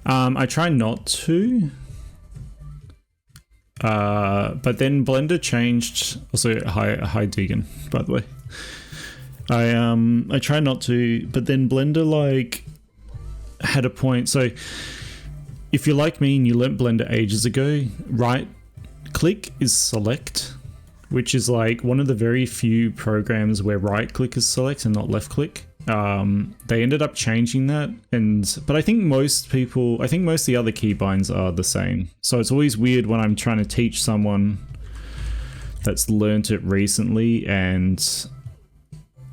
I try not to, but then Blender changed. Also, hi Deegan, by the way. I try not to, but then Blender like had a point. So if you're like me and you learnt Blender ages ago, right click is select, which is like one of the very few programs where right click is select and not left click. They ended up changing that, but I think most of the other keybinds are the same. So it's always weird when I'm trying to teach someone that's learnt it recently, and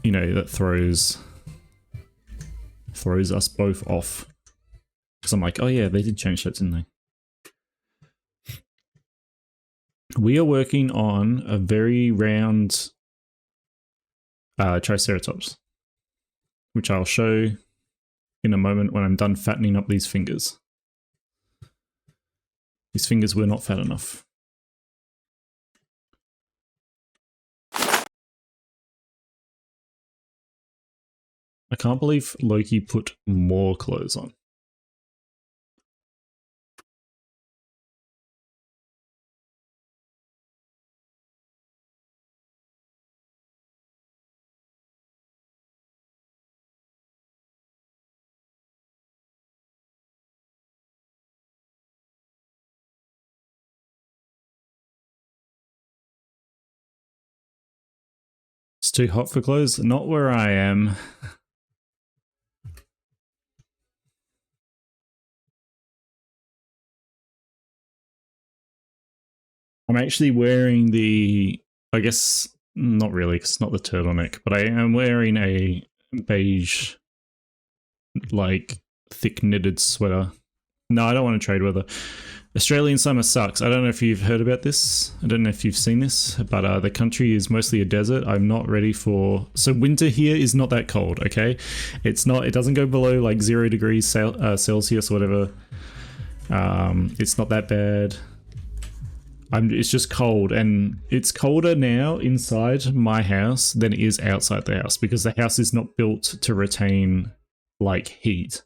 you know, that throws us both off. Because I'm like, oh yeah, they did change that, didn't they? We are working on a very round Triceratops, which I'll show in a moment when I'm done fattening up these fingers. These fingers were not fat enough. I can't believe Loki put more clothes on. It's too hot for clothes? Not where I am. I'm actually wearing I guess, not really, because it's not the turtleneck, but I am wearing a beige, like, thick knitted sweater. No, I don't want to trade weather. Australian summer sucks. I don't know if you've heard about this. I don't know if you've seen this, but the country is mostly a desert. I'm not ready for... So winter here is not that cold, okay? It's not... It doesn't go below like 0 degrees Celsius or whatever. It's not that bad. It's just cold, and it's colder now inside my house than it is outside the house, because the house is not built to retain like heat.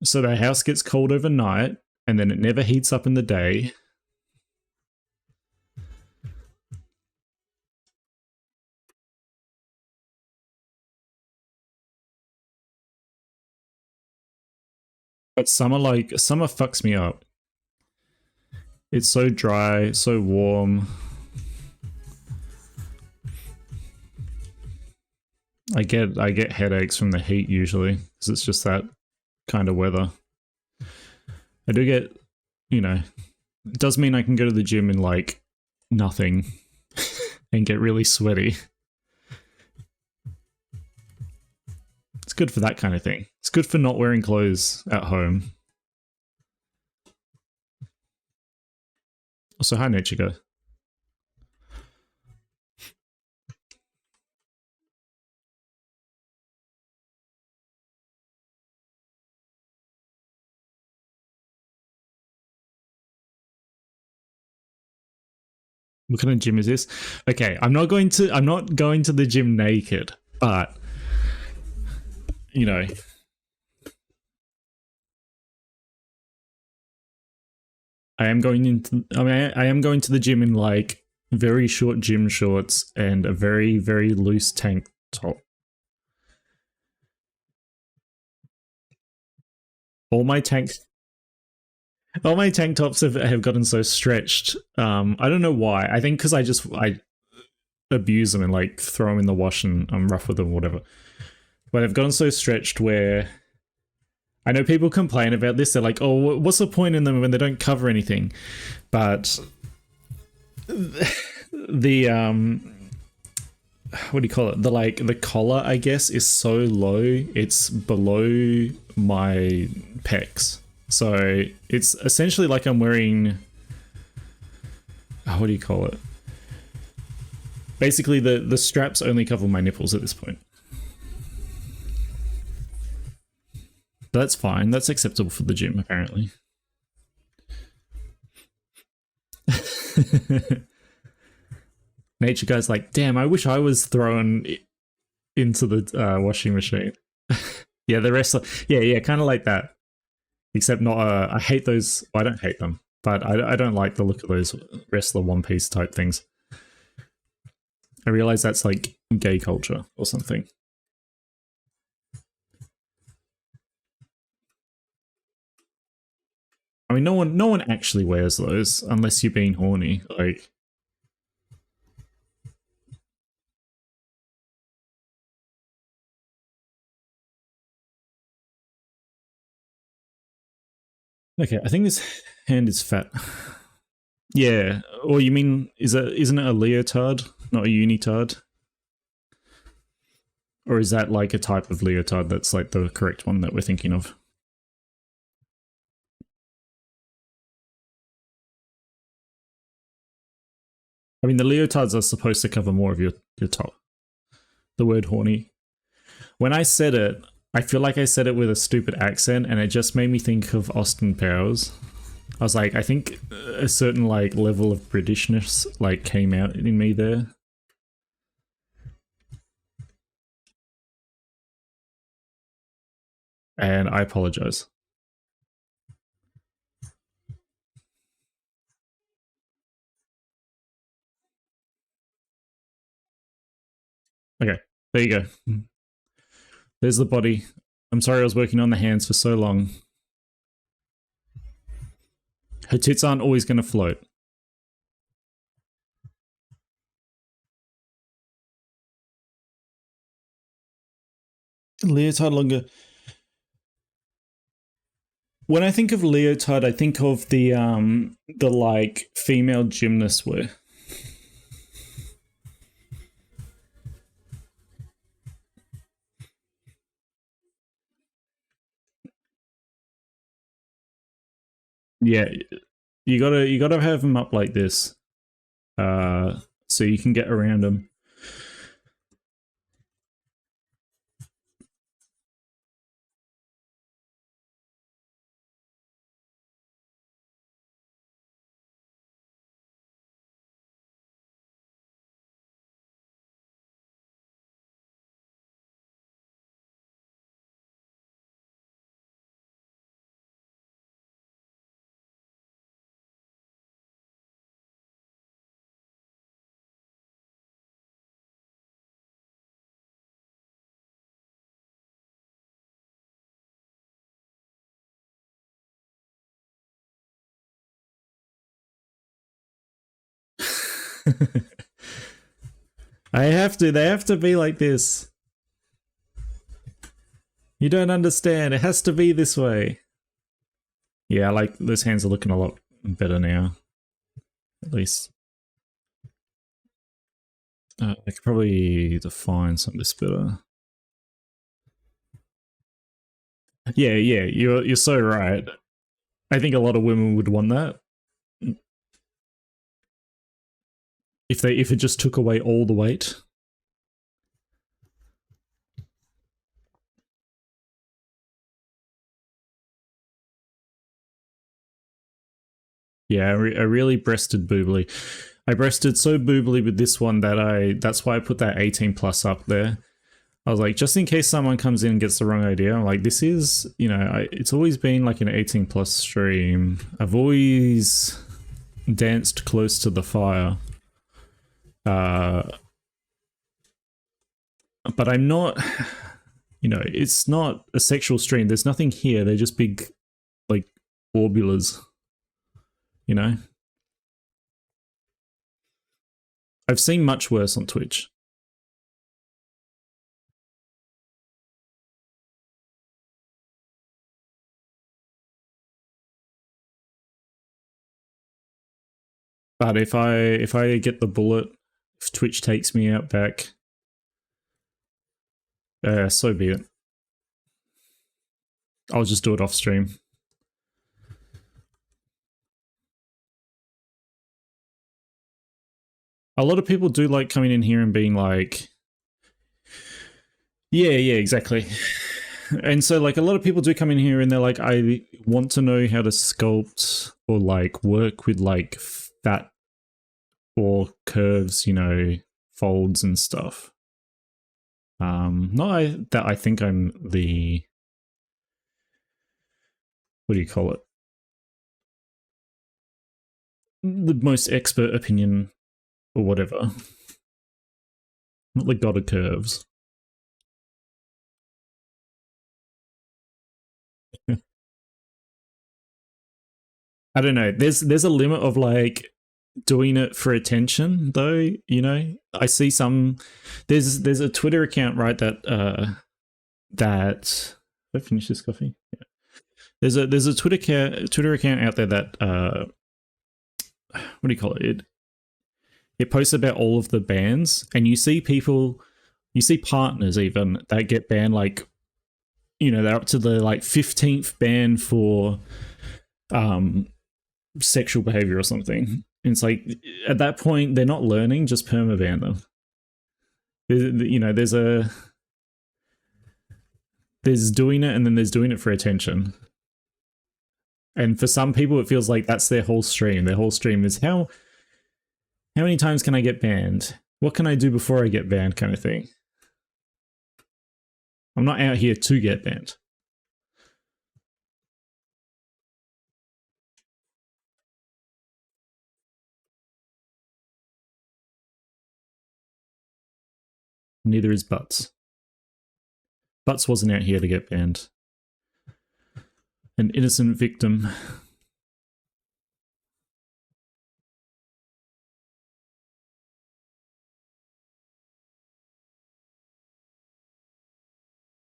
So the house gets cold overnight, and then it never heats up in the day. But summer fucks me up. It's so dry, so warm. I get headaches from the heat usually, because it's just that kind of weather. I do get, you know, it does mean I can go to the gym in like nothing and get really sweaty. It's good for that kind of thing. It's good for not wearing clothes at home. Also, hi Nature. What kind of gym is this? Okay, I'm not going to the gym naked, but you know, I am going to the gym in like very short gym shorts and a very, very loose tank top. All my tank tops have gotten so stretched. I don't know why. I think because I abuse them and like throw them in the wash and I'm rough with them or whatever. But they've gotten so stretched where I know people complain about this. They're like, "Oh, what's the point in them when they don't cover anything?" But the what do you call it? The collar, I guess, is so low. It's below my pecs. So it's essentially like I'm wearing what do you call it? Basically, the straps only cover my nipples at this point. That's fine. That's acceptable for the gym, apparently. Nature guy's like, damn, I wish I was thrown into the washing machine. Yeah, the wrestler. Yeah, kind of like that. Except not, I hate those. Well, I don't hate them, but I don't like the look of those wrestler One Piece type things. I realize that's like gay culture or something. I mean, no one actually wears those unless you're being horny. Like, okay, I think this hand is fat. Yeah, or you mean isn't it a leotard, not a unitard? Or is that like a type of leotard that's like the correct one that we're thinking of? I mean, the leotards are supposed to cover more of your top. The word horny. When I said it, I feel like I said it with a stupid accent, and it just made me think of Austin Powers. I was like, I think a certain like level of Britishness like came out in me there. And I apologize. Okay, there you go. There's the body. I'm sorry I was working on the hands for so long. Her tits aren't always going to float. Leotard longer. When I think of leotard, I think of the like female gymnast wear. Yeah, you gotta have them up like this, so you can get around them. They have to be like this. You don't understand. It has to be this way. Yeah, like those hands are looking a lot better now. At least. I could probably define some of this better. Yeah, you're so right. I think a lot of women would want that. If it just took away all the weight. Yeah, I really breasted boobily. I breasted so boobily with this one that that's why I put that 18 plus up there. I was like, just in case someone comes in and gets the wrong idea, I'm like, this is, you know, it's always been like an 18 plus stream. I've always danced close to the fire. But I'm not, you know, it's not a sexual stream. There's nothing here. They're just big, like, orbulars, you know? I've seen much worse on Twitch. But if I get the bullet, if Twitch takes me out back, so be it. I'll just do it off stream. A lot of people do like coming in here and being like, yeah, exactly. And so like a lot of people do come in here and they're like, I want to know how to sculpt or like work with like fat or curves, you know, folds and stuff. Not that I think I'm the, what do you call it? The most expert opinion or whatever. Not the god of curves. I don't know. There's a limit of like doing it for attention though, you know. I see some there's a Twitter account, right, that did I finish this coffee? Yeah. There's a Twitter account out there that what do you call it? It posts about all of the bans, and you see people, you see partners even that get banned, like, you know, they're up to the like 15th ban for sexual behavior or something. And it's like at that point they're not learning, just permaban them. You know, there's doing it and then there's doing it for attention. And for some people it feels like that's their whole stream. Their whole stream is how many times can I get banned? What can I do before I get banned, kind of thing. I'm not out here to get banned. Neither is Butts. Butts wasn't out here to get banned. An innocent victim.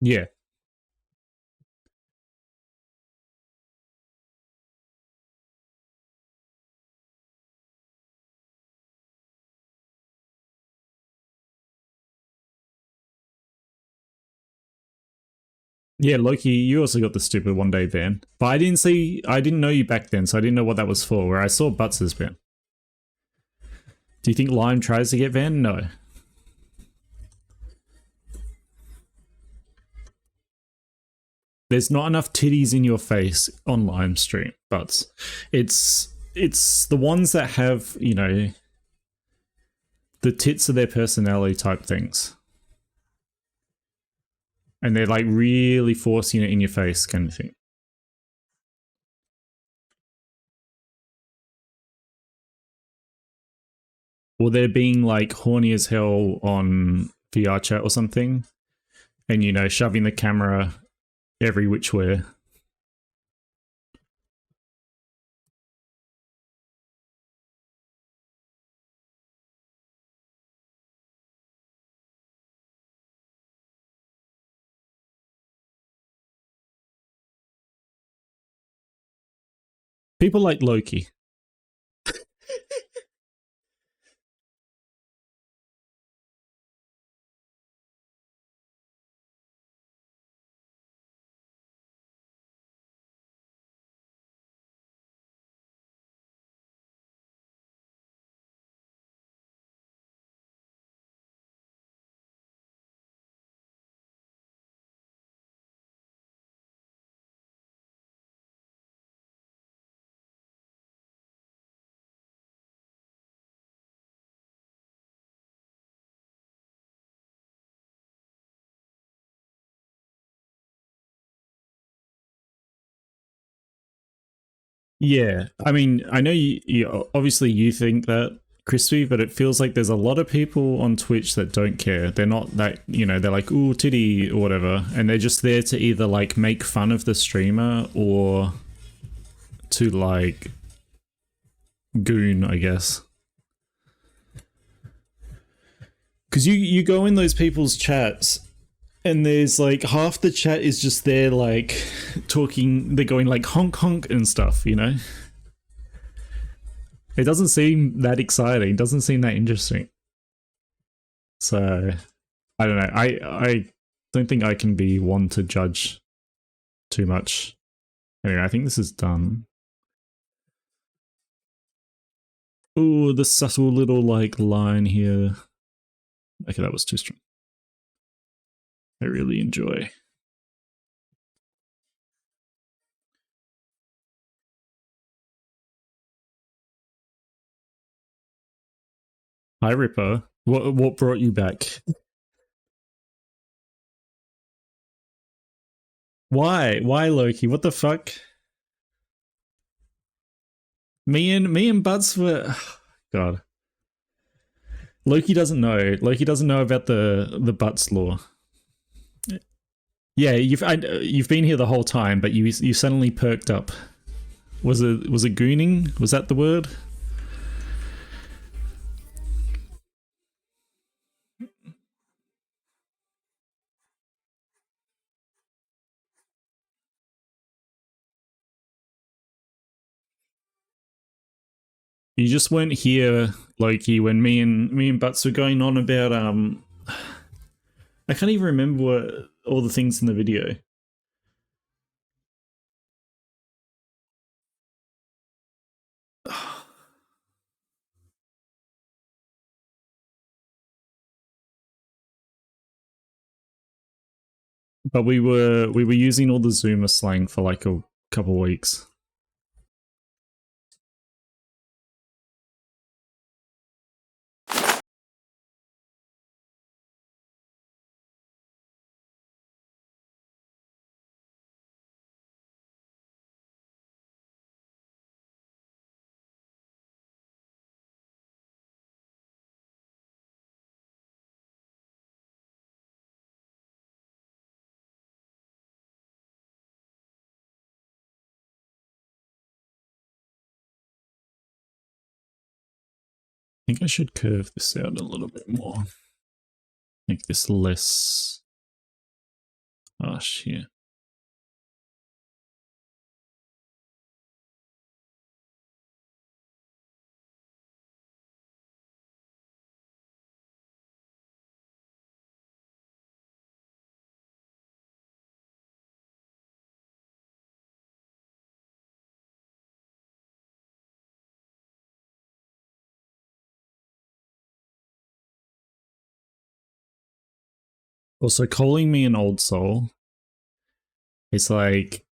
Yeah. Yeah, Loki, you also got the stupid 1-day ban. But I didn't know you back then, so I didn't know what that was for, where I saw Butts' ban. Do you think Lime tries to get banned? No. There's not enough titties in your face on Lime stream, Butts. It's the ones that have, you know, the tits of their personality type things. And they're like really forcing it in your face kind of thing. Or they're being like horny as hell on VR chat or something. And, you know, shoving the camera every which way. People like Loki. Yeah, I mean, I know you obviously you think that, Crispy, but it feels like there's a lot of people on Twitch that don't care. They're not that, you know, they're like, ooh, titty or whatever, and they're just there to either like make fun of the streamer or to like goon, I guess. Because you go in those people's chats and there's like half the chat is just there like talking, they're going like honk honk and stuff, you know? It doesn't seem that exciting, it doesn't seem that interesting. So I don't know. I don't think I can be one to judge too much. Anyway, I think this is done. Ooh, the subtle little like line here. Okay, that was too strong. I really enjoy. Hi Ripper. What brought you back? Why? Why Loki? What the fuck? Me and Buds were God. Loki doesn't know. Loki doesn't know about the Butts law. Yeah, you've been here the whole time, but you suddenly perked up. Was it gooning? Was that the word? You just weren't here, Loki, when me and Butts were going on about I can't even remember what all the things in the video. But we were using all the Zoomer slang for like a couple weeks. I think I should curve this out a little bit more. Make this less harsh here. Also, calling me an old soul, it's like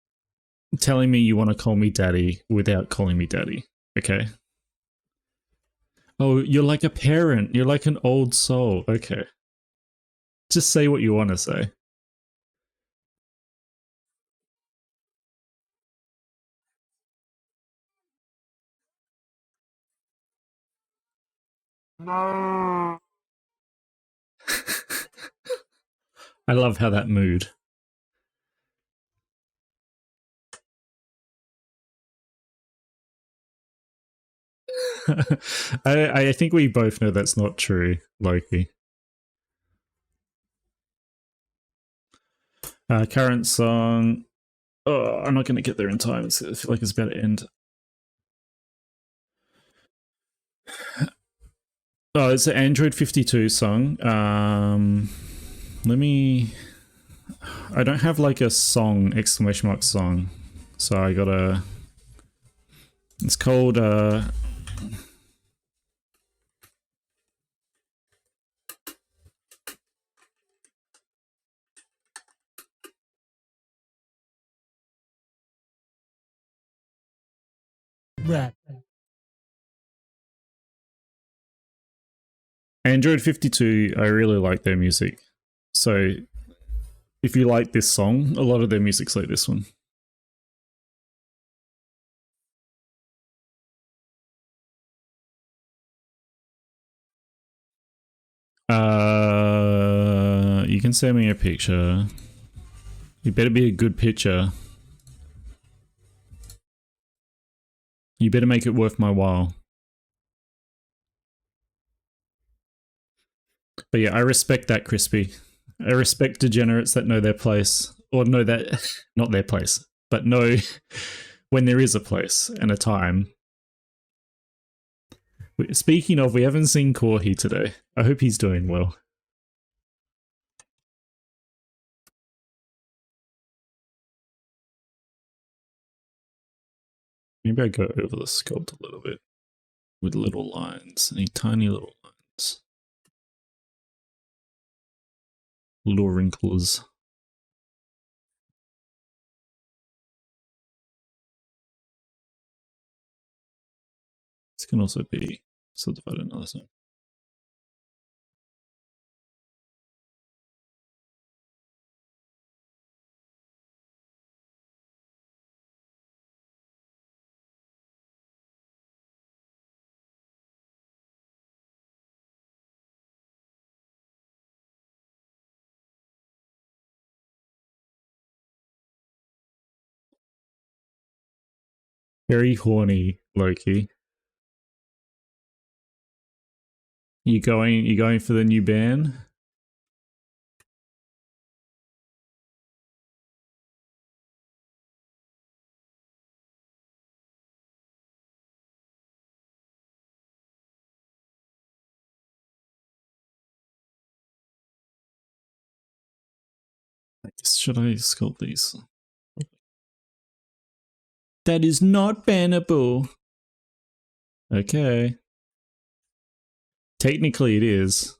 telling me you want to call me daddy without calling me daddy. Okay. Oh, you're like a parent. You're like an old soul. Okay. Just say what you want to say. No. I love how that mood. I think we both know that's not true, Loki. Current song. Oh, I'm not going to get there in time. I feel like it's about to end. Oh, it's an Android 52 song. Let me. I don't have like a song, exclamation mark song. So I gotta. It's called. Rap. Android 52. I really like their music. So if you like this song, a lot of their music's like this one. You can send me a picture. You better be a good picture. You better make it worth my while. But yeah, I respect that, Crispy. I respect degenerates that know their place. Or know that, not their place, but know when there is a place and a time. Speaking of, we haven't seen Korhi today. I hope he's doing well. Maybe I go over the sculpt a little bit. with little lines, any tiny little lines. Little wrinkles. This can also be subdivided another time. Very horny, Loki. You going for the new band? I guess, should I sculpt these? That is not bannable. Okay. Technically it is.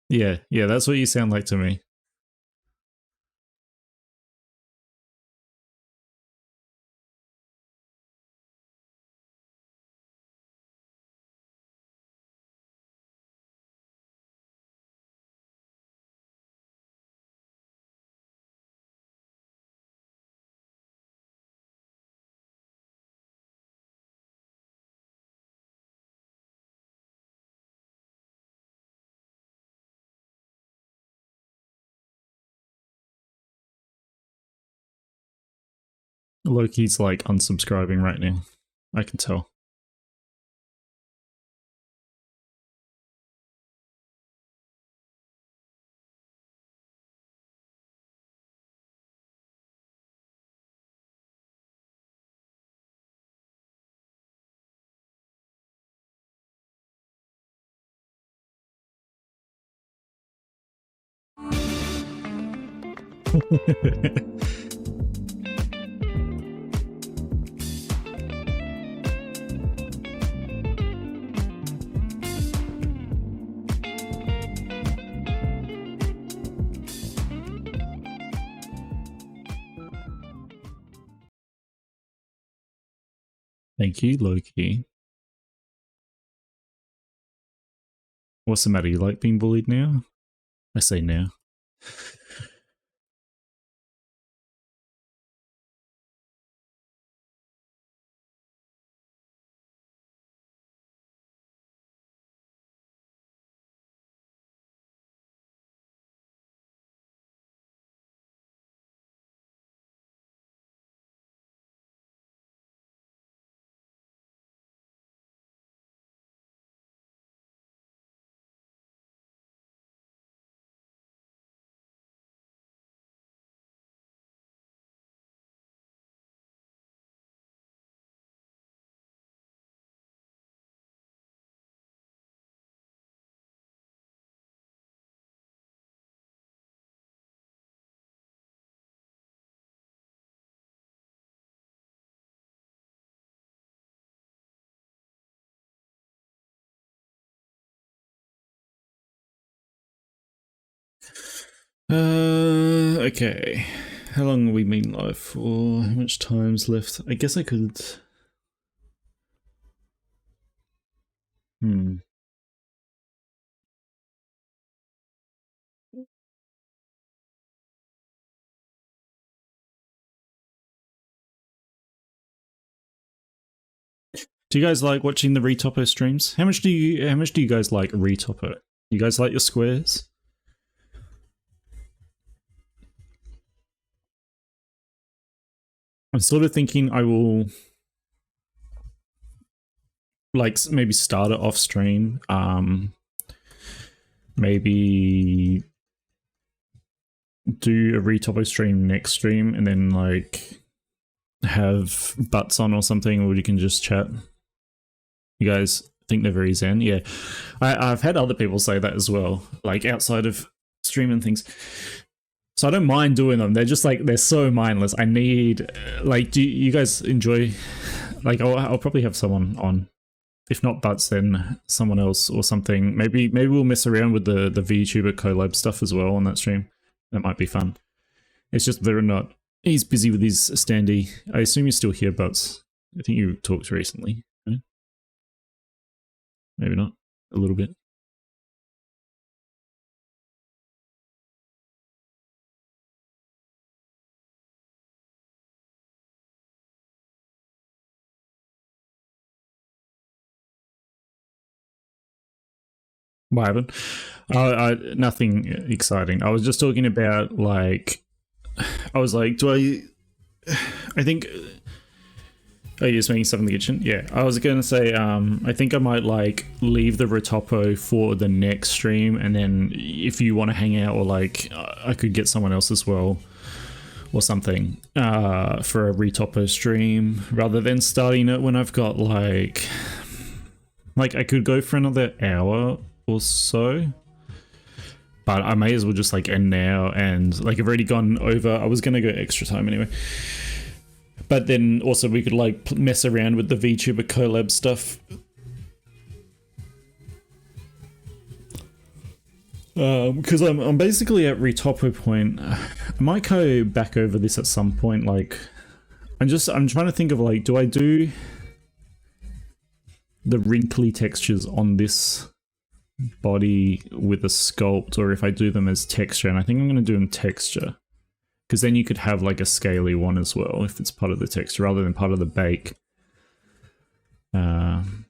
Yeah, that's what you sound like to me. Loki's like unsubscribing right now. I can tell. Thank you, Loki. What's the matter? You like being bullied now? I say now. Okay. How long have we been live for? How much time's left? I guess I could... Do you guys like watching the Retopper streams? How much do you guys like Retopper? You guys like your squares? I'm sort of thinking I will like maybe start it off stream. Maybe do a Retopper stream next stream and then like have butts on or something, or you can just chat. You guys think they're very zen? Yeah. I've had other people say that as well. Like outside of stream stream and things. So I don't mind doing them. They're just like, they're so mindless. I need, like, do you guys enjoy, like, I'll probably have someone on. If not Butts, then someone else or something. Maybe we'll mess around with the VTuber collab stuff as well on that stream. That might be fun. It's just whether or not he's busy with his standee. I assume you're still here, Butts. I think you talked recently. Right? Maybe not. A little bit. What happened? Nothing exciting. I was just talking about, like, I was like, I think, oh, you're just making stuff in the kitchen? Yeah, I was going to say, I think I might, like, leave the Retopo for the next stream, and then if you want to hang out, or, like, I could get someone else as well, or something, for a Retopo stream, rather than starting it when I've got, like, I could go for another hour or so, but I may as well just, like, end now, and, like, I've already gone over. I was gonna go extra time anyway, but then also we could, like, mess around with the VTuber collab stuff, because I'm basically at Retopo point. I might go back over this at some point. Like, I'm trying to think of, like, do I do the wrinkly textures on this body with a sculpt, or if I do them as texture? And I think I'm going to do them texture, because then you could have, like, a scaly one as well if it's part of the texture rather than part of the bake. And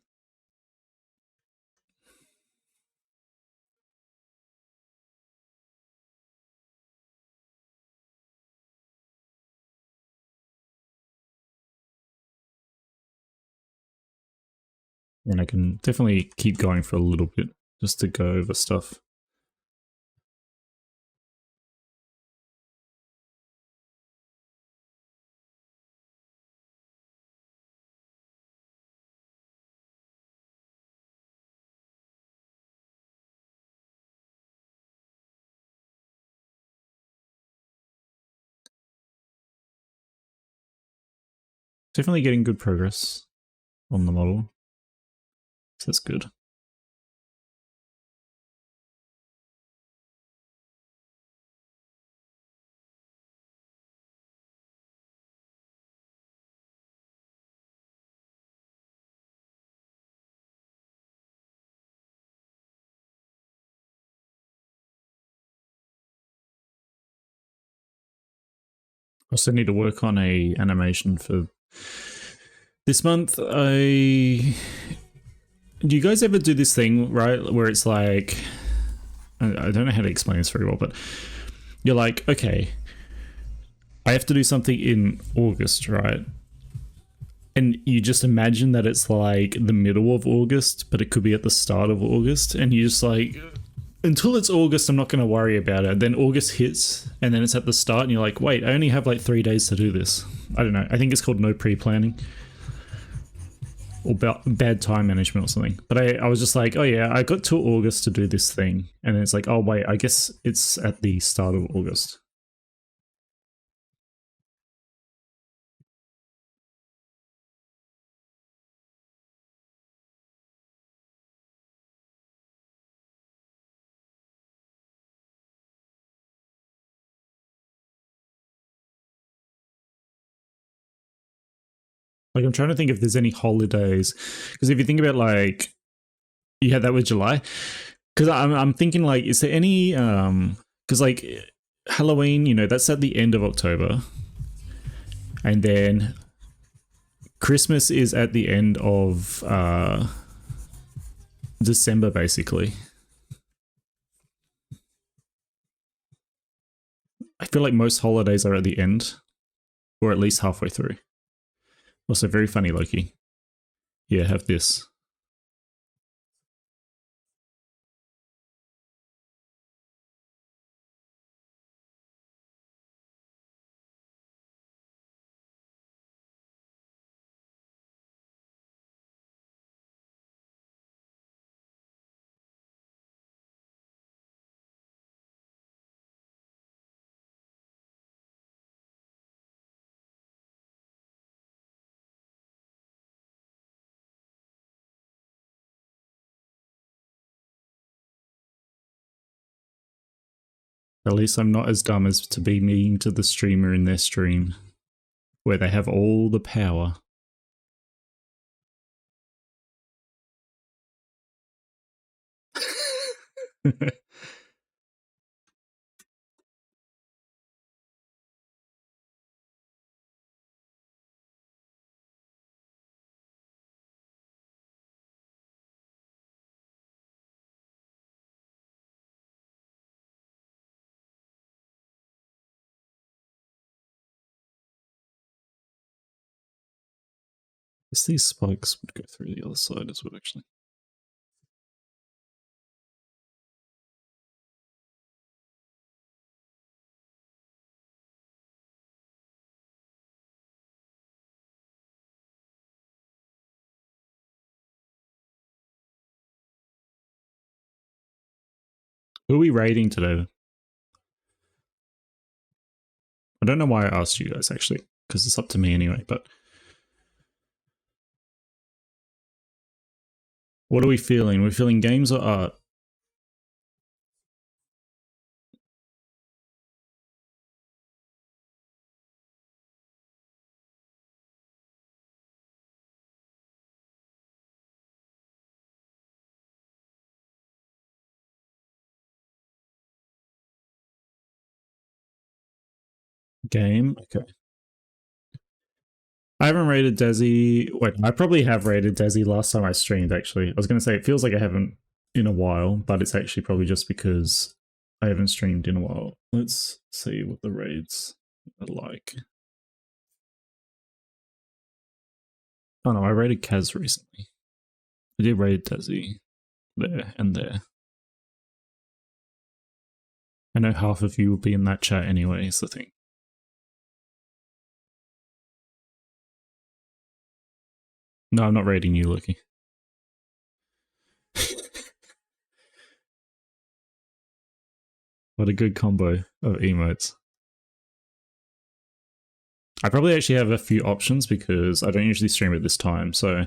I can definitely keep going for a little bit just to go over stuff. Definitely getting good progress on the model, so that's good. I also need to work on a animation for this month. Do you guys ever do this thing, right, where it's like, I don't know how to explain this very well, but you're like, okay, I have to do something in August, right? And you just imagine that it's like the middle of August, but it could be at the start of August, and you just like, until it's August, I'm not going to worry about it. Then August hits, and then it's at the start, and you're like, wait, I only have like 3 days to do this. I don't know. I think it's called no pre-planning, or bad time management or something. But I was just like, oh yeah, I got till August to do this thing. And then it's like, oh wait, I guess it's at the start of August. Like, I'm trying to think if there's any holidays, because if you think about, like, you had that with July, because I'm thinking, like, is there any because like Halloween, you know, that's at the end of October, and then Christmas is at the end of December, basically. I feel like most holidays are at the end, or at least halfway through. Also, very funny, Loki. Yeah, have this. At least I'm not as dumb as to be mean to the streamer in their stream, where they have all the power. Guess these spikes would go through the other side as well, actually. Who are we raiding today? I don't know why I asked you guys, actually, because it's up to me anyway, but... What are we feeling? We're feeling games or art? Game? Okay. I haven't rated Desi. Wait, I probably have rated Desi last time I streamed, actually. I was going to say, it feels like I haven't in a while, but it's actually probably just because I haven't streamed in a while. Let's see what the raids are like. Oh no, I rated Kaz recently. I did raid Desi there and there. I know half of you will be in that chat anyway, is the thing. No, I'm not raiding you, Loki. What a good combo of emotes. I probably actually have a few options because I don't usually stream at this time, so...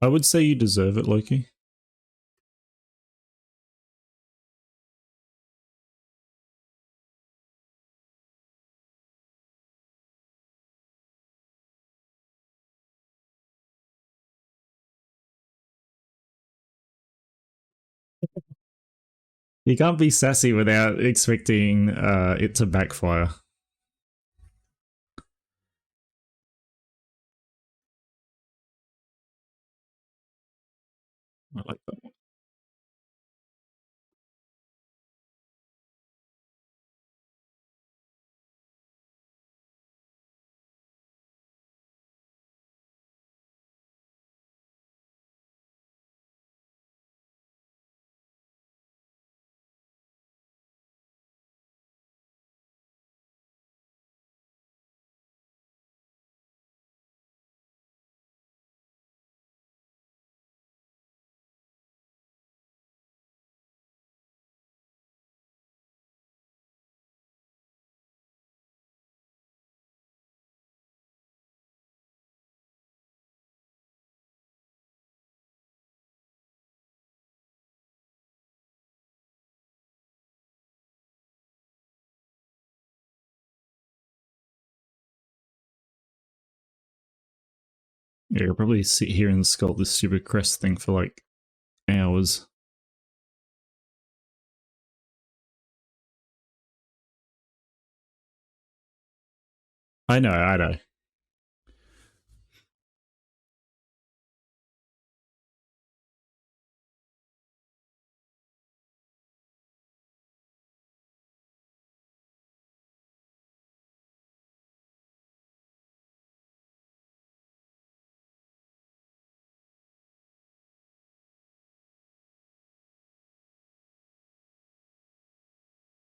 I would say you deserve it, Loki. You can't be sassy without expecting it to backfire. I like that one. Yeah, you'll probably sit here and sculpt this stupid crest thing for like hours. I know, I know.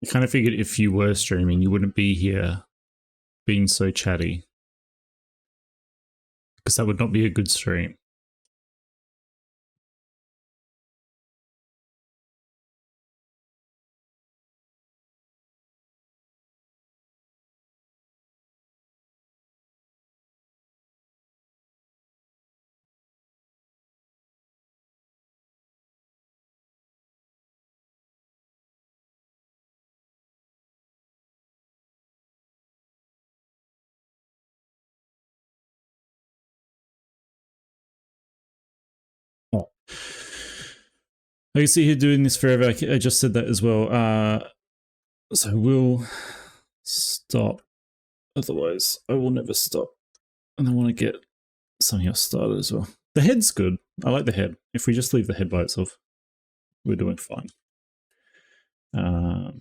I kind of figured if you were streaming, you wouldn't be here being so chatty. because that would not be a good stream. Oh. I can see here doing this forever. I just said that as well. So we'll stop. Otherwise, I will never stop. And I want to get something else started as well. The head's good. I like the head. If we just leave the head by itself, we're doing fine. I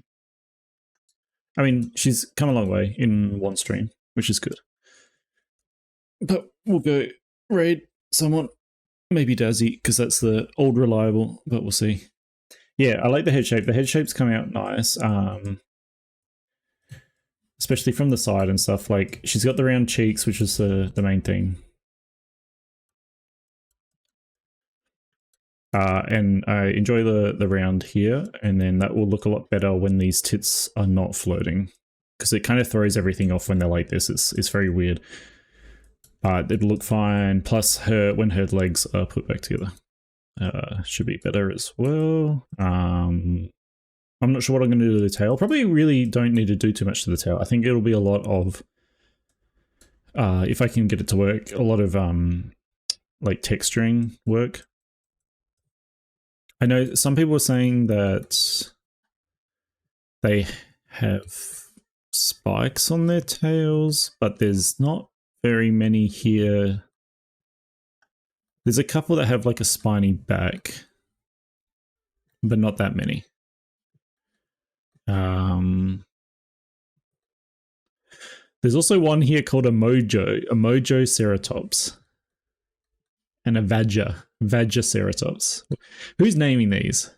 mean, she's come a long way in one stream, which is good. But we'll go raid someone. Maybe Dazzy, because that's the old reliable, but we'll see. Yeah, I like the head shape. The head shape's coming out nice. Especially from the side and stuff. Like, she's got the round cheeks, which is the main thing. And I enjoy the round here, and then that will look a lot better when these tits are not floating, because it kind of throws everything off when they're like this. It's very weird. But it'll look fine. Plus, when her legs are put back together, should be better as well. I'm not sure what I'm going to do to the tail. Probably really don't need to do too much to the tail. I think it'll be a lot of, if I can get it to work, a lot of like texturing work. I know some people are saying that they have spikes on their tails, but there's not very many here. There's a couple that have like a spiny back, but not that many. There's also one here called a Mojoceratops, and a Vajaceratops. Who's naming these?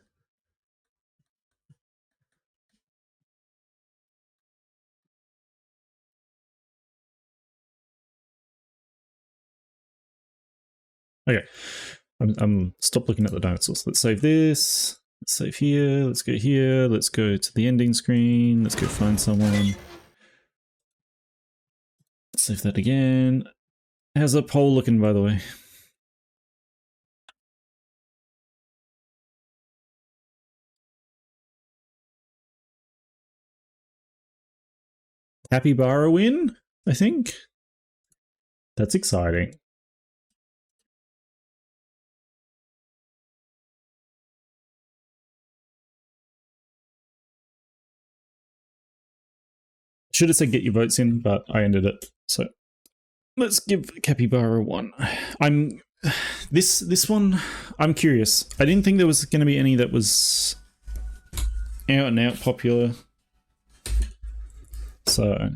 Okay, I'm stop looking at the dinosaurs. Let's save this. Let's save here. Let's go here. Let's go to the ending screen. Let's go find someone. Save that again. How's that poll looking, by the way? Capybara win, I think. That's exciting. Should have said get your votes in, but I ended it. So let's give Capybara one. This one, I'm curious. I didn't think there was going to be any that was out and out popular. So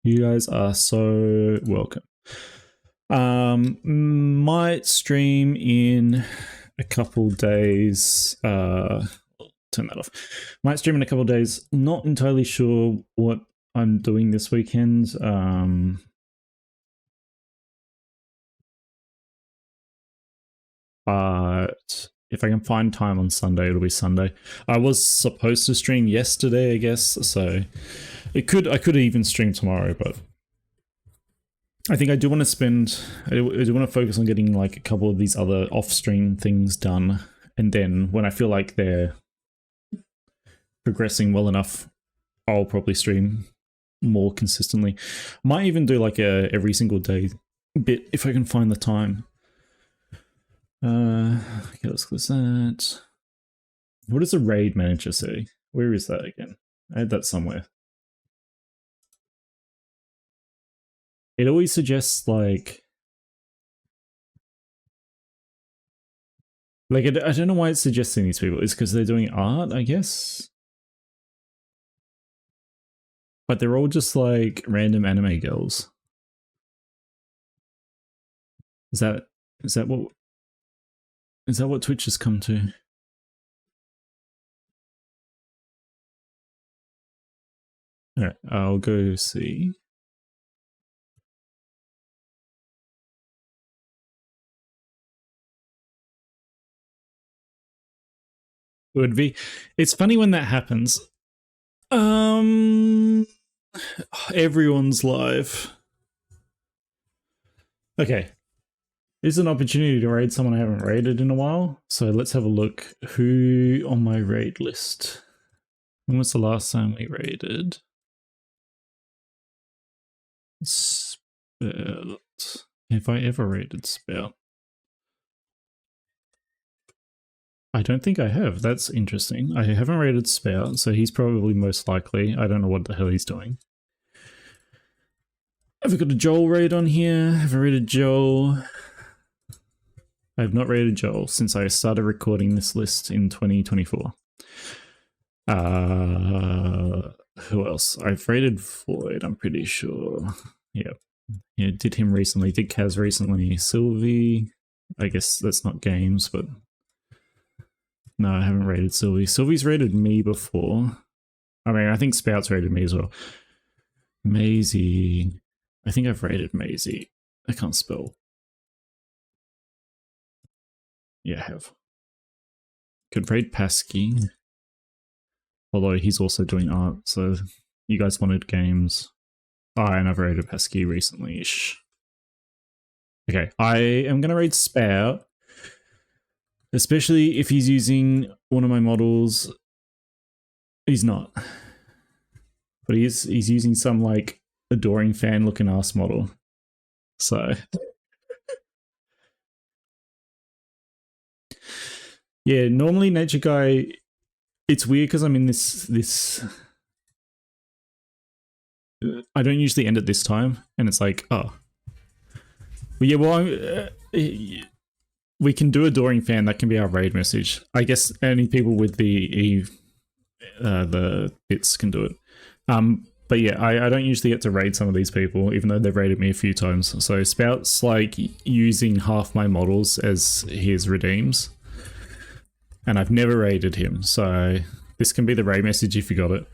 you guys are so welcome. Might stream in a couple days. Turn that off. Might stream in a couple of days. Not entirely sure what I'm doing this weekend. But if I can find time on Sunday, it'll be Sunday. I was supposed to stream yesterday, I guess, so I could even stream tomorrow, but I think I do want to spend, I do want to focus on getting like a couple of these other off-stream things done, and then when I feel like they're progressing well enough, I'll probably stream more consistently. Might even do like a every single day bit if I can find the time. Okay, let's close that. What does the raid manager say? Where is that again? I had that somewhere. It always suggests like I don't know why it's suggesting these people. It's because they're doing art, I guess. But they're all just like random anime girls. Is that what Twitch has come to? Alright, I'll go see. would be. It's funny when that happens. Everyone's live. Okay. It's an opportunity to raid someone I haven't raided in a while. So let's have a look. Who on my raid list? When was the last time we raided? Spout. Have I ever raided Spout? I don't think I have. That's interesting. I haven't raided Spout, so he's probably most likely. I don't know what the hell he's doing. Have we got a Joel raid on here? Have I raided Joel? I have not raided Joel since I started recording this list in 2024. Who else? I've raided Void, I'm pretty sure. Yep. Yeah, did him recently. Did Kaz recently. Sylvie. I guess that's not games, but... No, I haven't raided Sylvie. Sylvie's raided me before. I mean, I think Spout's raided me as well. Maisie. I think I've raided Maisie. I can't spell. Yeah, I have. Could raid Pasky. Although he's also doing art, so you guys wanted games. Oh, and I've raided Pesky recently-ish. Okay, I am going to raid Spout. Especially if he's using one of my models. He's not. But he's using some, like, adoring fan-looking ass model. So... yeah, normally Nature Guy... It's weird because I'm in this... I don't usually end at this time, and it's like, oh. But yeah, well, we can do Adoring Fan. That can be our raid message. I guess only people with the bits can do it. But yeah, I don't usually get to raid some of these people, even though they've raided me a few times. So Spout's like using half my models as his redeems. And I've never raided him, so this can be the raid message if you got it.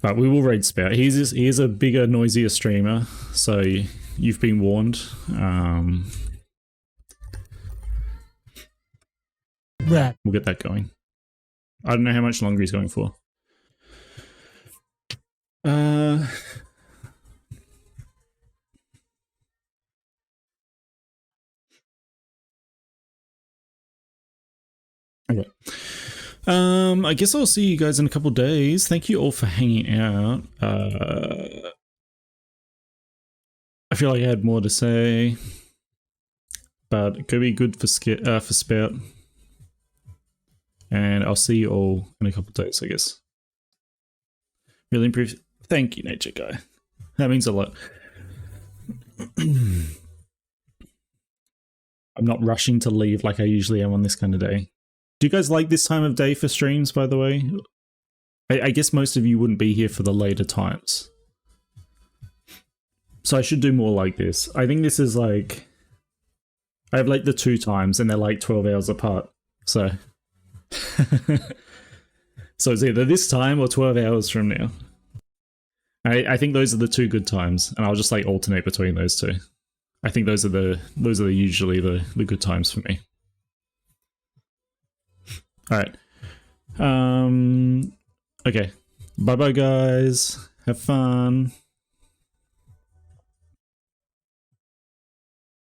But we will raid Spout. He is a bigger, noisier streamer, so you've been warned. Rat. We'll get that going. I don't know how much longer he's going for. Okay. I guess I'll see you guys in a couple days. Thank you all for hanging out. I feel like I had more to say, but it could be good for Spout. And I'll see you all in a couple days, I guess. Really improved. Thank you, Nature Guy. That means a lot. I'm not rushing to leave like I usually am on this kind of day. Do you guys like this time of day for streams, by the way? I guess most of you wouldn't be here for the later times. So I should do more like this. I think this is like... I have like the 2 times and they're like 12 hours apart. So... so it's either this time or 12 hours from now. I think those are the 2 good times, and I'll just like alternate between those 2. I think those are usually the good times for me. Alright. Okay. Bye bye guys. Have fun.